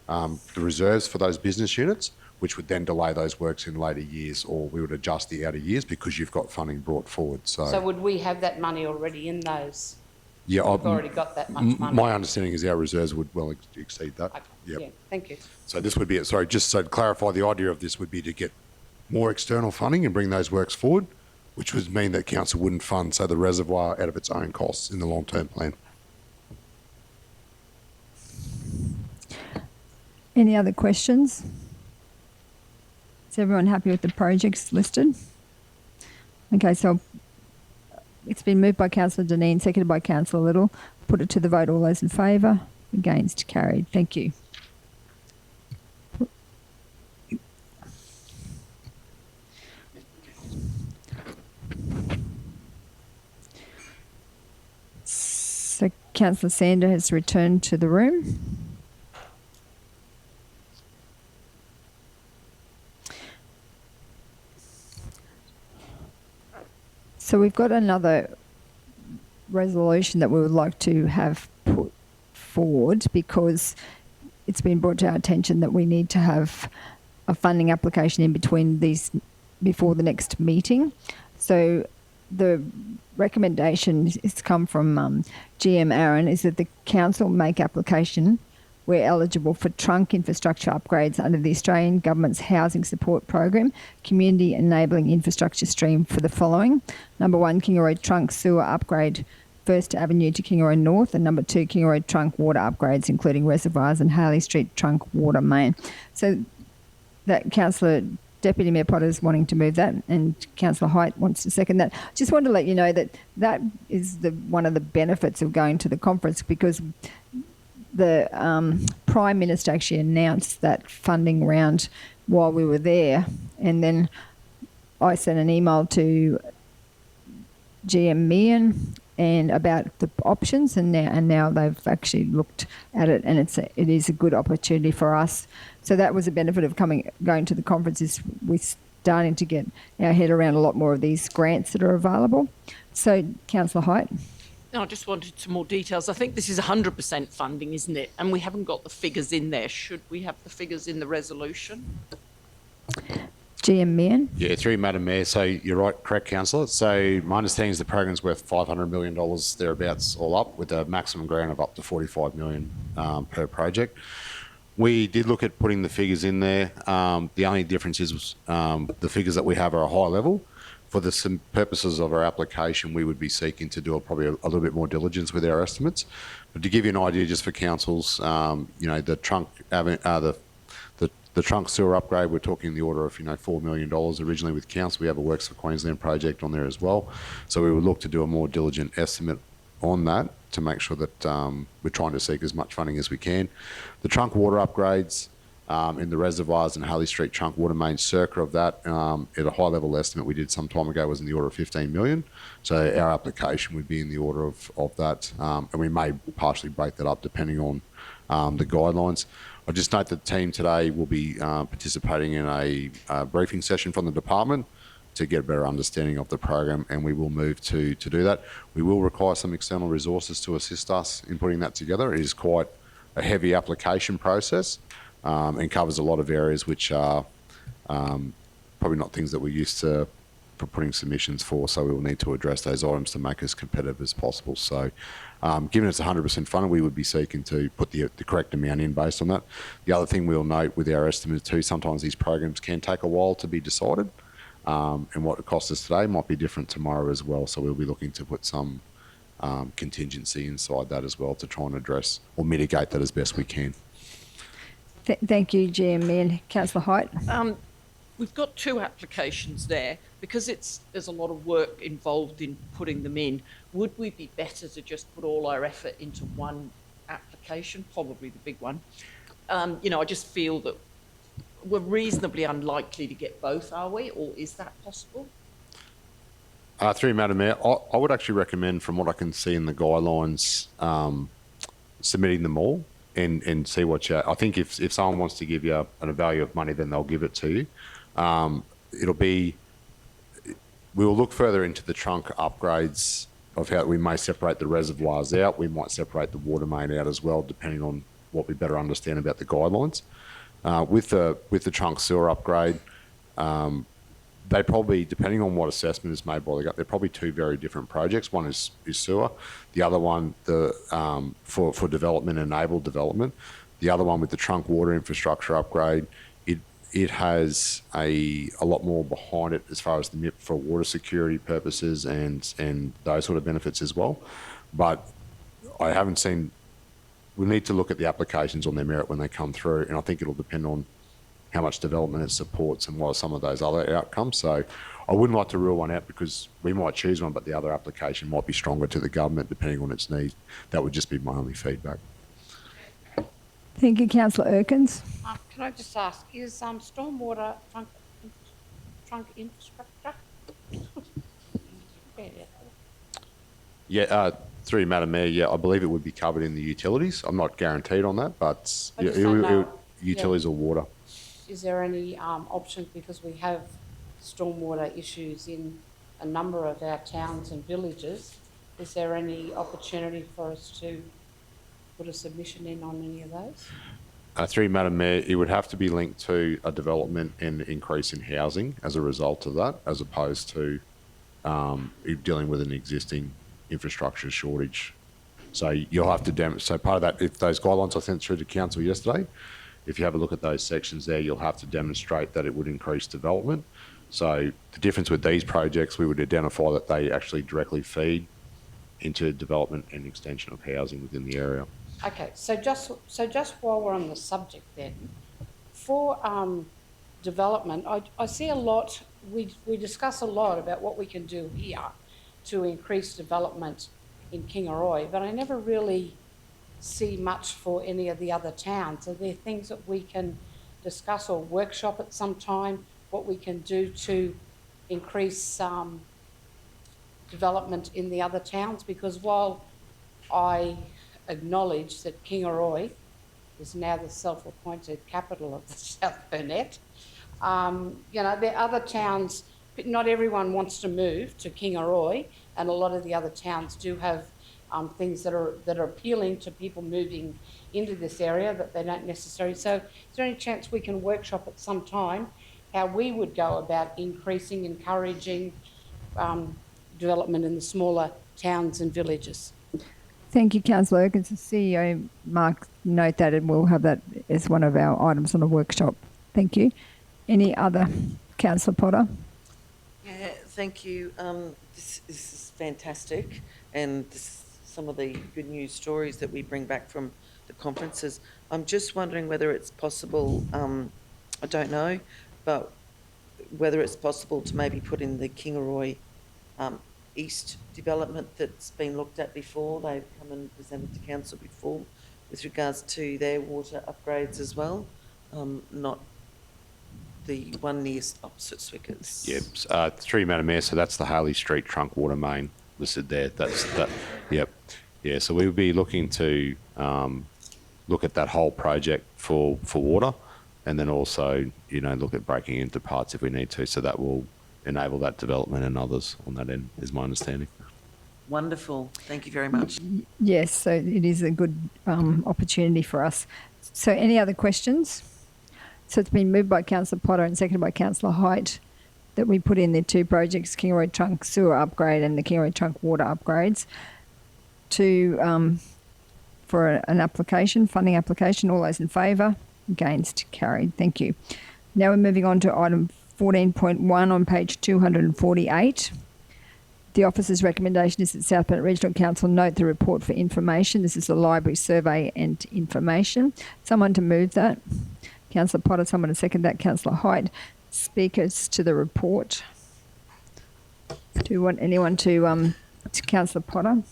K: the reserves for those business units, which would then delay those works in later years, or we would adjust the outer years because you've got funding brought forward. So
H: would we have that money already in those?
K: Yeah,
H: we've already got that much money.
K: My understanding is our reserves would well exceed that.
H: Okay.
K: Yep.
H: Yeah, thank you.
K: So this would be it. Sorry, just so to clarify, the idea of this would be to get more external funding and bring those works forward, which would mean that council wouldn't fund, the reservoir out of its own costs in the long-term plan.
A: Any other questions? Is everyone happy with the projects listed? Okay, so it's been moved by Councillor Deneen, seconded by Councillor Little. Put it to the vote. All those in favour? Against? Carried. Thank you. So Councillor Sander has returned to the room. So we've got another resolution that we would like to have put forward because it's been brought to our attention that we need to have a funding application in between these before the next meeting. So the recommendation has come from GM Aaron is that the council make application where eligible for trunk infrastructure upgrades under the Australian Government's Housing Support Program, Community Enabling Infrastructure Stream for the following. Number 1, Kingaroy Trunk Sewer Upgrade, First Avenue to Kingaroy North, and number 2, Kingaroy Trunk Water Upgrades, including reservoirs and Harley Street Trunk Water Main. So that Councillor Deputy Mayor Potter is wanting to move that, and Councillor Height wants to second that. Just wanted to let you know that that is one of the benefits of going to the conference, because the Prime Minister actually announced that funding round while we were there, and then I sent an email to GM Meehan and about the options, and now they've actually looked at it, and it is a good opportunity for us. So that was a benefit of going to the conference, is we're starting to get our head around a lot more of these grants that are available. So, Councillor Height.
C: No, I just wanted some more details. I think this is 100% funding, isn't it? And we haven't got the figures in there. Should we have the figures in the resolution?
A: GM Meehan.
K: Yeah, through you, Madam Mayor. So you're right, correct, Councillor. So my understanding is the program's worth $500 million thereabouts all up, with a maximum grant of up to $45 million per project. We did look at putting the figures in there. The only difference is the figures that we have are a high level. For the purposes of our application, we would be seeking to do probably a little bit more diligence with our estimates. But to give you an idea, just for councils, the trunk sewer upgrade, we're talking in the order of $4 million originally with council. We have a Works for Queensland project on there as well, so we would look to do a more diligent estimate on that to make sure that we're trying to seek as much funding as we can. The trunk water upgrades in the reservoirs and Harley Street trunk water main circa of that, at a high level estimate we did some time ago, was in the order of 15 million. So our application would be in the order of that, and we may partially break that up depending on the guidelines. I just note that the team today will be participating in a briefing session from the department to get a better understanding of the program, and we will move to do that. We will require some external resources to assist us in putting that together. It is quite a heavy application process and covers a lot of areas which are probably not things that we're used to for putting submissions for, so we will need to address those items to make us competitive as possible. So given it's 100% funded, we would be seeking to put the correct amount in based on that. The other thing we'll note with our estimates too, sometimes these programs can take a while to be decided, and what it costs us today might be different tomorrow as well, so we'll be looking to put some contingency inside that as well to try and address or mitigate that as best we can.
A: Thank you, GM Meehan. Councillor Height.
C: We've got two applications there. Because there's a lot of work involved in putting them in, would we be better to just put all our effort into one application, probably the big one? I just feel that we're reasonably unlikely to get both, are we? Or is that possible?
K: Through you, Madam Mayor, I would actually recommend, from what I can see in the guidelines, submitting them all and see what you... I think if someone wants to give you a value of money, then they'll give it to you. It'll be... We will look further into the trunk upgrades of how we may separate the reservoirs out. We might separate the water main out as well, depending on what we better understand about the guidelines. With the trunk sewer upgrade, they probably, depending on what assessment is made by the government, they're probably two very different projects. One is sewer, the other one for development, enabled development. The other one with the trunk water infrastructure upgrade, it has a lot more behind it as far as the MIP for water security purposes and those sort of benefits as well. But I haven't seen... We need to look at the applications on their merit when they come through, and I think it'll depend on how much development it supports and what are some of those other outcomes. So I wouldn't like to rule one out, because we might choose one, but the other application might be stronger to the government depending on its needs. That would just be my only feedback.
A: Thank you, Councillor Erkins.
H: Can I just ask, is stormwater trunk infrastructure?
K: Yeah, through you, Madam Mayor, yeah, I believe it would be covered in the utilities. I'm not guaranteed on that, but utilities or water.
H: Is there any options, because we have stormwater issues in a number of our towns and villages? Is there any opportunity for us to put a submission in on any of those?
K: Through you, Madam Mayor, it would have to be linked to a development and increase in housing as a result of that, as opposed to dealing with an existing infrastructure shortage. So you'll have to demonstrate, so part of that, if those guidelines I sent through to council yesterday, if you have a look at those sections there, you'll have to demonstrate that it would increase development. So the difference with these projects, we would identify that they actually directly feed into development and extension of housing within the area.
H: Okay, so just while we're on the subject then, for development, I see a lot, we discuss a lot about what we can do here to increase development in Kingaroy, but I never really see much for any of the other towns. Are there things that we can discuss or workshop at some time, what we can do to increase development in the other towns, because while I acknowledge that Kingaroy is now the self-appointed capital of the South Burnett, you know, there are other towns, but not everyone wants to move to Kingaroy, and a lot of the other towns do have things that are appealing to people moving into this area that they don't necessarily. So is there any chance we can workshop at some time how we would go about increasing, encouraging development in the smaller towns and villages?
A: Thank you, Councillor Erkins. The CEO, Mark, note that, and we'll have that as one of our items on the workshop. Thank you. Any other? Councillor Potter?
F: Yeah, thank you. This is fantastic, and some of the good news stories that we bring back from the conferences. I'm just wondering whether it's possible, I don't know, but whether it's possible to maybe put in the Kingaroy East development that's been looked at before. They've come and presented to council before with regards to their water upgrades as well, not the one near opposite Swickers.
K: Yep. Through Madam Mayor, so that's the Harley Street trunk water main listed there. That's that. Yep. Yeah. So we'll be looking to look at that whole project for water, and then also, you know, look at breaking into parts if we need to. So that will enable that development and others on that end, is my understanding.
F: Wonderful. Thank you very much.
A: Yes, so it is a good opportunity for us. So any other questions? So it's been moved by Councillor Potter and seconded by Councillor Height that we put in the two projects, Kingaroy Trunk Sewer Upgrade and the Kingaroy Trunk Water Upgrades, to for an application, funding application. All those in favour? Against? Carried. Thank you. Now we're moving on to item 14.1 on page 248. The officer's recommendation is that South Burnett Regional Council note the report for information. This is the library survey and information. Someone to move that? Councillor Potter, someone to second that? Councillor Height. Speakers to the report. Do you want anyone to Councillor Potter?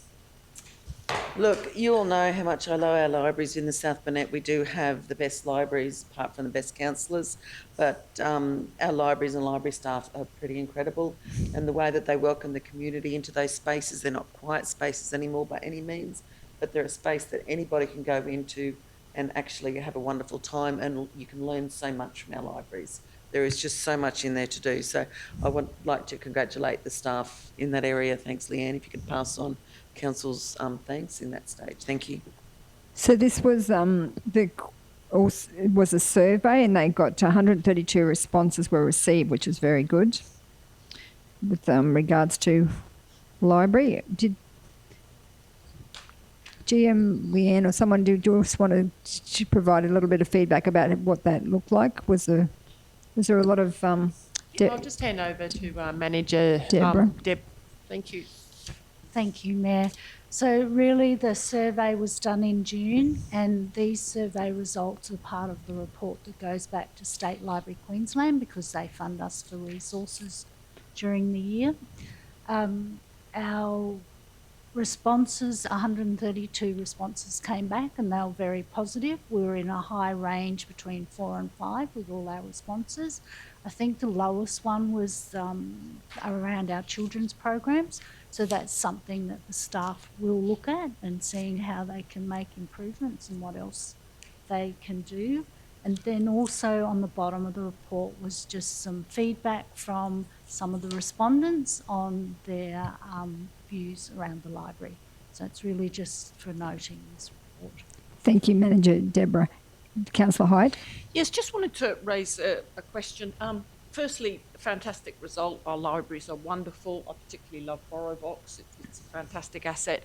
F: Look, you all know how much I love our libraries in the South Burnett. We do have the best libraries, apart from the best councillors, but our libraries and library staff are pretty incredible. And the way that they welcome the community into those spaces, they're not quiet spaces anymore by any means, but they're a space that anybody can go into and actually have a wonderful time, and you can learn so much from our libraries. There is just so much in there to do. So I would like to congratulate the staff in that area. Thanks, Leanne. If you could pass on Council's thanks in that stage. Thank you.
A: So this was it was a survey, and they got 132 responses were received, which is very good. With regards to library, did GM Leanne or someone do just want to provide a little bit of feedback about what that looked like? Was there a lot of?
J: I'll just hand over to Manager
A: Deborah.
J: Deb. Thank you.
M: Thank you, Mayor. So really the survey was done in June, and these survey results are part of the report that goes back to State Library Queensland because they fund us for resources during the year. Our responses, 132 responses came back, and they were very positive. We were in a high range between 4 and 5 with all our responses. I think the lowest one was around our children's programs. So that's something that the staff will look at and seeing how they can make improvements and what else they can do. And then also on the bottom of the report was just some feedback from some of the respondents on their views around the library. So it's really just for noting this report.
A: Thank you, Manager Deborah. Councillor Hyde.
C: Yes, just wanted to raise a question. Firstly, a fantastic result. Our libraries are wonderful. I particularly love BorrowBox. It's a fantastic asset.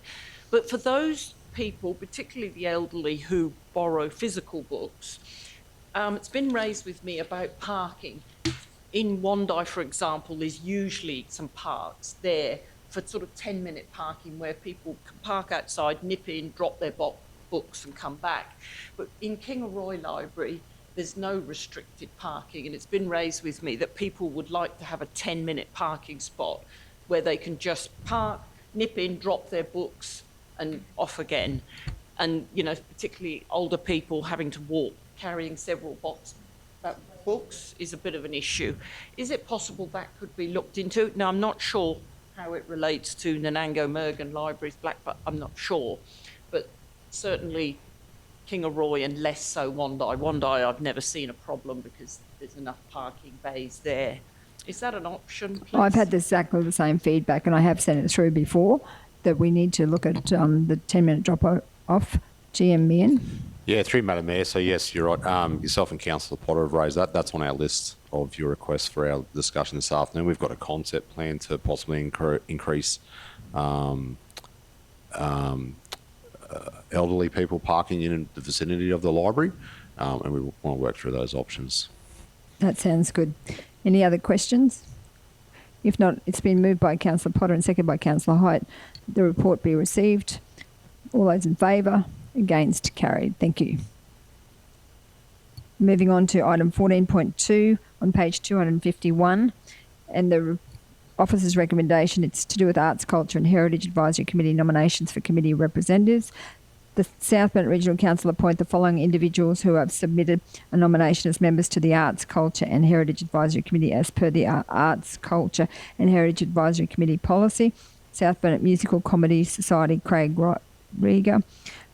C: But for those people, particularly the elderly who borrow physical books, it's been raised with me about parking. In Wandai, for example, there's usually some parks there for sort of 10-minute parking where people can park outside, nip in, drop their books and come back. But in Kingaroy Library, there's no restricted parking, and it's been raised with me that people would like to have a 10-minute parking spot where they can just park, nip in, drop their books and off again. And, you know, particularly older people having to walk, carrying several books is a bit of an issue. Is it possible that could be looked into? Now, I'm not sure how it relates to Nanango, Mergen Libraries, Blackbutt, I'm not sure. But certainly Kingaroy and less so Wondai. Wondai, I've never seen a problem because there's enough parking bays there. Is that an option, please?
A: I've had exactly the same feedback, and I have sent it through before, that we need to look at the 10-minute drop-off. GM Meehan.
K: Yeah, through Madam Mayor. So yes, you're right. Yourself and Councillor Potter have raised that. That's on our list of your requests for our discussion this afternoon. We've got a concept plan to possibly increase elderly people parking in the vicinity of the library, and we want to work through those options.
A: That sounds good. Any other questions? If not, it's been moved by Councillor Potter and seconded by Councillor Height. The report be received. All those in favour? Against? Carried. Thank you. Moving on to item 14.2 on page 251, and the officer's recommendation, it's to do with Arts, Culture and Heritage Advisory Committee nominations for committee representatives. The South Bennett Regional Council appoint the following individuals who have submitted a nomination as members to the Arts, Culture and Heritage Advisory Committee as per the Arts, Culture and Heritage Advisory Committee policy. South Bennett Musical Comedy Society, Craig Rieger.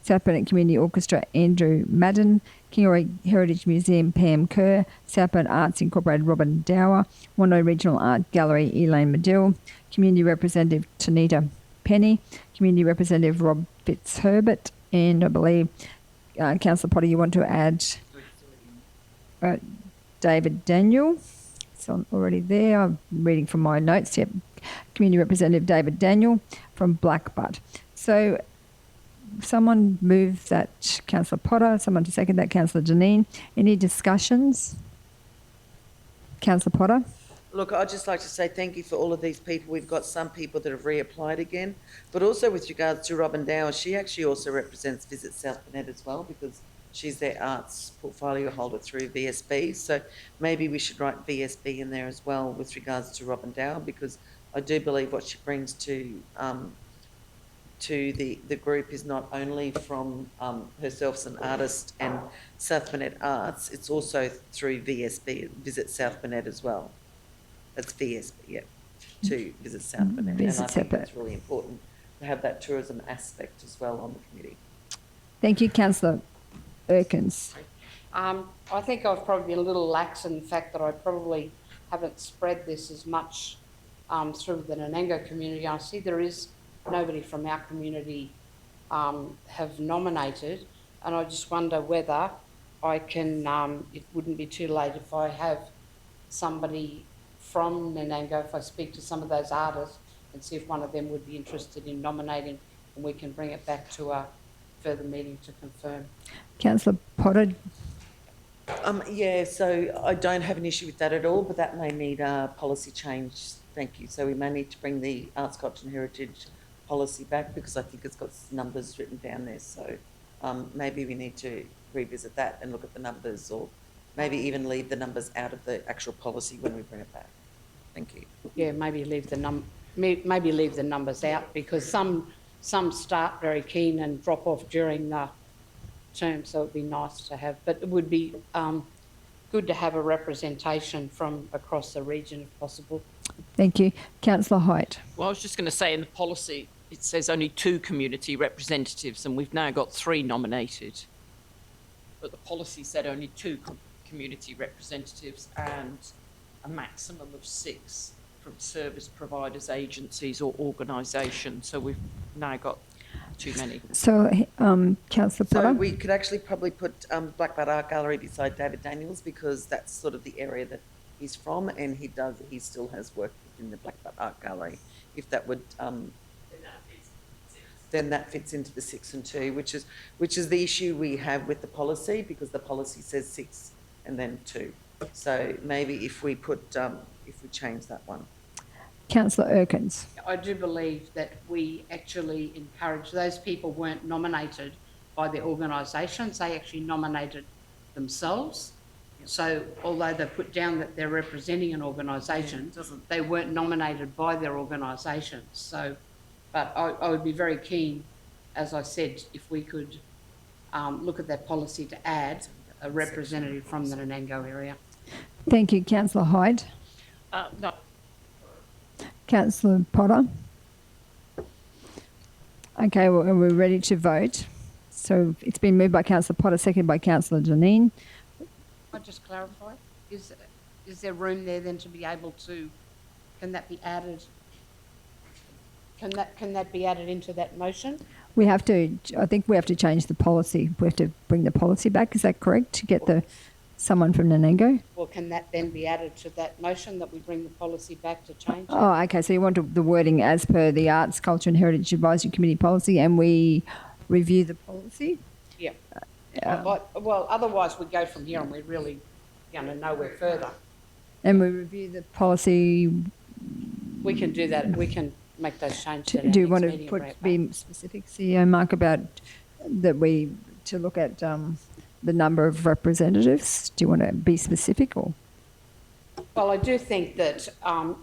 A: South Bennett Community Orchestra, Andrew Madden. Kingaroy Heritage Museum, Pam Kerr. South Bennett Arts Incorporated, Robin Dower. Wandoi Regional Art Gallery, Elaine Medill. Community Representative, Tanita Penny. Community Representative, Rob Fitzherbert. And I believe, Councillor Potter, you want to add David Daniel. It's already there. I'm reading from my notes. Yep. Community Representative David Daniel from Blackbutt. So someone move that, Councillor Potter. Someone to second that, Councillor Janine. Any discussions? Councillor Potter?
F: Look, I'd just like to say thank you for all of these people. We've got some people that have reapplied again, but also with regards to Robin Dower, she actually also represents Visit South Bennett as well, because she's their arts portfolio holder through VSB. So maybe we should write VSB in there as well with regards to Robin Dower, because I do believe what she brings to the group is not only from herself as an artist and South Bennett Arts, it's also through VSB, Visit South Bennett as well. That's VSB, yeah, to Visit South Bennett. And I think it's really important to have that tourism aspect as well on the committee.
A: Thank you, Councillor Erkins.
H: I think I've probably been a little lax in the fact that I probably haven't spread this as much through the Nanango community. I see there is nobody from our community have nominated, and I just wonder whether I can, it wouldn't be too late if I have somebody from Nanango, if I speak to some of those artists and see if one of them would be interested in nominating, and we can bring it back to a further meeting to confirm.
A: Councillor Potter?
F: Yeah, so I don't have an issue with that at all, but that may need a policy change. Thank you. So we may need to bring the Arts, Culture and Heritage policy back, because I think it's got numbers written down there. So maybe we need to revisit that and look at the numbers, or maybe even leave the numbers out of the actual policy when we bring it back. Thank you.
H: Yeah, maybe leave the numbers out, because some start very keen and drop off during the term, so it'd be nice to have. But it would be good to have a representation from across the region if possible.
A: Thank you. Councillor Height.
C: Well, I was just going to say, in the policy, it says only 2 community representatives, and we've now got 3 nominated. But the policy said only 2 community representatives and a maximum of 6 from service providers, agencies or organisations. So we've now got too many.
A: So, Councillor Potter?
F: So we could actually probably put Blackbutt Art Gallery beside David Daniels, because that's sort of the area that he's from, and he still has work in the Blackbutt Art Gallery. If that would, then that fits into the 6 and 2, which is the issue we have with the policy, because the policy says 6 and then 2. So maybe if we put, if we change that one.
A: Councillor Erkins.
H: I do believe that we actually encourage, those people weren't nominated by the organisations, they actually nominated themselves. So although they put down that they're representing an organisation, they weren't nominated by their organisations. So, but I would be very keen, as I said, if we could look at that policy to add a representative from the Nanango area.
A: Thank you, Councillor Hyde.
C: No.
A: Councillor Potter? Okay, well, we're ready to vote. So it's been moved by Councillor Potter, seconded by Councillor Janine.
H: Can I just clarify? Is there room there then to be able to, can that be added? Can that be added into that motion?
A: We have to, I think we have to change the policy. We have to bring the policy back, is that correct? To get someone from Nanango?
H: Or can that then be added to that motion that we bring the policy back to change it?
A: Oh, okay, so you want the wording as per the Arts, Culture and Heritage Advisory Committee policy, and we review the policy?
H: Yeah. Well, otherwise we go from here and we're really nowhere further.
A: And we review the policy.
H: We can do that. We can make those changes. At our
A: Do you
H: next
A: want
H: meeting
A: to
H: and bring it
A: be
H: back.
A: specific, CEO Mark, about that to look at the number of representatives? Do you want to be specific or?
H: Well, I do think that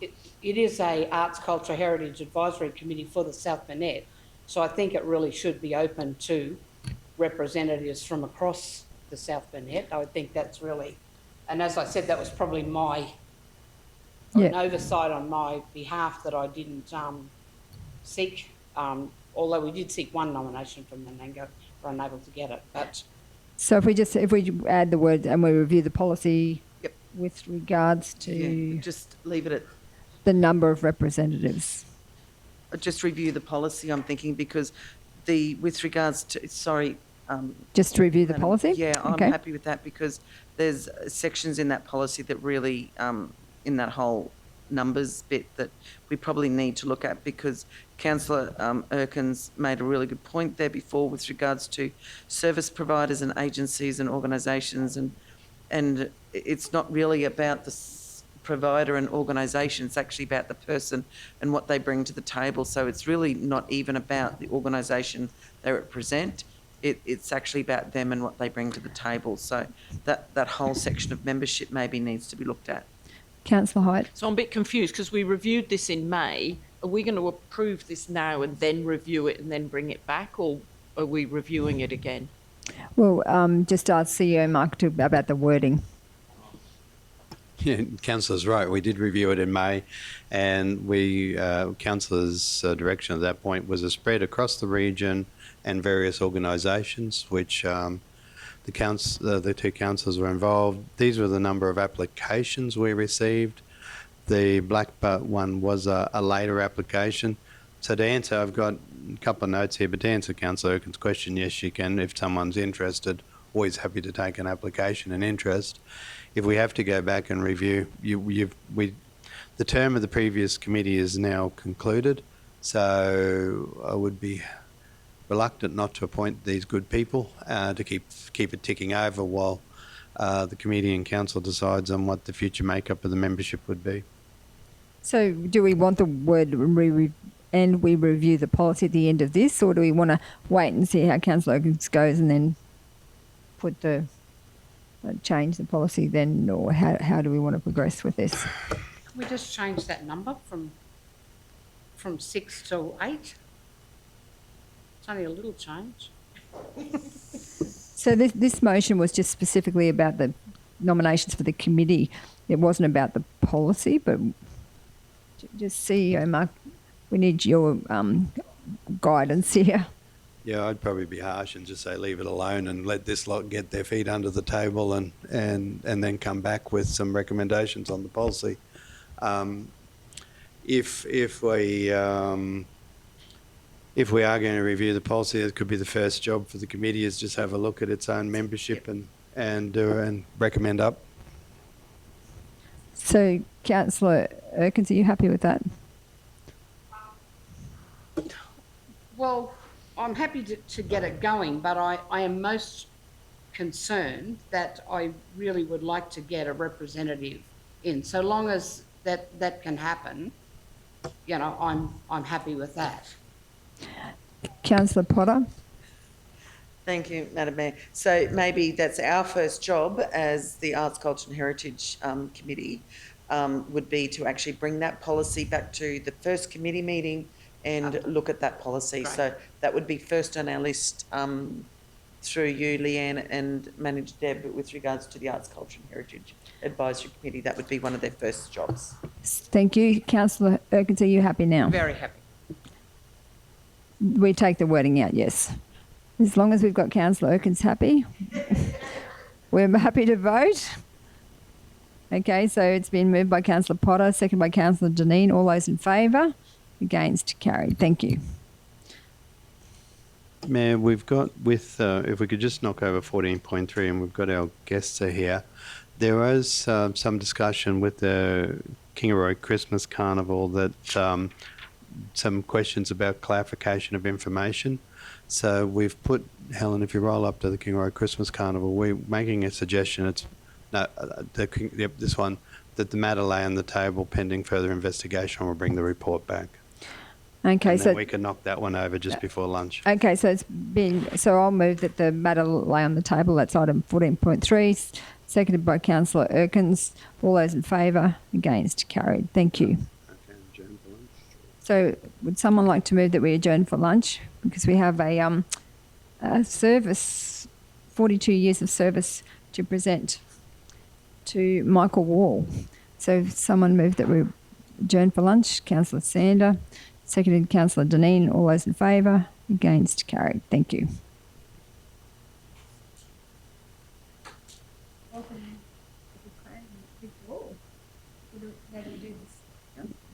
H: it is a Arts, Culture, Heritage Advisory Committee for the South Burnett, so I think it really should be open to representatives from across the South Burnett. I would think that's really, and as I said, that was probably an oversight on my behalf that I didn't seek, although we did seek one nomination from Nanango, we're unable to get it. But
A: So if we add the word and we review the policy with regards to
F: Just leave it at,
A: the number of representatives.
F: just review the policy, I'm thinking, because with regards to, sorry.
A: Just to review the
F: Madam,
A: policy?
F: Yeah, I'm
A: Okay.
F: happy with that because there's sections in that policy that really, in that whole numbers bit that we probably need to look at because Councillor Erkins made a really good point there before with regards to service providers and agencies and organisations and it's not really about the provider and organisation, it's actually about the person and what they bring to the table. So it's really not even about the organisation they represent. It's actually about them and what they bring to the table. So that whole section of membership maybe needs to be looked at.
A: Councillor Hyde?
C: So I'm a bit confused because we reviewed this in May. Are we going to approve this now and then review it and then bring it back, or are we reviewing it again?
A: Well, just ask CEO Mark about the wording.
I: Yeah, Councillor's right. We did review it in May, and Councillor's direction at that point was a spread across the region and various organisations, which the two councillors were involved. These were the number of applications we received. The Black Butt one was a later application. So to answer, I've got a couple of notes here, but to answer Councillor Erkin's question, yes, you can. If someone's interested, always happy to take an application and interest. If we have to go back and review, the term of the previous committee is now concluded, so I would be reluctant not to appoint these good people to keep it ticking over while the committee and council decides on what the future makeup of the membership would be.
A: So do we want the word and we review the policy at the end of this, or do we want to wait and see how Councillor Erkins goes and then put change the policy then, or how do we want to progress with this?
H: Can we just change that number from 6 to 8? It's only a little change.
A: So this motion was just specifically about the nominations for the committee. It wasn't about the policy, but just CEO Mark, we need your guidance here.
I: Yeah, I'd probably be harsh and just say leave it alone and let this lot get their feet under the table and then come back with some recommendations on the policy. If we are going to review the policy, it could be the first job for the committee is just have a look at its own membership and recommend up.
A: So, Councillor Erkins, are you happy with that?
H: Well, I'm happy to get it going, but I am most concerned that I really would like to get a representative in. So long as that can happen, I'm happy with that.
A: Councillor Potter?
F: Thank you, Madam Mayor. So maybe that's our first job as the Arts, Culture and Heritage Committee would be to actually bring that policy back to the first committee meeting and look at that policy. Right. So that would be first on our list through you, Leanne, and Manager Deb with regards to the Arts, Culture and Heritage Advisory Committee. That would be one of their first jobs.
A: Thank you. Councillor Erkins, are you happy now?
C: Very happy.
A: We take the wording out, yes. As long as we've got Councillor Erkins happy, we're happy to vote. Okay, so it's been moved by Councillor Potter, seconded by Councillor Deneen. All those in favour? Against? Carried. Thank you.
I: Mayor, we've got if we could just knock over 14.3, and we've got our guests are here. There was some discussion with the Kingaroy Christmas Carnival that some questions about clarification of information. So we've put, Helen, if you roll up to the Kingaroy Christmas Carnival, we're making a suggestion. It's this one, that the matter lay on the table pending further investigation. We'll bring the report back.
A: Okay,
I: and
A: so
I: then we can knock that one over just before lunch.
A: Okay, so I'll move that the matter lay on the table. That's item 14.3, seconded by Councillor Erkins. All those in favour? Against? Carried. Thank you.
I: Okay, adjourn for lunch.
A: So would someone like to move that we adjourn for lunch? Because we have a service, 42 years of service to present to Michael Wall. So someone move that we adjourn for lunch. Councillor Sander, seconded Councillor Deneen. All those in favour? Against? Carried. Thank you.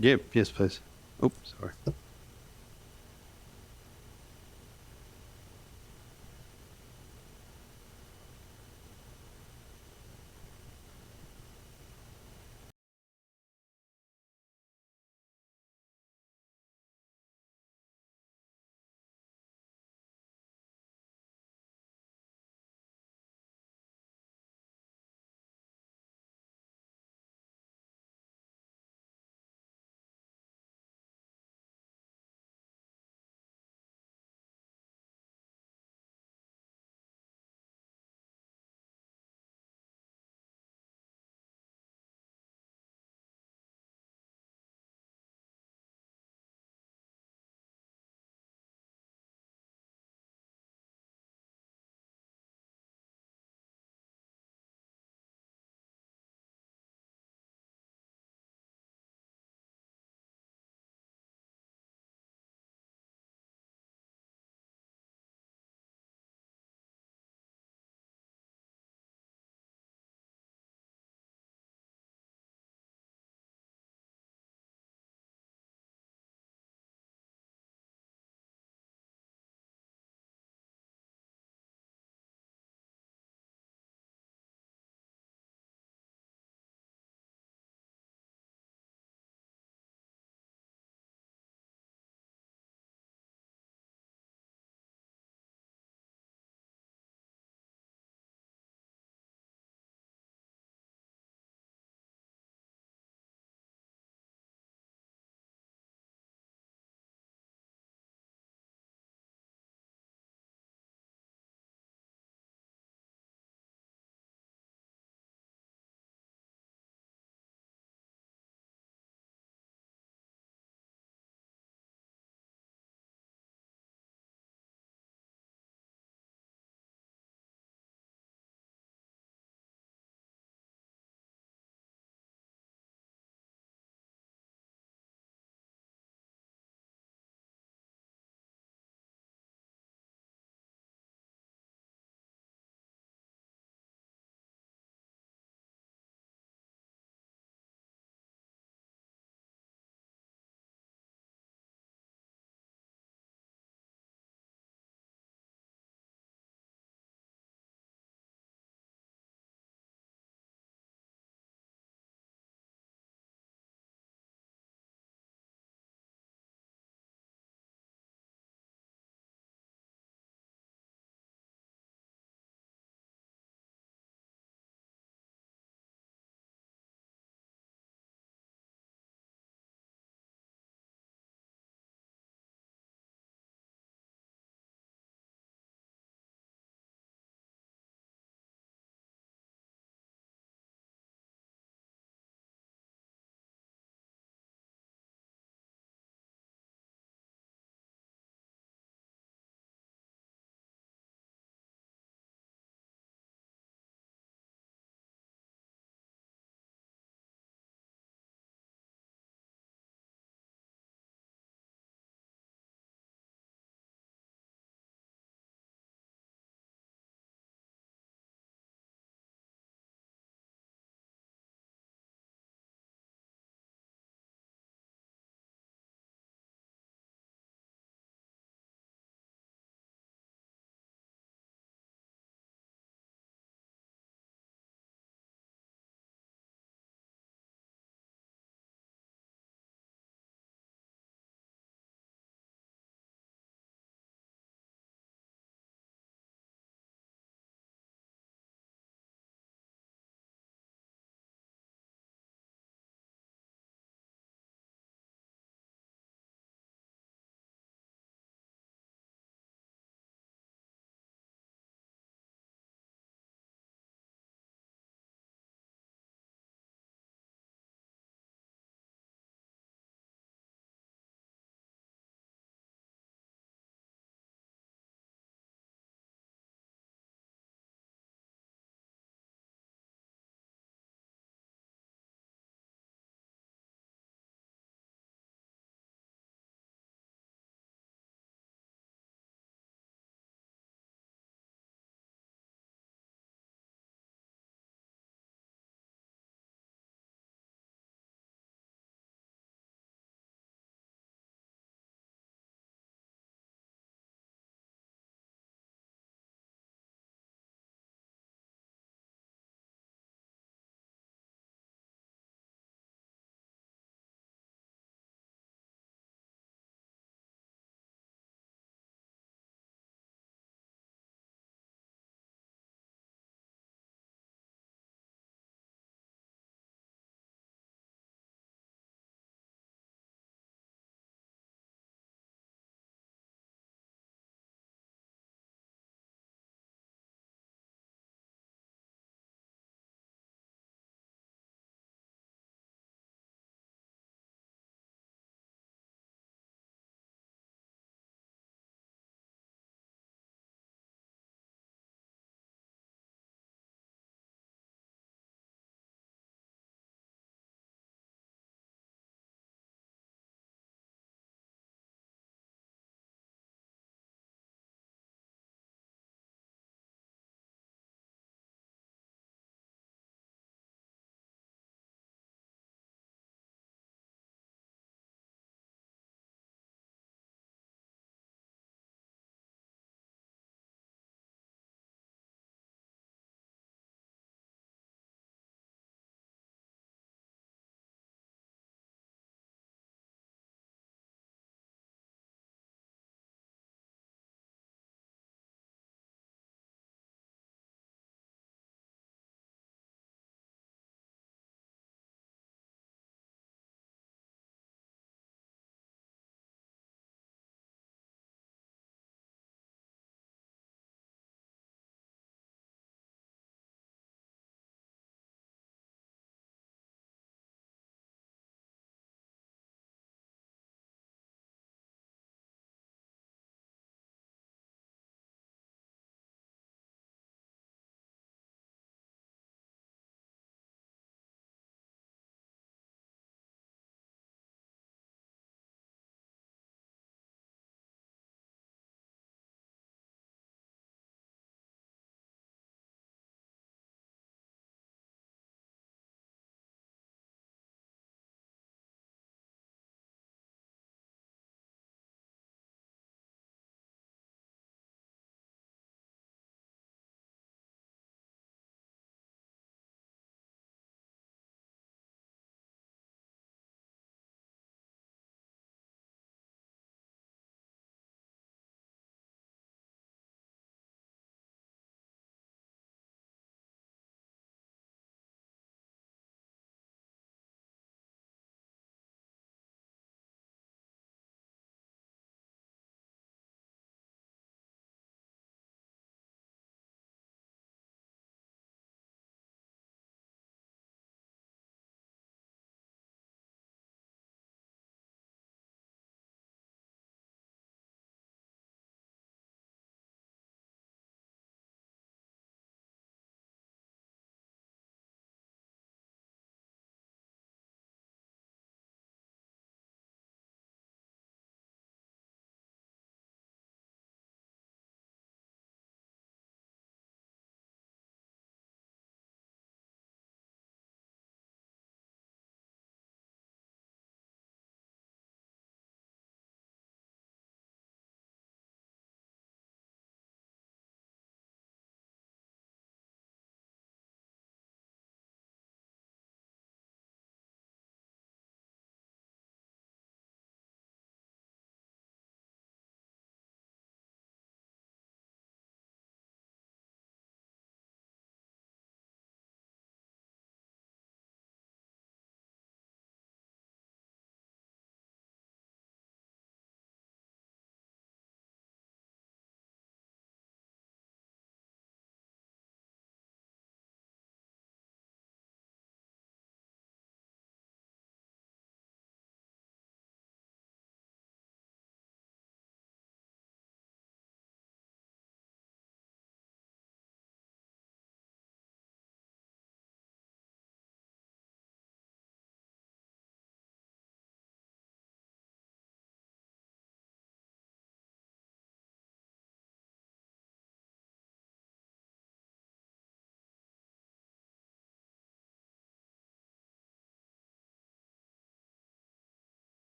I: Yep, yes, please. Oops, sorry.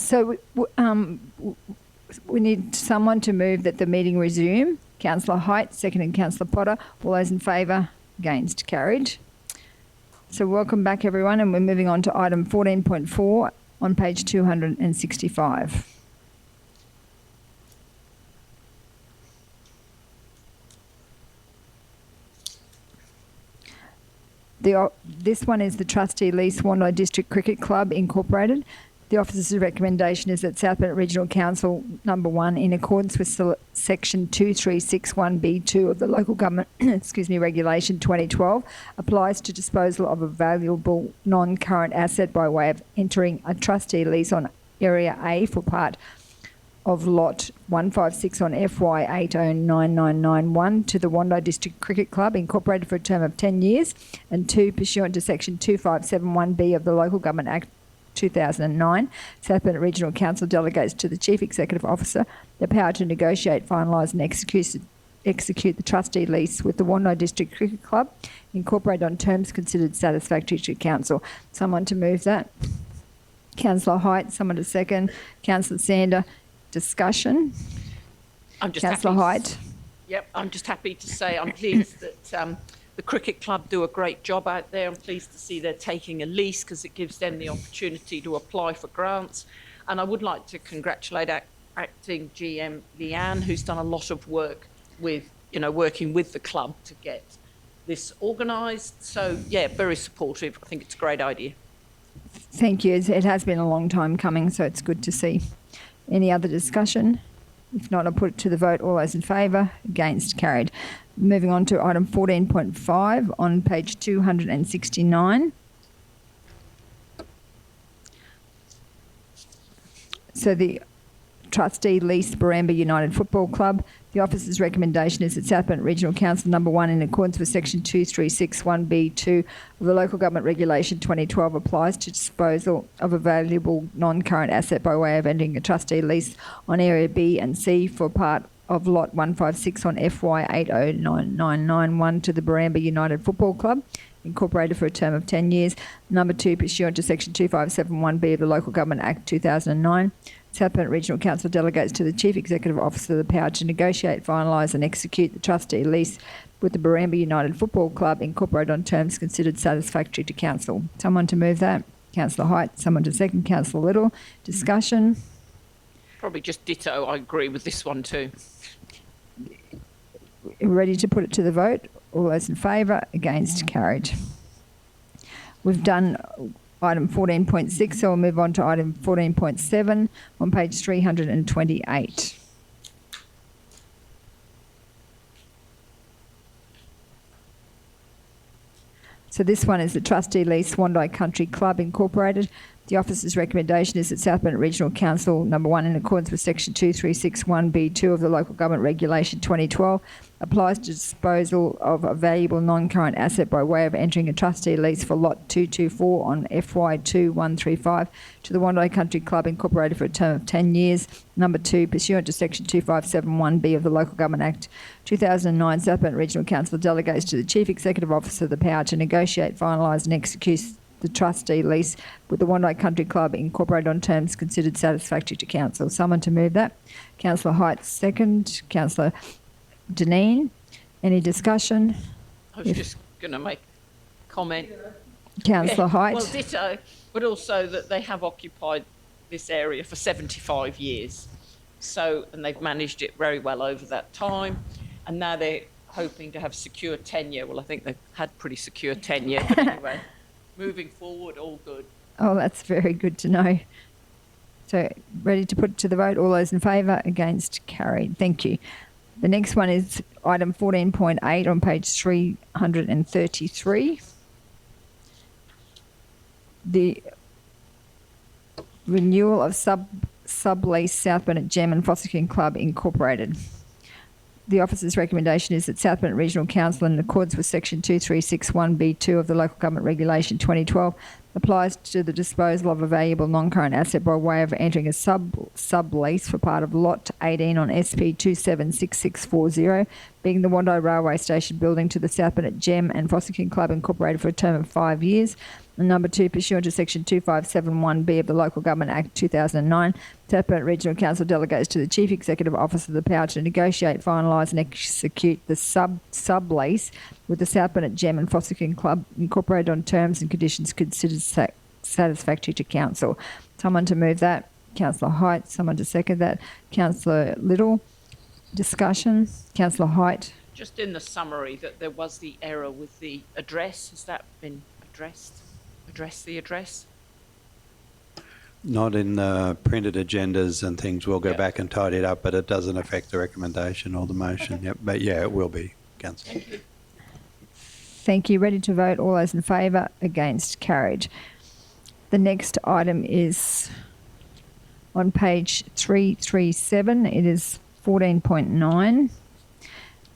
A: So we need someone to move that the meeting resume. Councillor Height, seconded Councillor Potter. All those in favour? Against? Carried. So welcome back, everyone, and we're moving on to item 14.4 on page 265. This one is the trustee lease Wandai District Cricket Club Incorporated. The officer's recommendation is that South Bennett Regional Council number 1, in accordance with section 2361B2 of the Local Government Regulation 2012, applies to disposal of a valuable non-current asset by way of entering a trustee lease on Area A for part of Lot 156 on FY 809991 to the Wandai District Cricket Club Incorporated for a term of 10 years, and 2, pursuant to section 2571B of the Local Government Act 2009, South Bennett Regional Council delegates to the Chief Executive Officer the power to negotiate, finalise and execute the trustee lease with the Wandai District Cricket Club Incorporated on terms considered satisfactory to Council. Someone to move that? Councillor Height. Someone to second? Councillor Sander. Discussion?
C: I'm just
A: Councillor Height.
C: Yep, I'm just happy to say I'm pleased that the cricket club do a great job out there. I'm pleased to see they're taking a lease because it gives them the opportunity to apply for grants. And I would like to congratulate acting GM Leanne, who's done a lot of work with, working with the club to get this organised. So, yeah, very supportive. I think it's a great idea.
A: Thank you. It has been a long time coming, so it's good to see. Any other discussion? If not, I'll put it to the vote. All those in favour? Against? Carried. Moving on to item 14.5 on page 269. So the trustee lease Baramba United Football Club. The officer's recommendation is that South Bennett Regional Council number 1, in accordance with section 2361B2 of the Local Government Regulation 2012, applies to disposal of a valuable non-current asset by way of entering a trustee lease on Area B and C for part of Lot 156 on FY 809991 to the Baramba United Football Club Incorporated for a term of 10 years. Number 2, pursuant to section 2571B of the Local Government Act 2009, South Bennett Regional Council delegates to the Chief Executive Officer the power to negotiate, finalise and execute the trustee lease with the Baramba United Football Club Incorporated on terms considered satisfactory to Council. Someone to move that? Councillor Height. Someone to second? Councillor Little. Discussion?
C: Probably just ditto. I agree with this one too.
A: Ready to put it to the vote? All those in favour? Against? Carried. We've done item 14.6, so we'll move on to item 14.7 on page 328. So this one is the trustee lease Wandai Country Club Incorporated. The officer's recommendation is that South Bennett Regional Council number 1, in accordance with section 2361B2 of the Local Government Regulation 2012, applies to disposal of a valuable non-current asset by way of entering a trustee lease for Lot 224 on FY 2135 to the Wandai Country Club Incorporated for a term of 10 years. Number 2, pursuant to section 2571B of the Local Government Act 2009, South Bennett Regional Council delegates to the Chief Executive Officer the power to negotiate, finalise and execute the trustee lease with the Wandai Country Club Incorporated on terms considered satisfactory to Council. Someone to move that? Councillor Height, second. Councillor Deneen. Any discussion?
C: I was just going to make a comment.
A: Councillor Height.
C: Well, ditto, but also that they have occupied this area for 75 years. So, and they've managed it very well over that time. And now they're hoping to have secure tenure. Well, I think they've had pretty secure tenure, but anyway. Moving forward, all good.
A: Oh, that's very good to know. So, ready to put it to the vote? All those in favour? Against? Carried. Thank you. The next one is item 14.8 on page 333. The renewal of sublease South Bennett Gem and Fossican Club Incorporated. The officer's recommendation is that South Bennett Regional Council, in accordance with section 2361B2 of the Local Government Regulation 2012, applies to the disposal of a valuable non-current asset by way of entering a sublease for part of Lot 18 on SP 276640, being the Wando Railway Station building to the South Burnett Gem and Fossican Club Incorporated for a term of 5 years. And number 2, pursuant to Section 2571B of the Local Government Act 2009, South Burnett Regional Council delegates to the Chief Executive Officer the power to negotiate, finalise and execute the sublease with the South Burnett Gem and Fossican Club Incorporated on terms and conditions considered satisfactory to Council. Someone to move that? Councillor Height. Someone to second that? Councillor Little. Discussion? Councillor Height.
C: Just in the summary that there was the error with the address. Has that been addressed? Address the address?
I: Not in the printed agendas and things. We'll go back and tidy it up, but it doesn't affect the recommendation or the motion. Okay. Yep. But yeah, it will be, Councillor.
C: Thank you.
A: Thank you. Ready to vote? All those in favour? Against? Carried. The next item is on page 337. It is 14.9.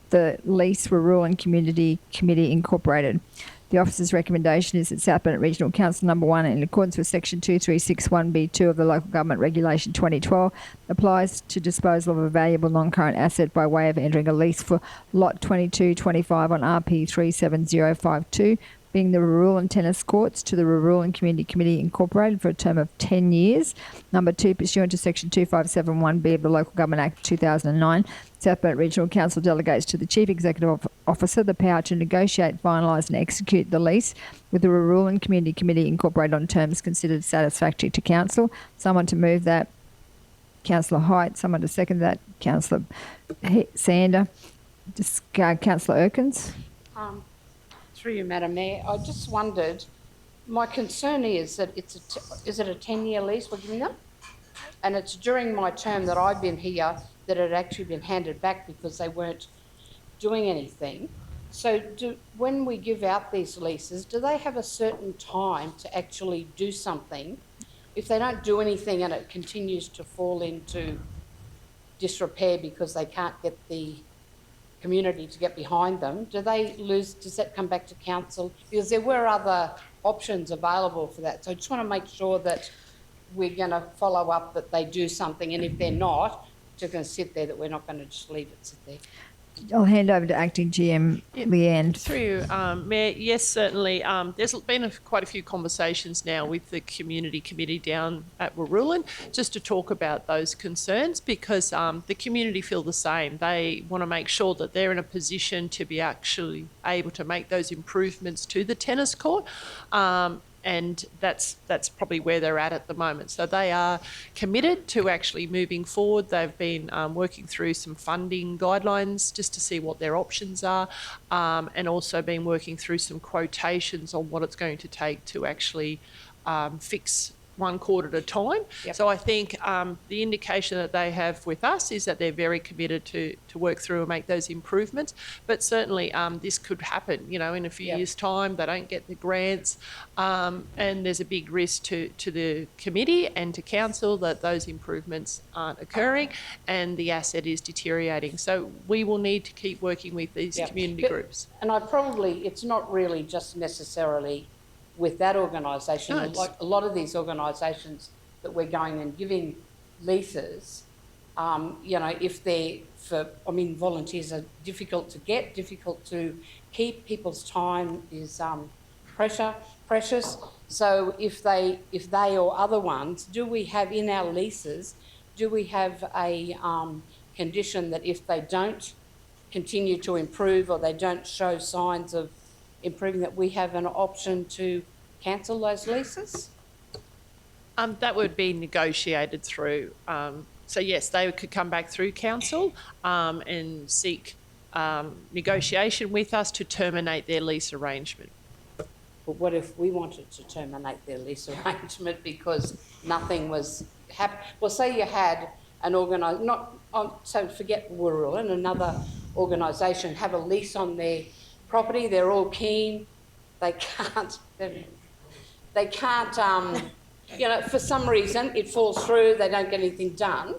A: The lease for Rural and Community Committee Incorporated. The officer's recommendation is that South Burnett Regional Council Number 1, in accordance with Section 2361B2 of the Local Government Regulation 2012, applies to disposal of a valuable non-current asset by way of entering a lease for Lot 2225 on RP 37052, being the Rural and Tennis Courts, to the Rural and Community Committee Incorporated for a term of 10 years. Number 2, pursuant to Section 2571B of the Local Government Act 2009, South Burnett Regional Council delegates to the Chief Executive Officer the power to negotiate, finalise and execute the lease with the Rural and Community Committee Incorporated on terms considered satisfactory to Council. Someone to move that? Councillor Height. Someone to second that? Councillor Sander. Councillor Erkins.
H: Through you, Madam Mayor, I just wondered, my concern is that is it a 10-year lease we're giving them? And it's during my term that I've been here that it had actually been handed back because they weren't doing anything. So when we give out these leases, do they have a certain time to actually do something? If they don't do anything and it continues to fall into disrepair because they can't get the community to get behind them, does that come back to Council? Because there were other options available for that. So I just want to make sure that we're going to follow up that they do something, and if they're not, just going to sit there, that we're not going to just leave it sit there.
A: I'll hand over to Acting GM Leanne.
J: Through you, Mayor, yes, certainly. There's been quite a few conversations now with the community committee down at Warrulan just to talk about those concerns, because the community feel the same. They want to make sure that they're in a position to be actually able to make those improvements to the tennis court. And that's probably where they're at the moment. So they are committed to actually moving forward. They've been working through some funding guidelines just to see what their options are, and also been working through some quotations on what it's going to take to actually fix one court at a time.
H: Yep.
J: So I think the indication that they have with us is that they're very committed to work through and make those improvements. But certainly this could happen, in a few years' time. They don't get the grants, and there's a big risk to the committee and to Council that those improvements aren't occurring and the asset is deteriorating. So we will need to keep working with these community groups.
H: And it's not really just necessarily with that organisation.
J: No,
H: like a lot of these organisations that we're going and giving leases, if volunteers are difficult to get, difficult to keep, people's time is precious. So if they or other ones, do we have in our leases, do we have a condition that if they don't continue to improve or they don't show signs of improving, that we have an option to cancel those leases?
J: That would be negotiated through. So yes, they could come back through Council and seek negotiation with us to terminate their lease arrangement.
H: But what if we wanted to terminate their lease arrangement because nothing was happening? Well, say you had an so forget Wirral, and another organisation have a lease on their property, they're all keen, they can't, for some reason it falls through, they don't get anything done.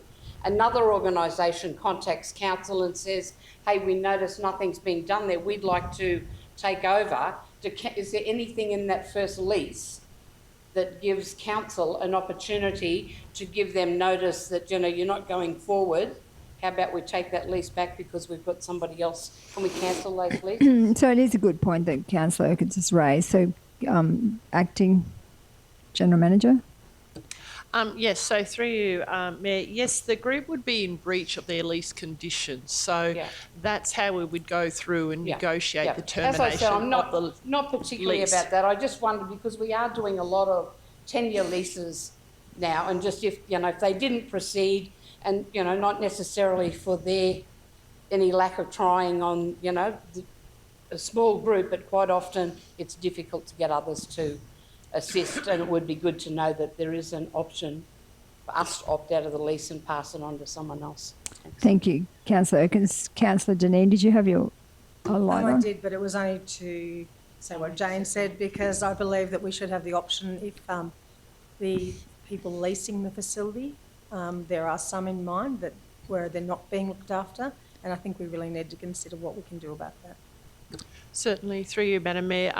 H: Another organisation contacts Council and says, hey, we noticed nothing's been done there, we'd like to take over. Is there anything in that first lease that gives council an opportunity to give them notice that, you know, you're not going forward. How about we take that lease back because we've got somebody else? Can we cancel those leases?
A: So it is a good point that Councillor Urquhart has raised. So, acting General Manager.
J: Yes, so through you, Mayor, yes, the group would be in breach of their lease conditions. So
H: Yeah.
J: that's how we would go through and
H: Yeah,
J: negotiate
H: yeah.
J: the
H: As I
J: termination
H: said, I'm
J: of the
H: not particularly
J: lease.
H: about that. I just wondered because we are doing a lot of 10-year leases now, and just if, you know, if they didn't proceed and, you know, not necessarily for any lack of trying on, you know, a small group, but quite often it's difficult to get others to assist, and it would be good to know that there is an option for us to opt out of the lease and pass it on to someone else. Thanks.
A: Thank you, Councillor Urquhart. Councillor Deneen, did you have your light
G: I
A: on?
G: did, but it was only to say what Jane said, because I believe that we should have the option if the people leasing the facility, there are some in mind that where they're not being looked after, and I think we really need to consider what we can do about that.
J: Certainly, through you, Madam Mayor.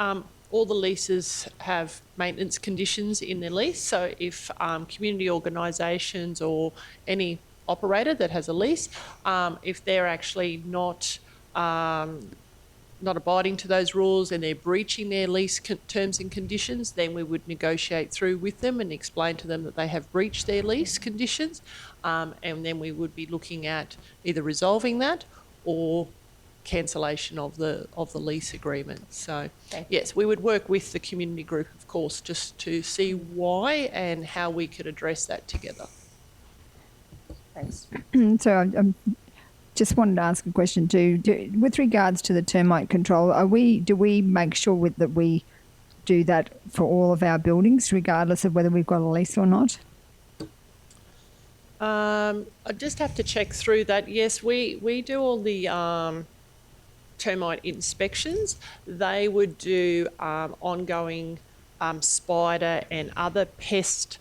J: All the leases have maintenance conditions in their lease. So if community organisations or any operator that has a lease, if they're actually not abiding to those rules and they're breaching their lease terms and conditions, then we would negotiate through with them and explain to them that they have breached their lease conditions, and then we would be looking at either resolving that or cancellation of the lease agreement. So yes, we would work with the community group, of course, just to see why and how we could address that together.
G: Thanks.
A: So I just wanted to ask a question too. With regards to the termite control, do we make sure that we do that for all of our buildings, regardless of whether we've got a lease or not?
J: I just have to check through that. Yes, we do all the termite inspections. They would do ongoing spider and other pest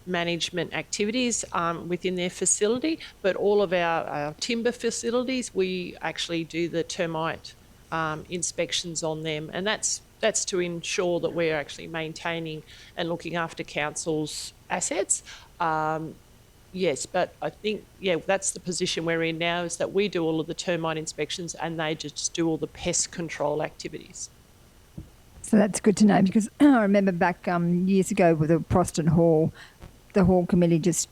J: management activities within their facility, but all of our timber facilities, we actually do the termite inspections on them, and that's to ensure that we're actually maintaining and looking after council's assets. Yes, but I think, yeah, that's the position we're in now, is that we do all of the termite inspections and they just do all the pest control activities.
A: So that's good to know, because I remember back years ago with the Proston Hall, the Hall Committee just,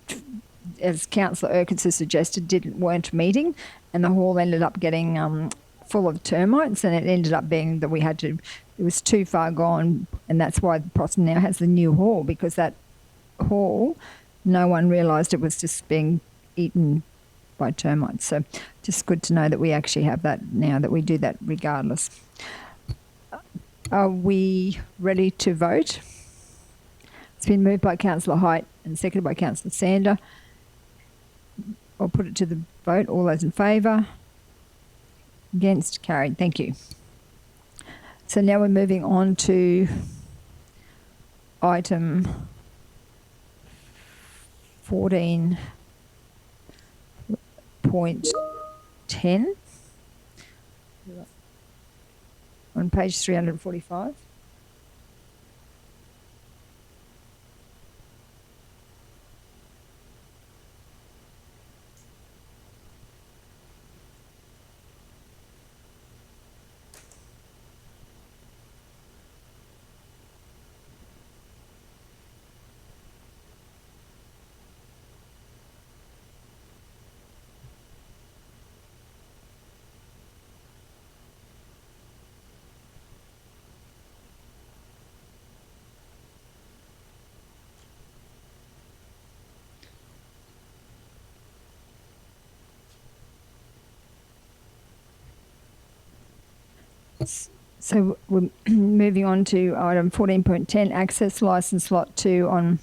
A: as Councillor Urquhart has suggested, weren't meeting, and the hall ended up getting full of termites, and it ended up being that it was too far gone, and that's why Proston now has the new hall, because that hall, no one realised it was just being eaten by termites. So just good to know that we actually have that now, that we do that regardless. Are we ready to vote? It's been moved by Councillor Height and seconded by Councillor Sander. I'll put it to the vote. All those in favour? Against? Carried. Thank you. So now we're moving on to item 14.10 on page 345. So we're moving on to item 14.10, access licence lot 2 on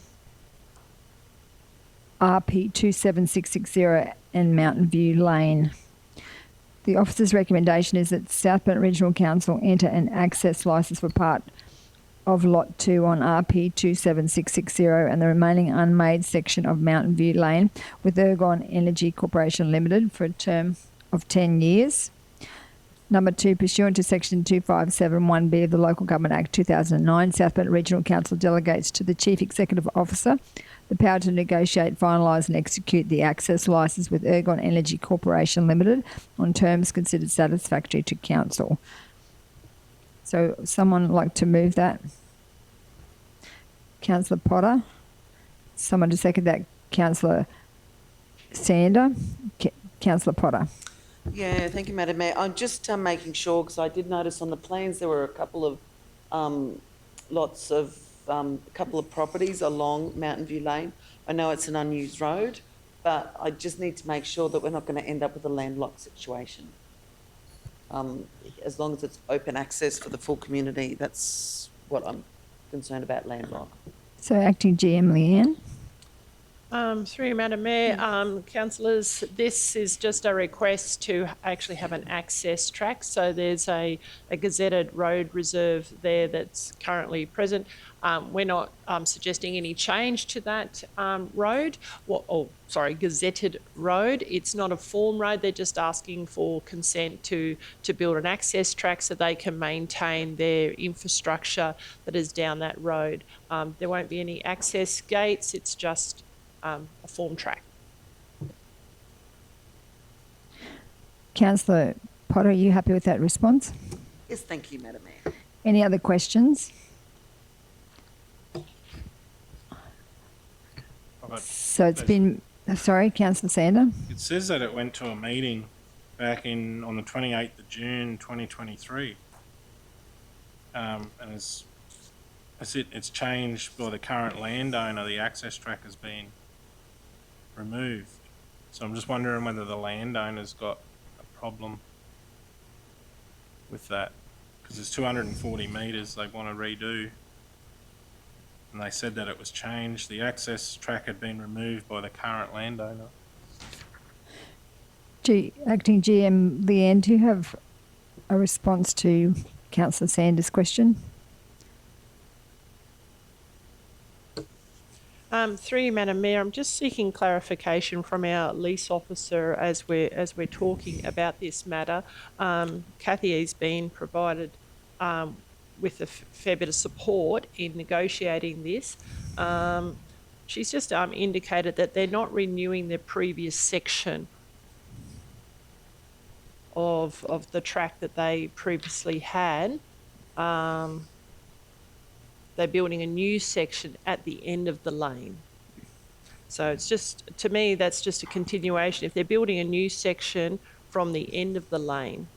A: RP 27660 and Mountain View Lane. The officer's recommendation is that South Burnett Regional Council enter an access licence for part of lot 2 on RP 27660 and the remaining unmade section of Mountain View Lane with Ergon Energy Corporation Limited for a term of 10 years. Number 2, pursuant to Section 2571B of the Local Government Act 2009, South Bend Regional Council delegates to the Chief Executive Officer the power to negotiate, finalise and execute the access licence with Ergon Energy Corporation Limited on terms considered satisfactory to Council. So someone like to move that? Councillor Potter. Someone to second that? Councillor Sander. Councillor Potter.
F: Yeah, thank you, Madam Mayor. I'm just making sure, because I did notice on the plans there were a couple of lots of a couple of properties along Mountain View Lane. I know it's an unused road, but I just need to make sure that we're not going to end up with a landlocked situation. As long as it's open access for the full community, that's what I'm concerned about, landlocked.
A: So Acting GM Leanne.
J: Through you, Madam Mayor, councillors, this is just a request to actually have an access track. So there's a gazetted road reserve there that's currently present. We're not suggesting any change to that road, gazetted road. It's not a form road. They're just asking for consent to build an access track so they can maintain their infrastructure that is down that road. There won't be any access gates. It's just a form track.
A: Councillor Potter, are you happy with that response?
F: Yes, thank you, Madam Mayor.
A: Any other questions? So it's been, sorry, Councillor Sander.
D: It says that it went to a meeting back on the 28th of June 2023. And it's changed by the current landowner. The access track has been removed. So I'm just wondering whether the landowner's got a problem with that, because it's 240 metres they want to redo. And they said that it was changed. The access track had been removed by the current landowner.
A: Acting GM Leanne, do you have a response to Councillor Sanders' question?
J: Through you, Madam Mayor, I'm just seeking clarification from our lease officer as we're talking about this matter. Kathy has been provided with a fair bit of support in negotiating this. She's just indicated that they're not renewing their previous section of the track that they previously had. They're building a new section at the end of the lane. So it's just, to me, that's just a continuation. If they're building a new section from the end of the lane.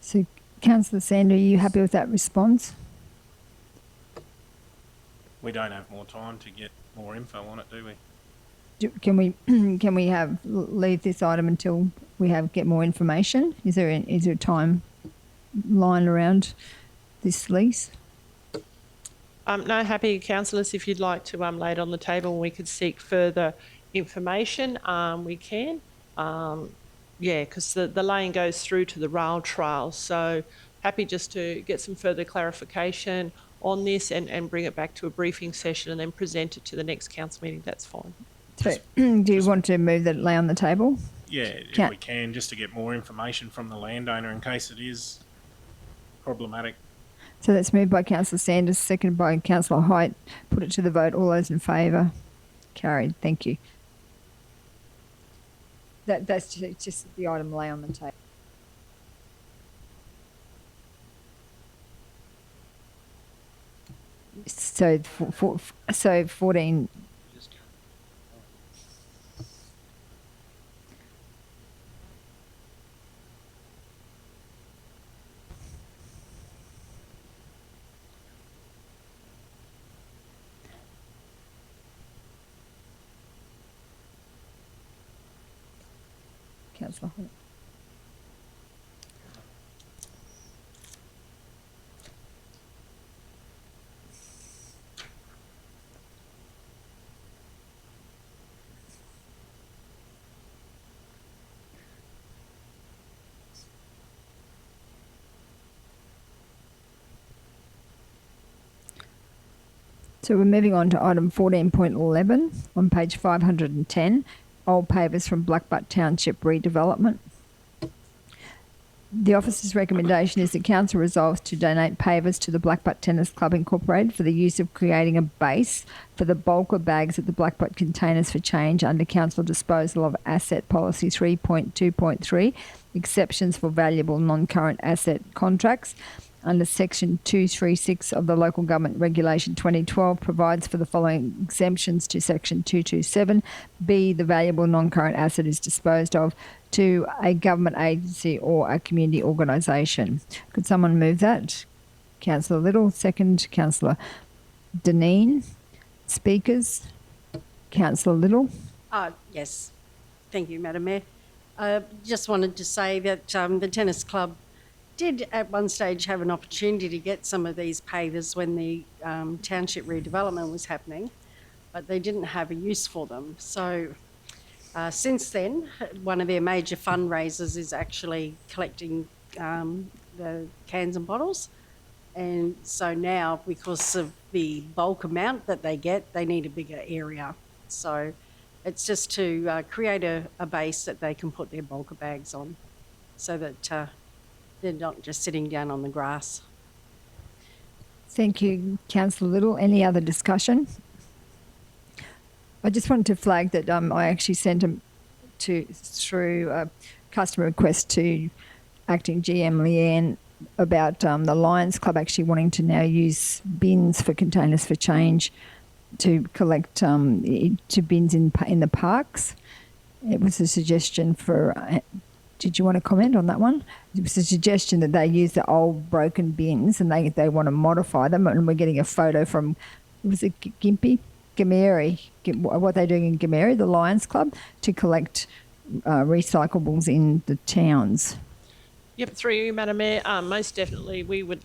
A: So, Councillor Sander, are you happy with that response?
D: We don't have more time to get more info on it, do we?
A: Can we leave this item until we get more information? Is there a time line around this lease?
J: No, happy councillors, if you'd like to lay it on the table and we could seek further information, we can. Yeah, because the lane goes through to the rail trail, so happy just to get some further clarification on this and bring it back to a briefing session and then present it to the next council meeting. That's fine.
A: So, do you want to move that lay on the table?
D: Yeah, if we can, just to get more information from the landowner in case it is problematic.
A: So that's moved by Councillor Sanders, seconded by Councillor Height. Put it to the vote. All those in favour? Carried. Thank you. That's just the item lay on the table. So 14. Councillor Holt. So we're moving on to item 14.11 on page 510. Old pavers from Blackbutt Township redevelopment. The officer's recommendation is that council resolves to donate pavers to the Blackbutt Tennis Club Incorporated for the use of creating a base for the bulk of bags at the Blackbutt containers for change under council disposal of asset policy 3.2.3, exceptions for valuable non-current asset contracts. Under section 236 of the Local Government Regulation 2012 provides for the following exemptions to section 227. B, the valuable non-current asset is disposed of to a government agency or a community organisation. Could someone move that? Councillor Little, second. Councillor Deneen. Speakers. Councillor Little.
E: Yes. Thank you, Madam Mayor. Just wanted to say that the tennis club did at one stage have an opportunity to get some of these pavers when the township redevelopment was happening, but they didn't have a use for them. So since then, one of their major fundraisers is actually collecting the cans and bottles. And so now, because of the bulk amount that they get, they need a bigger area. So it's just to create a base that they can put their bulker bags on so that they're not just sitting down on the grass.
A: Thank you, Councillor Little. Any other discussion? I just wanted to flag that I actually sent them through a customer request to Acting GM Leanne about the Lions Club actually wanting to now use bins for containers for change to collect to bins in the parks. It was a suggestion for. Did you want to comment on that one? It was a suggestion that they use the old broken bins and they want to modify them. And we're getting a photo from, was it Gameri, what they're doing in Gameri, the Lions Club, to collect recyclables in the towns.
J: Yep, through you, Madam Mayor. Most definitely, we would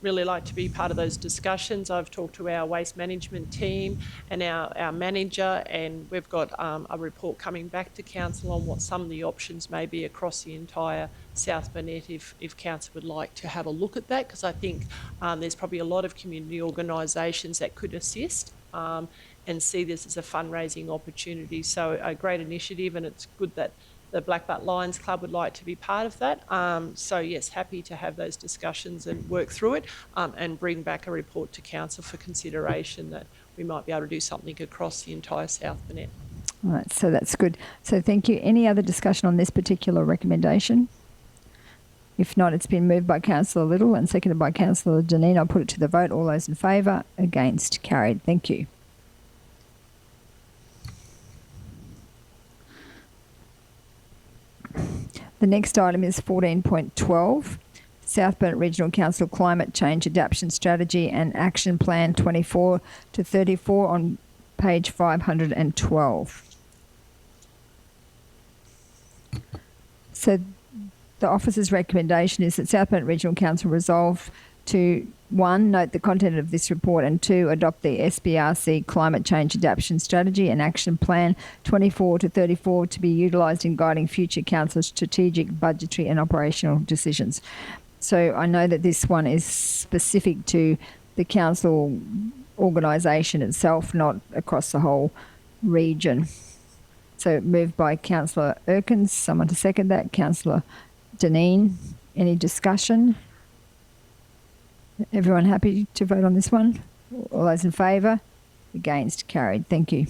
J: really like to be part of those discussions. I've talked to our waste management team and our manager, and we've got a report coming back to council on what some of the options may be across the entire South Burnett if council would like to have a look at that, because I think there's probably a lot of community organisations that could assist and see this as a fundraising opportunity. So a great initiative, and it's good that the Blackbutt Lions Club would like to be part of that. So yes, happy to have those discussions and work through it and bring back a report to council for consideration that we might be able to do something across the entire South Burnett.
A: All right, so that's good. So thank you. Any other discussion on this particular recommendation? If not, it's been moved by Councillor Little and seconded by Councillor Deneen. I'll put it to the vote. All those in favour? Against? Carried. Thank you. The next item is 14.12, South Burnett Regional Council Climate Change Adaptation Strategy and Action Plan 24 to 34 on page 512. So the officer's recommendation is that South Burnett Regional Council resolve to 1, note the content of this report, and 2, adopt the SBRC Climate Change Adaptation Strategy and Action Plan 24 to 34 to be utilised in guiding future council strategic, budgetary and operational decisions. So I know that this one is specific to the council organisation itself, not across the whole region. So moved by Councillor Erkins. Someone to second that. Councillor Deneen. Any discussion? Everyone happy to vote on this one? All those in favour? Against? Carried. Thank you.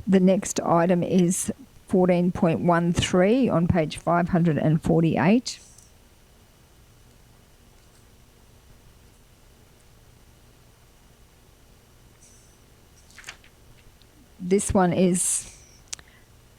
A: The next item is 14.13 on page 548. This one is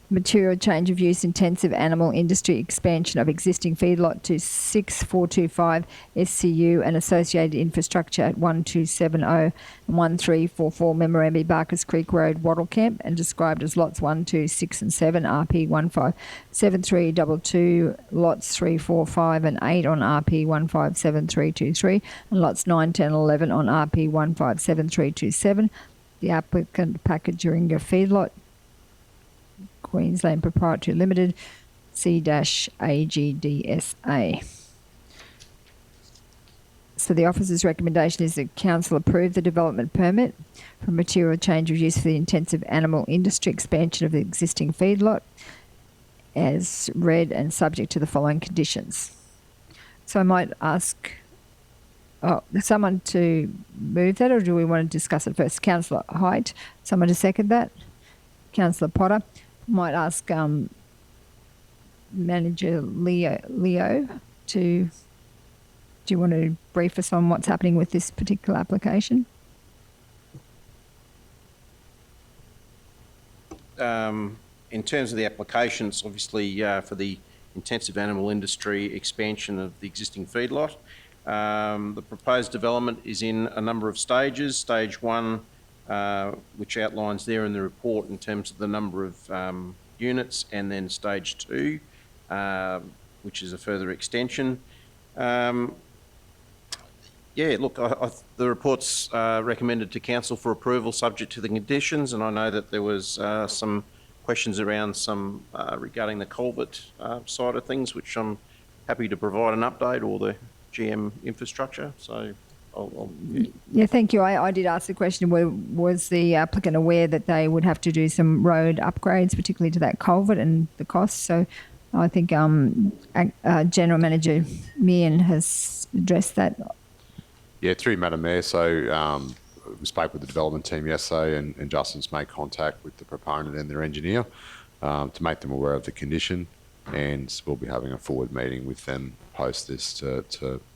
A: material change of use intensive animal industry expansion of existing feedlot to 6425 SCU and associated infrastructure at 1270 and 1344 Memorandum Barkers Creek Road, Wattle Camp, and described as lots 1, 2, 6 and 7 RP 157322, lots 3, 4, 5 and 8 on RP 157323 and lots 9, 10 and 11 on RP 157327. The applicant packager feedlot, Queensland Proprietary Limited, C-AGDSA. So the officer's recommendation is that council approve the development permit for material change of use for the intensive animal industry expansion of the existing feedlot as read and subject to the following conditions. So I might ask someone to move that, or do we want to discuss it first? Councillor Height, someone to second that? Councillor Potter. Might ask Manager Leo to... Do you want to brief us on what's happening with this particular application?
N: In terms of the applications, obviously for the intensive animal industry expansion of the existing feedlot, the proposed development is in a number of stages. Stage 1, which outlines there in the report in terms of the number of units, and then stage 2, which is a further extension. Yeah, look, the report's recommended to council for approval subject to the conditions, and I know that there was some questions around some regarding the culvert side of things, which I'm happy to provide an update, or the GM infrastructure. So
A: Yeah, thank you. I did ask the question, was the applicant aware that they would have to do some road upgrades, particularly to that culvert, and the costs? So I think General Manager Meehan has addressed that.
K: Yeah, through you, Madam Mayor. So we spoke with the development team yesterday, and Justin's made contact with the proponent and their engineer to make them aware of the condition, and we'll be having a forward meeting with them post this to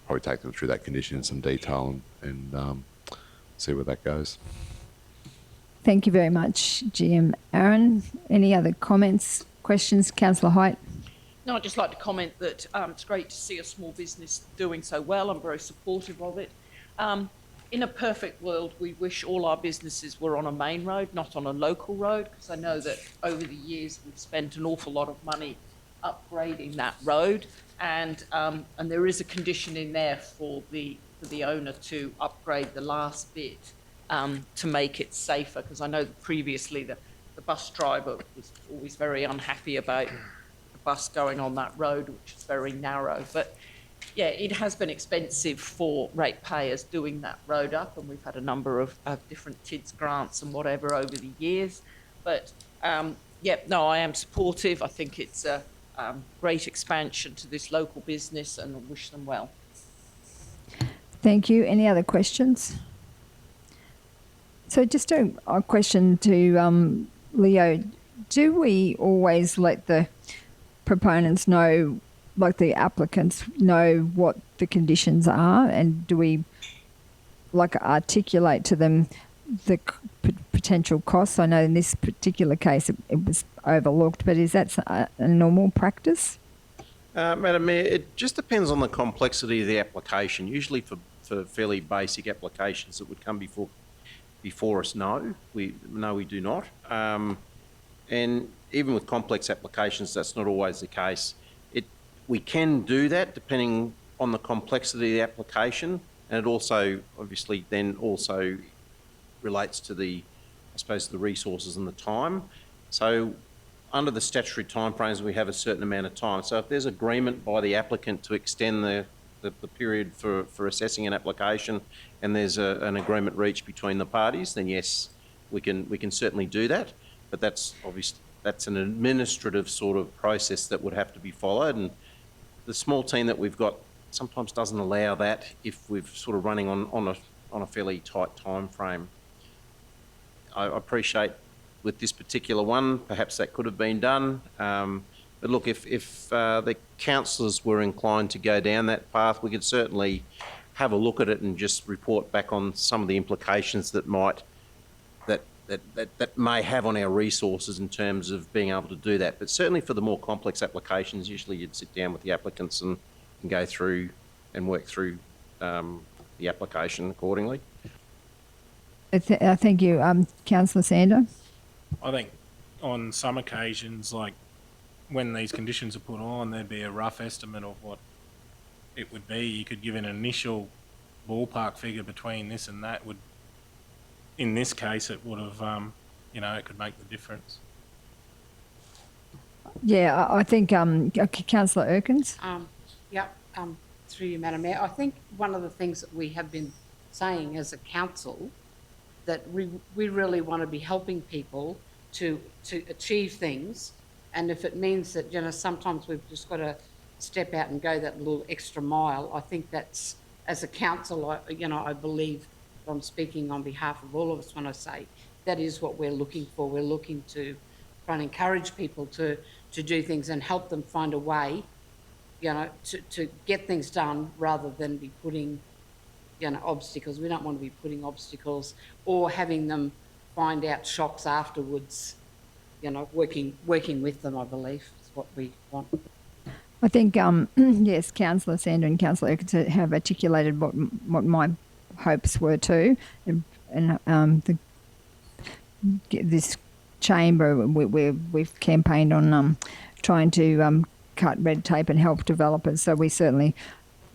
K: probably take them through that condition in some detail and see where that goes.
A: Thank you very much, GM Aaron. Any other comments, questions? Councillor Height.
C: No, I'd just like to comment that it's great to see a small business doing so well. I'm very supportive of it. In a perfect world, we wish all our businesses were on a main road, not on a local road, because I know that over the years we've spent an awful lot of money upgrading that road, and there is a condition in there for the owner to upgrade the last bit to make it safer, because I know that previously the bus driver was always very unhappy about the bus going on that road, which is very narrow. But yeah, it has been expensive for ratepayers doing that road up, and we've had a number of different TIDS grants and whatever over the years. But yeah, no, I am supportive. I think it's a great expansion to this local business, and I wish them well.
A: Thank you. Any other questions? So just a question to Leo. Do we always let the proponents know, like the applicants know, what the conditions are, and do we articulate to them the potential costs? I know in this particular case it was overlooked, but is that a normal practice?
N: Madam Mayor, it just depends on the complexity of the application. Usually for fairly basic applications that would come before us, no, we do not. And even with complex applications, that's not always the case. We can do that depending on the complexity of the application, and it also obviously then also relates to the resources and the time. So under the statutory timeframes, we have a certain amount of time. So if there's agreement by the applicant to extend the period for assessing an application, and there's an agreement reached between the parties, then yes, we can certainly do that. But that's obviously an administrative sort of process that would have to be followed, and the small team that we've got sometimes doesn't allow that if we're sort of running on a fairly tight time frame. I appreciate with this particular one, perhaps that could have been done. But look, if the councillors were inclined to go down that path, we could certainly have a look at it and just report back on some of the implications that may have on our resources in terms of being able to do that. But certainly for the more complex applications, usually you'd sit down with the applicants and go through and work through the application accordingly.
A: Thank you. Councillor Sander?
D: I think on some occasions, like when these conditions are put on, there'd be a rough estimate of what it would be. You could give an initial ballpark figure between this and that. In this case, it would have, it could make the difference.
A: Yeah, I think Councillor Erkins.
H: Through you, Madam Mayor. I think one of the things that we have been saying as a council, that we really want to be helping people to achieve things And if it means that, you know, sometimes we've just got to step out and go that little extra mile, I think that's, as a council, I believe I'm speaking on behalf of all of us when I say that is what we're looking for. We're looking to try and encourage people to do things and help them find a way, you know, to get things done rather than be putting, you know, obstacles. We don't want to be putting obstacles or having them find out shocks afterwards. You know, working with them, I believe, is what we want.
A: I think, yes, Councillor Sander and Councillor Urquhart have articulated what my hopes were too, and this chamber we've campaigned on trying to cut red tape and help developers. So we certainly,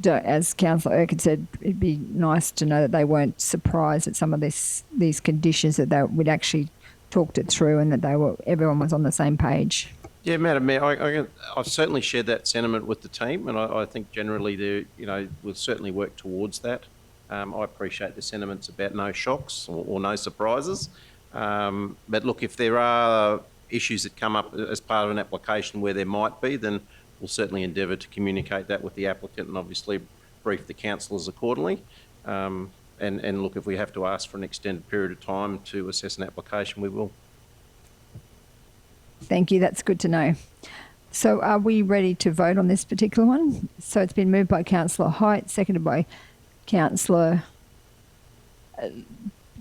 A: as Councillor Urquhart said, it'd be nice to know that they weren't surprised at some of these conditions, that we'd actually talked it through and that everyone was on the same page.
N: Yeah, Madam Mayor, I've certainly shared that sentiment with the team, and I think generally we'll certainly work towards that. I appreciate the sentiments about no shocks or no surprises. But look, if there are issues that come up as part of an application where there might be, then we'll certainly endeavour to communicate that with the applicant and obviously brief the councillors accordingly. And look, if we have to ask for an extended period of time to assess an application, we will.
A: Thank you. That's good to know. So are we ready to vote on this particular one? So it's been moved by Councillor Height, seconded by Councillor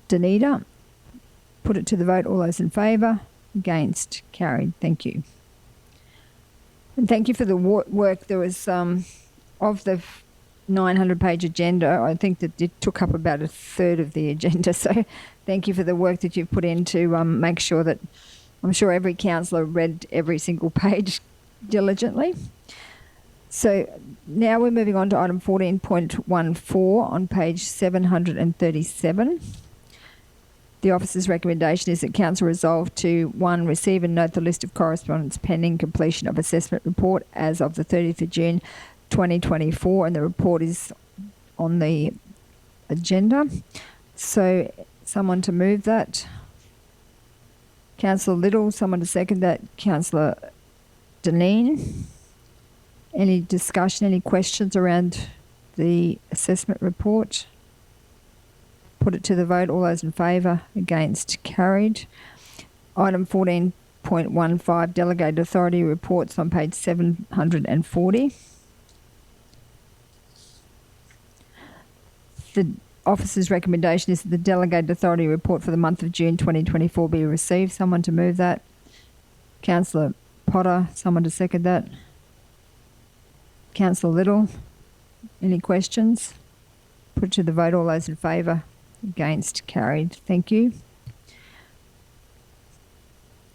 A: Danita. Put it to the vote. All those in favour? Against? Carried. Thank you. And thank you for the work. There was, of the 900-page agenda, I think that it took up about a third of the agenda. So thank you for the work that you've put in to make sure that, I'm sure every councillor read every single page diligently. So now we're moving on to item 14.14 on page 737. The officer's recommendation is that council resolve to 1. Receive and note the list of correspondence pending completion of assessment report as of the 30th of June 2024, and the report is on the agenda. So someone to move that. Councillor Little, someone to second that. Councillor Deneen. Any discussion, any questions around the assessment report? Put it to the vote. All those in favour? Against? Carried. Item 14.15, Delegated Authority Reports on page 740. The officer's recommendation is that the Delegated Authority Report for the month of June 2024 be received. Someone to move that. Councillor Potter, someone to second that. Councillor Little, any questions? Put it to the vote. All those in favour? Against? Carried. Thank you.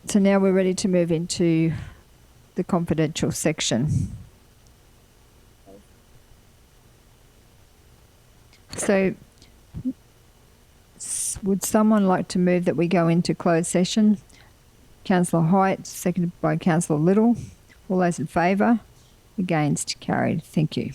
A: So now we're ready to move into the confidential section. So would someone like to move that we go into closed session? Councillor Height, seconded by Councillor Little. All those in favour? Against? Carried. Thank you.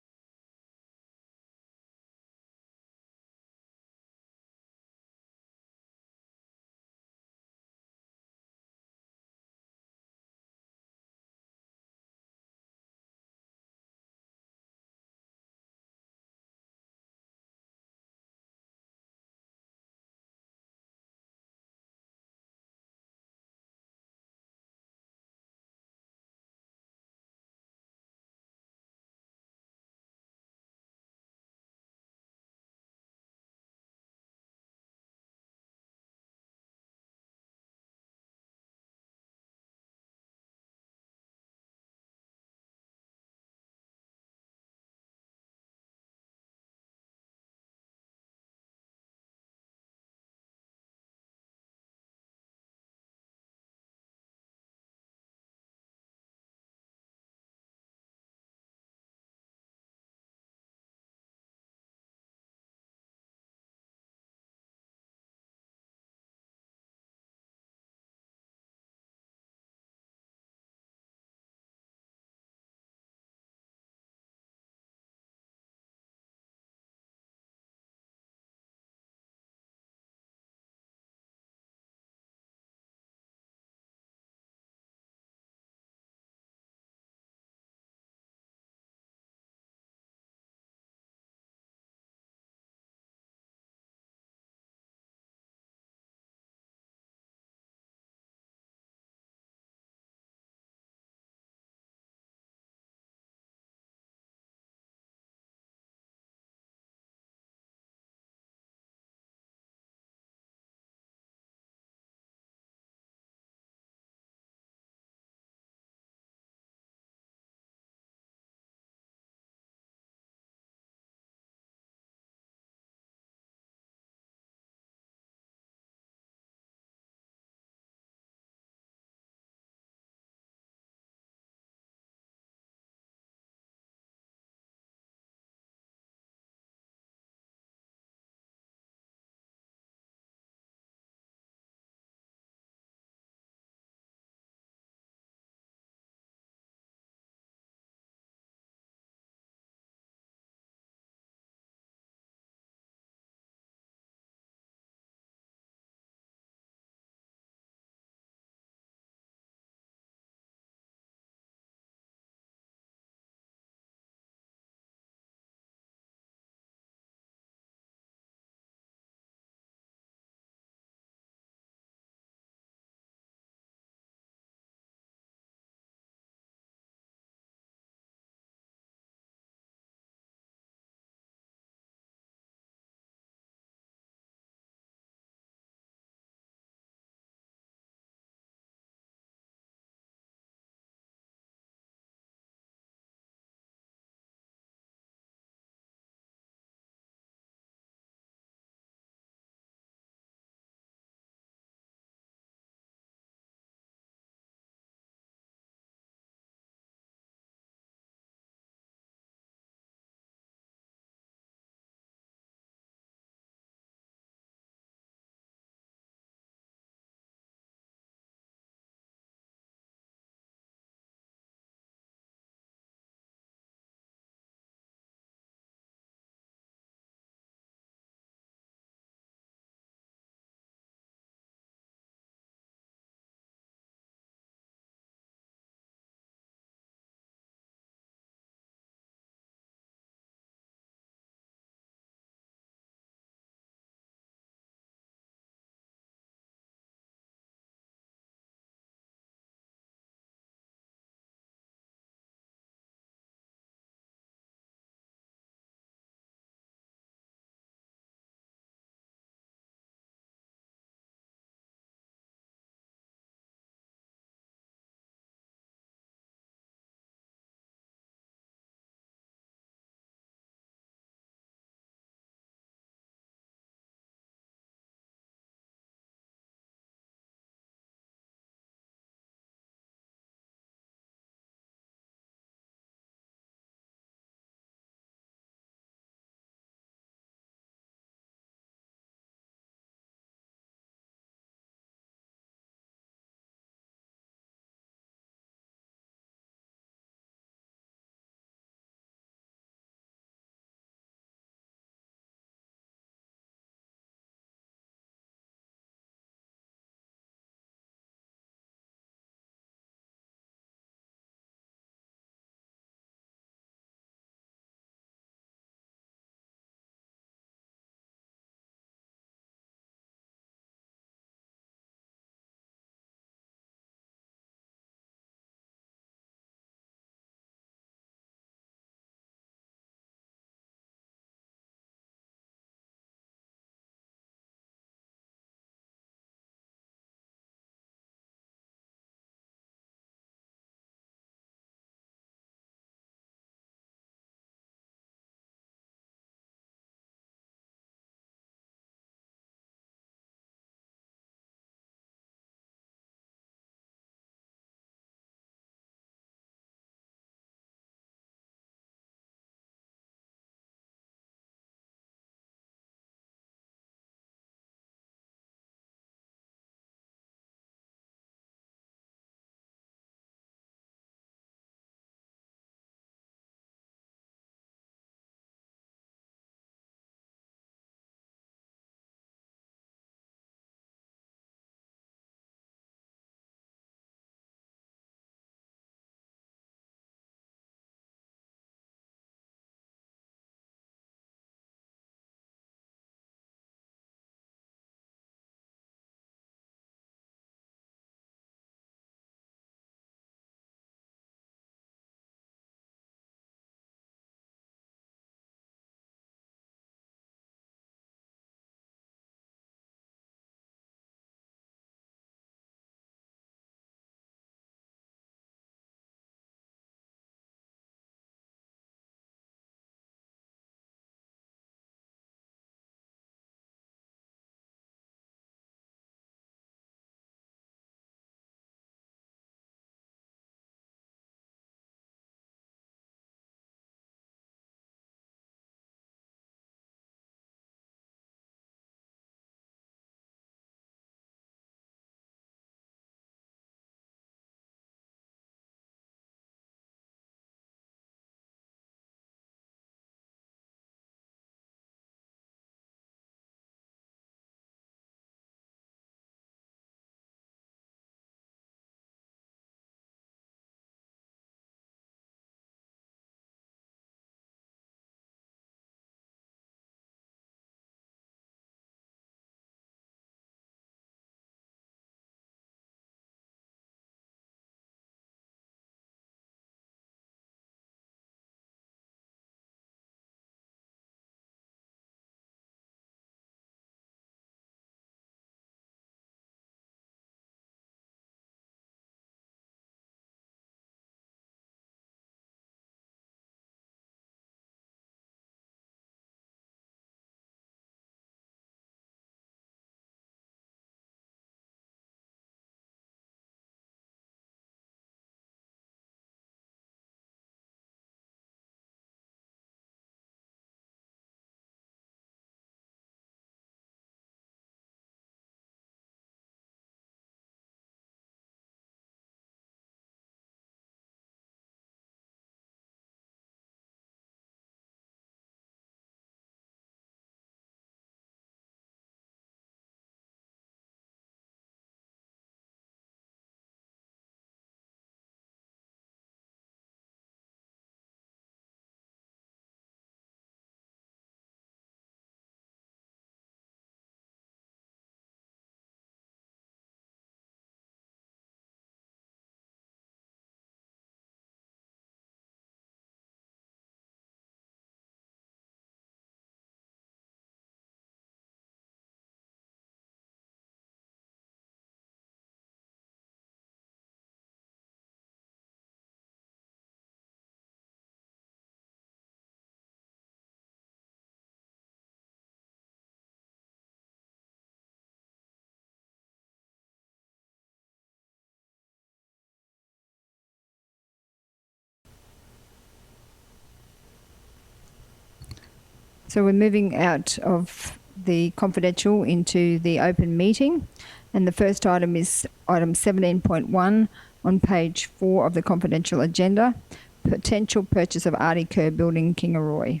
A: So we're moving out of the confidential into the open meeting. And the first item is item 17.1 on page 4 of the confidential agenda, potential purchase of Artie Kerr Building, Kingaroy.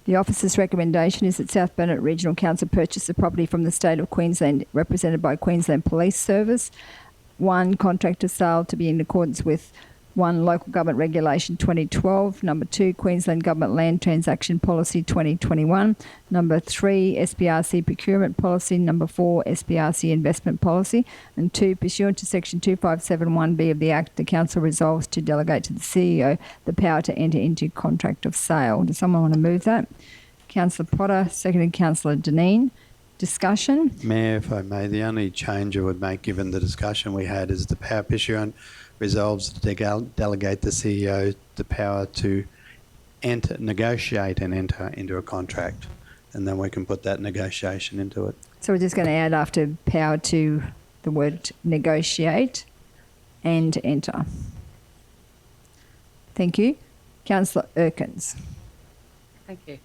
A: The officer's recommendation is that South Burnett Regional Council purchase the property from the State of Queensland, represented by Queensland Police Service. 1, contractor sale to be in accordance with 1, Local Government Regulation 2012. Number 2, Queensland Government Land Transaction Policy 2021. Number 3, SBRC Procurement Policy. Number 4, SBRC Investment Policy. And 2, pursuant to Section 2571B of the Act, the Council resolves to delegate to the CEO the power to enter into contract of sale. Does someone want to move that? Councillor Potter, seconded Councillor Deneen. Discussion?
I: Mayor, if I may, the only change I would make, given the discussion we had, is the power pursuant resolves to delegate the CEO the power to negotiate and enter into a contract. And then we can put that negotiation into it.
A: So we're just going to add after power to the word negotiate and enter. Thank you. Councillor Erkins.
H: Thank you.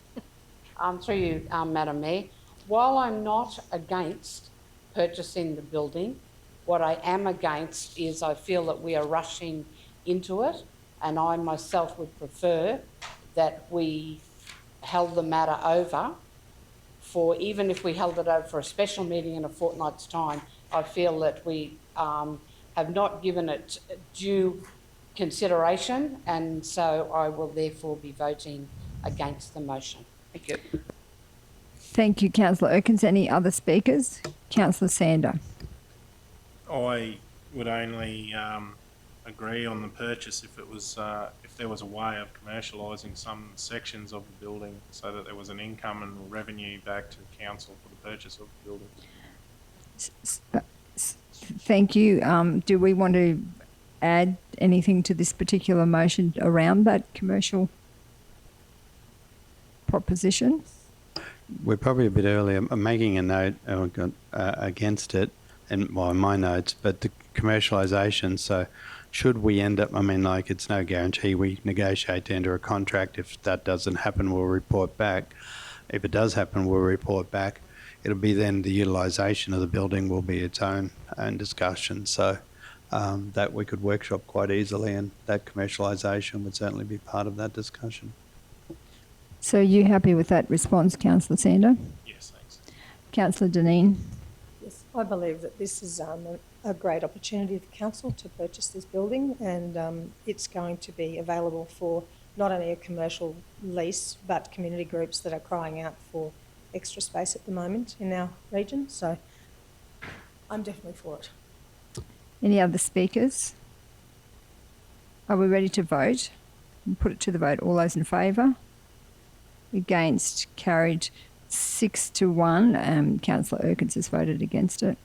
H: Through you, Madam Mayor. While I'm not against purchasing the building, what I am against is I feel that we are rushing into it, and I myself would prefer that we held the matter over for, even if we held it over for a special meeting in a fortnight's time, I feel that we have not given it due consideration, and so I will therefore be voting against the motion. Thank you.
A: Thank you, Councillor Erkins. Any other speakers? Councillor Sander.
D: I would only agree on the purchase if it was if there was a way of commercialising some sections of the building so that there was an income and revenue back to the council for the purchase of the building.
A: Thank you. Do we want to add anything to this particular motion around that commercial proposition?
I: We're probably a bit early. I'm making a note against it in my notes, but the commercialisation, so should we end up, it's no guarantee we negotiate to enter a contract. If that doesn't happen, we'll report back. If it does happen, we'll report back. It'll be then the utilisation of the building will be its own discussion. So that we could workshop quite easily, and that commercialisation would certainly be part of that discussion.
A: So are you happy with that response, Councillor Sander?
D: Yes, thanks.
A: Councillor Deneen?
G: Yes, I believe that this is a great opportunity for council to purchase this building, and it's going to be available for not only a commercial lease, but community groups that are crying out for extra space at the moment in our region. So I'm definitely for it.
A: Any other speakers? Are we ready to vote? We'll put it to the vote. All those in favour? Against? Carried 6-1. Councillor Erkins has voted against it.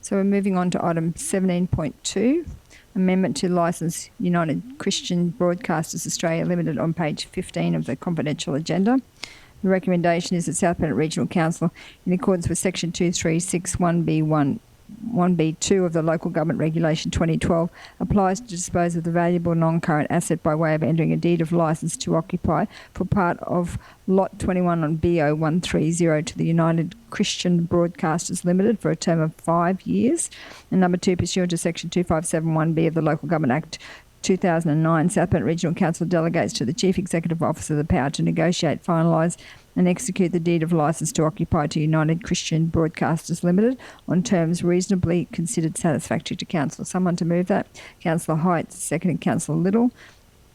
A: So we're moving on to item 17.2, amendment to licence United Christian Broadcasters Australia Limited on page 15 of the confidential agenda. The recommendation is that South Burnett Regional Council, in accordance with section 2361B1B2 of the Local Government Regulation 2012, applies to dispose of the valuable non-current asset by way of entering a deed of licence to occupy for part of Lot 21 on BO130 to the United Christian Broadcasters Limited for a term of 5 years. And number 2, pursuant to section 2571B of the Local Government Act 2009, South Burnett Regional Council delegates to the Chief Executive Officer the power to negotiate, finalise and execute the deed of licence to occupy to United Christian Broadcasters Limited on terms reasonably considered satisfactory to Council. Someone to move that? Councillor Height, seconded Councillor Little.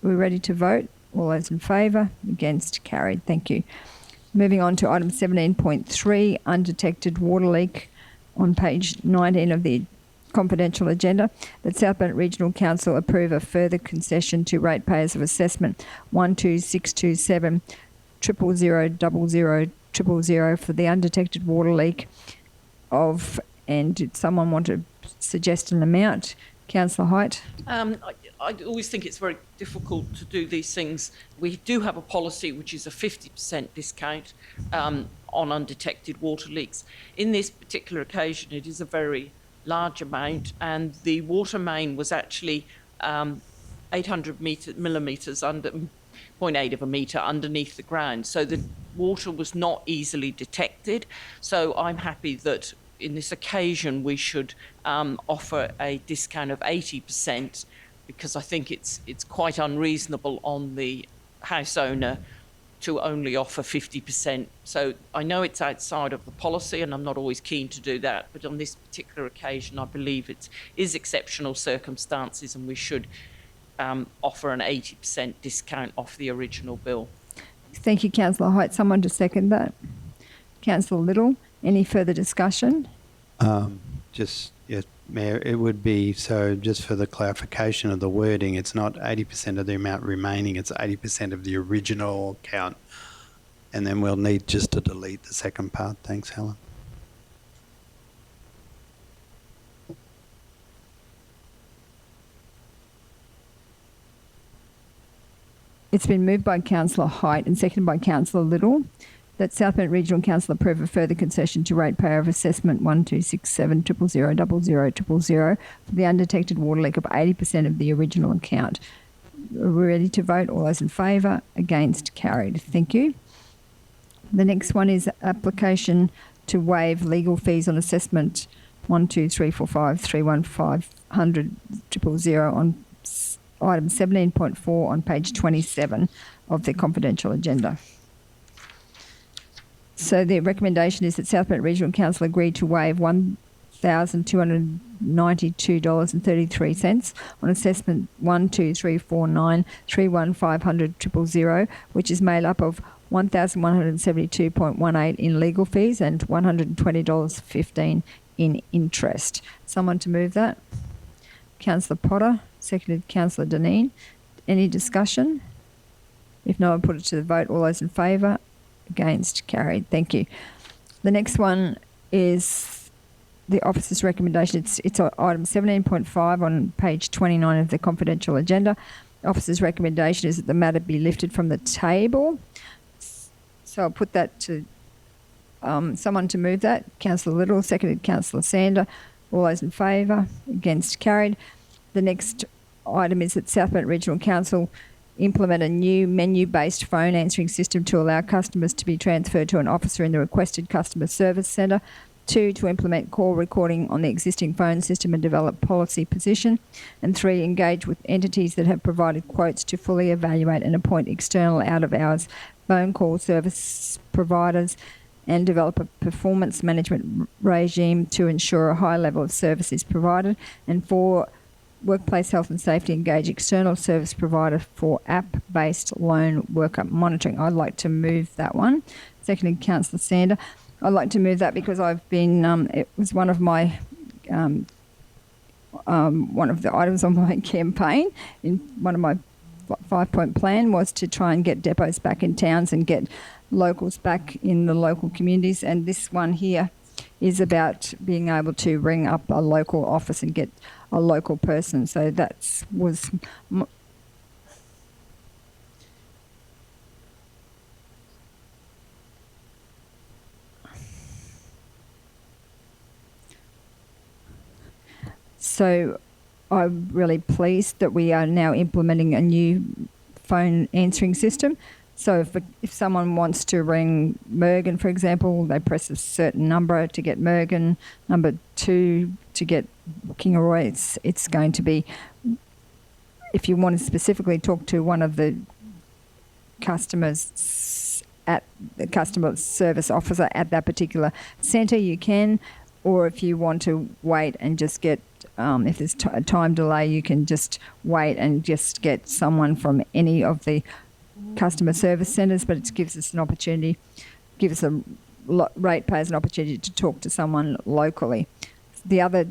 A: Are we ready to vote? All those in favour? Against? Carried. Thank you. Moving on to item 17.3, undetected water leak on page 19 of the confidential agenda, that South Burnett Regional Council approve a further concession to ratepayers of assessment 12627 0000000 for the undetected water leak of, and did someone want to suggest an amount? Councillor Height?
C: I always think it's very difficult to do these things. We do have a policy which is a 50% discount on undetected water leaks. In this particular occasion, it is a very large amount, and the water main was actually 800 millimetres under 0.8 of a metre underneath the ground. So the water was not easily detected. So I'm happy that in this occasion we should offer a discount of 80%, because I think it's quite unreasonable on the house owner to only offer 50%. So I know it's outside of the policy, and I'm not always keen to do that, but on this particular occasion I believe it is exceptional circumstances, and we should offer an 80% discount off the original bill.
A: Thank you, Councillor Height. Someone to second that? Councillor Little, any further discussion?
I: Yes, Mayor, it would be, so just for the clarification of the wording, it's not 80% of the amount remaining, it's 80% of the original count. And then we'll need just to delete the second part. Thanks, Helen.
A: It's been moved by Councillor Height and seconded by Councillor Little that South Bend Regional Council approve a further concession to ratepayer of assessment 1267 000 000 for the undetected water leak of 80% of the original account. Are we ready to vote? All those in favour? Against? Carried. Thank you. The next one is application to waive legal fees on assessment 12345 31500 000 on item 17.4 on page 27 of the confidential agenda. So the recommendation is that South Bend Regional Council agree to waive $1,292.33 on assessment 12349 31500 000, which is made up of $1,172.18 in legal fees and $120.15 in interest. Someone to move that? Councillor Potter, seconded Councillor Dineen. Any discussion? If not, I'll put it to the vote. All those in favour? Against? Carried. Thank you. The next one is the officer's recommendation. It's item 17.5 on page 29 of the confidential agenda. The officer's recommendation is that the matter be lifted from the table. So I'll put that to someone to move that. Councillor Little, seconded Councillor Sander. All those in favour? Against? Carried. The next item is that South Bend Regional Council implement a new menu-based phone answering system to allow customers to be transferred to an officer in the requested customer service centre. 2, to implement call recording on the existing phone system and develop policy position. And 3, engage with entities that have provided quotes to fully evaluate and appoint external out-of-hours phone call service providers and develop a performance management regime to ensure a high level of service is provided. And 4, workplace health and safety engage external service provider for app-based lone worker monitoring. I'd like to move that one. Seconded Councillor Sander. I'd like to move that because I've been, it was one of my, one of the items on my campaign in one of my 5-point plan was to try and get depots back in towns and get locals back in the local communities. And this one here is about being able to ring up a local office and get a local person. So that was so I'm really pleased that we are now implementing a new phone answering system. So if someone wants to ring Mergen, for example, they press a certain number to get Mergen, number 2 to get Kingaroy. It's going to be, if you want to specifically talk to one of the customers at the customer service officer at that particular centre, you can. Or if you want to wait and just get, if there's a time delay, you can just wait and just get someone from any of the customer service centres, but it gives us an opportunity, gives the ratepayers an opportunity to talk to someone locally. The other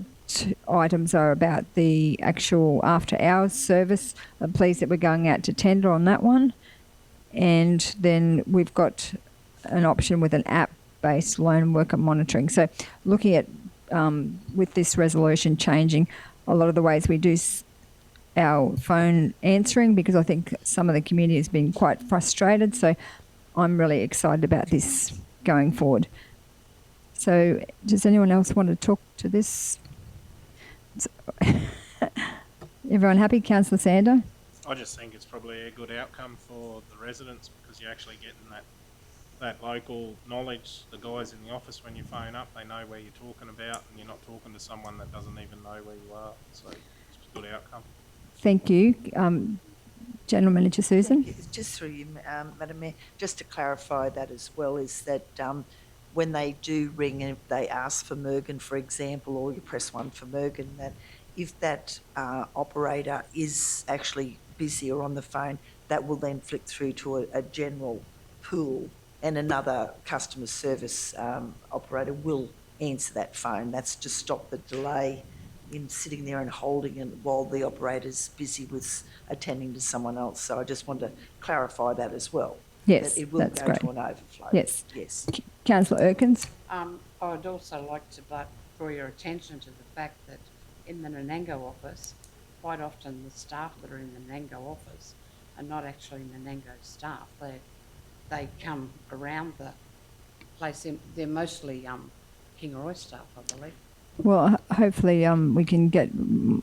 A: items are about the actual after-hours service. I'm pleased that we're going out to tender on that one. And then we've got an option with an app-based lone worker monitoring. So looking at, with this resolution changing a lot of the ways we do our phone answering, because I think some of the community has been quite frustrated. So I'm really excited about this going forward. So does anyone else want to talk to this? Everyone happy? Councillor Sander?
D: I just think it's probably a good outcome for the residents because you're actually getting that local knowledge. The guys in the office, when you phone up, they know where you're talking about and you're not talking to someone that doesn't even know where you are. So it's a good outcome.
A: Thank you. General Manager Susan?
L: Just through you, Madam Mayor, just to clarify that as well, is that when they do ring and they ask for Mergen, for example, or you press 1 for Mergen, that if that operator is actually busy or on the phone, that will then flick through to a general pool and another customer service operator will answer that phone. That's to stop the delay in sitting there and holding it while the operator's busy with attending to someone else. So I just want to clarify that as well.
A: Yes,
L: that it will
A: that's
L: go
A: great.
L: to an overflow.
A: Yes.
L: Yes.
A: Councillor Erkins?
H: I would also like to draw your attention to the fact that in the Nanango office, quite often the staff that are in the Nanango office are not actually Nanango staff. They come around the place. They're mostly Kingaroy staff, I believe.
A: Well, hopefully we can get,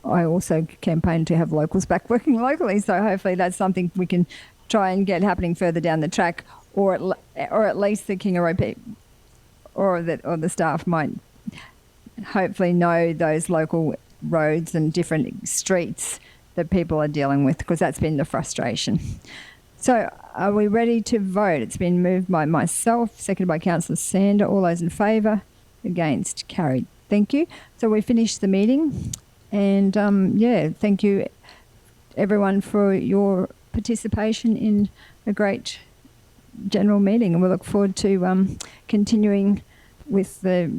A: I also campaign to have locals back working locally, so hopefully that's something we can try and get happening further down the track, or at least the Kingaroy people or the staff might hopefully know those local roads and different streets that people are dealing with, because that's been the frustration. So are we ready to vote? It's been moved by myself, seconded by Councillor Sander. All those in favour? Against? Carried. Thank you. So we finished the meeting, and thank you everyone for your participation in a great general meeting, and we look forward to continuing with the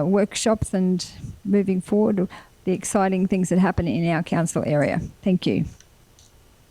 A: workshops and moving forward the exciting things that happen in our council area. Thank you.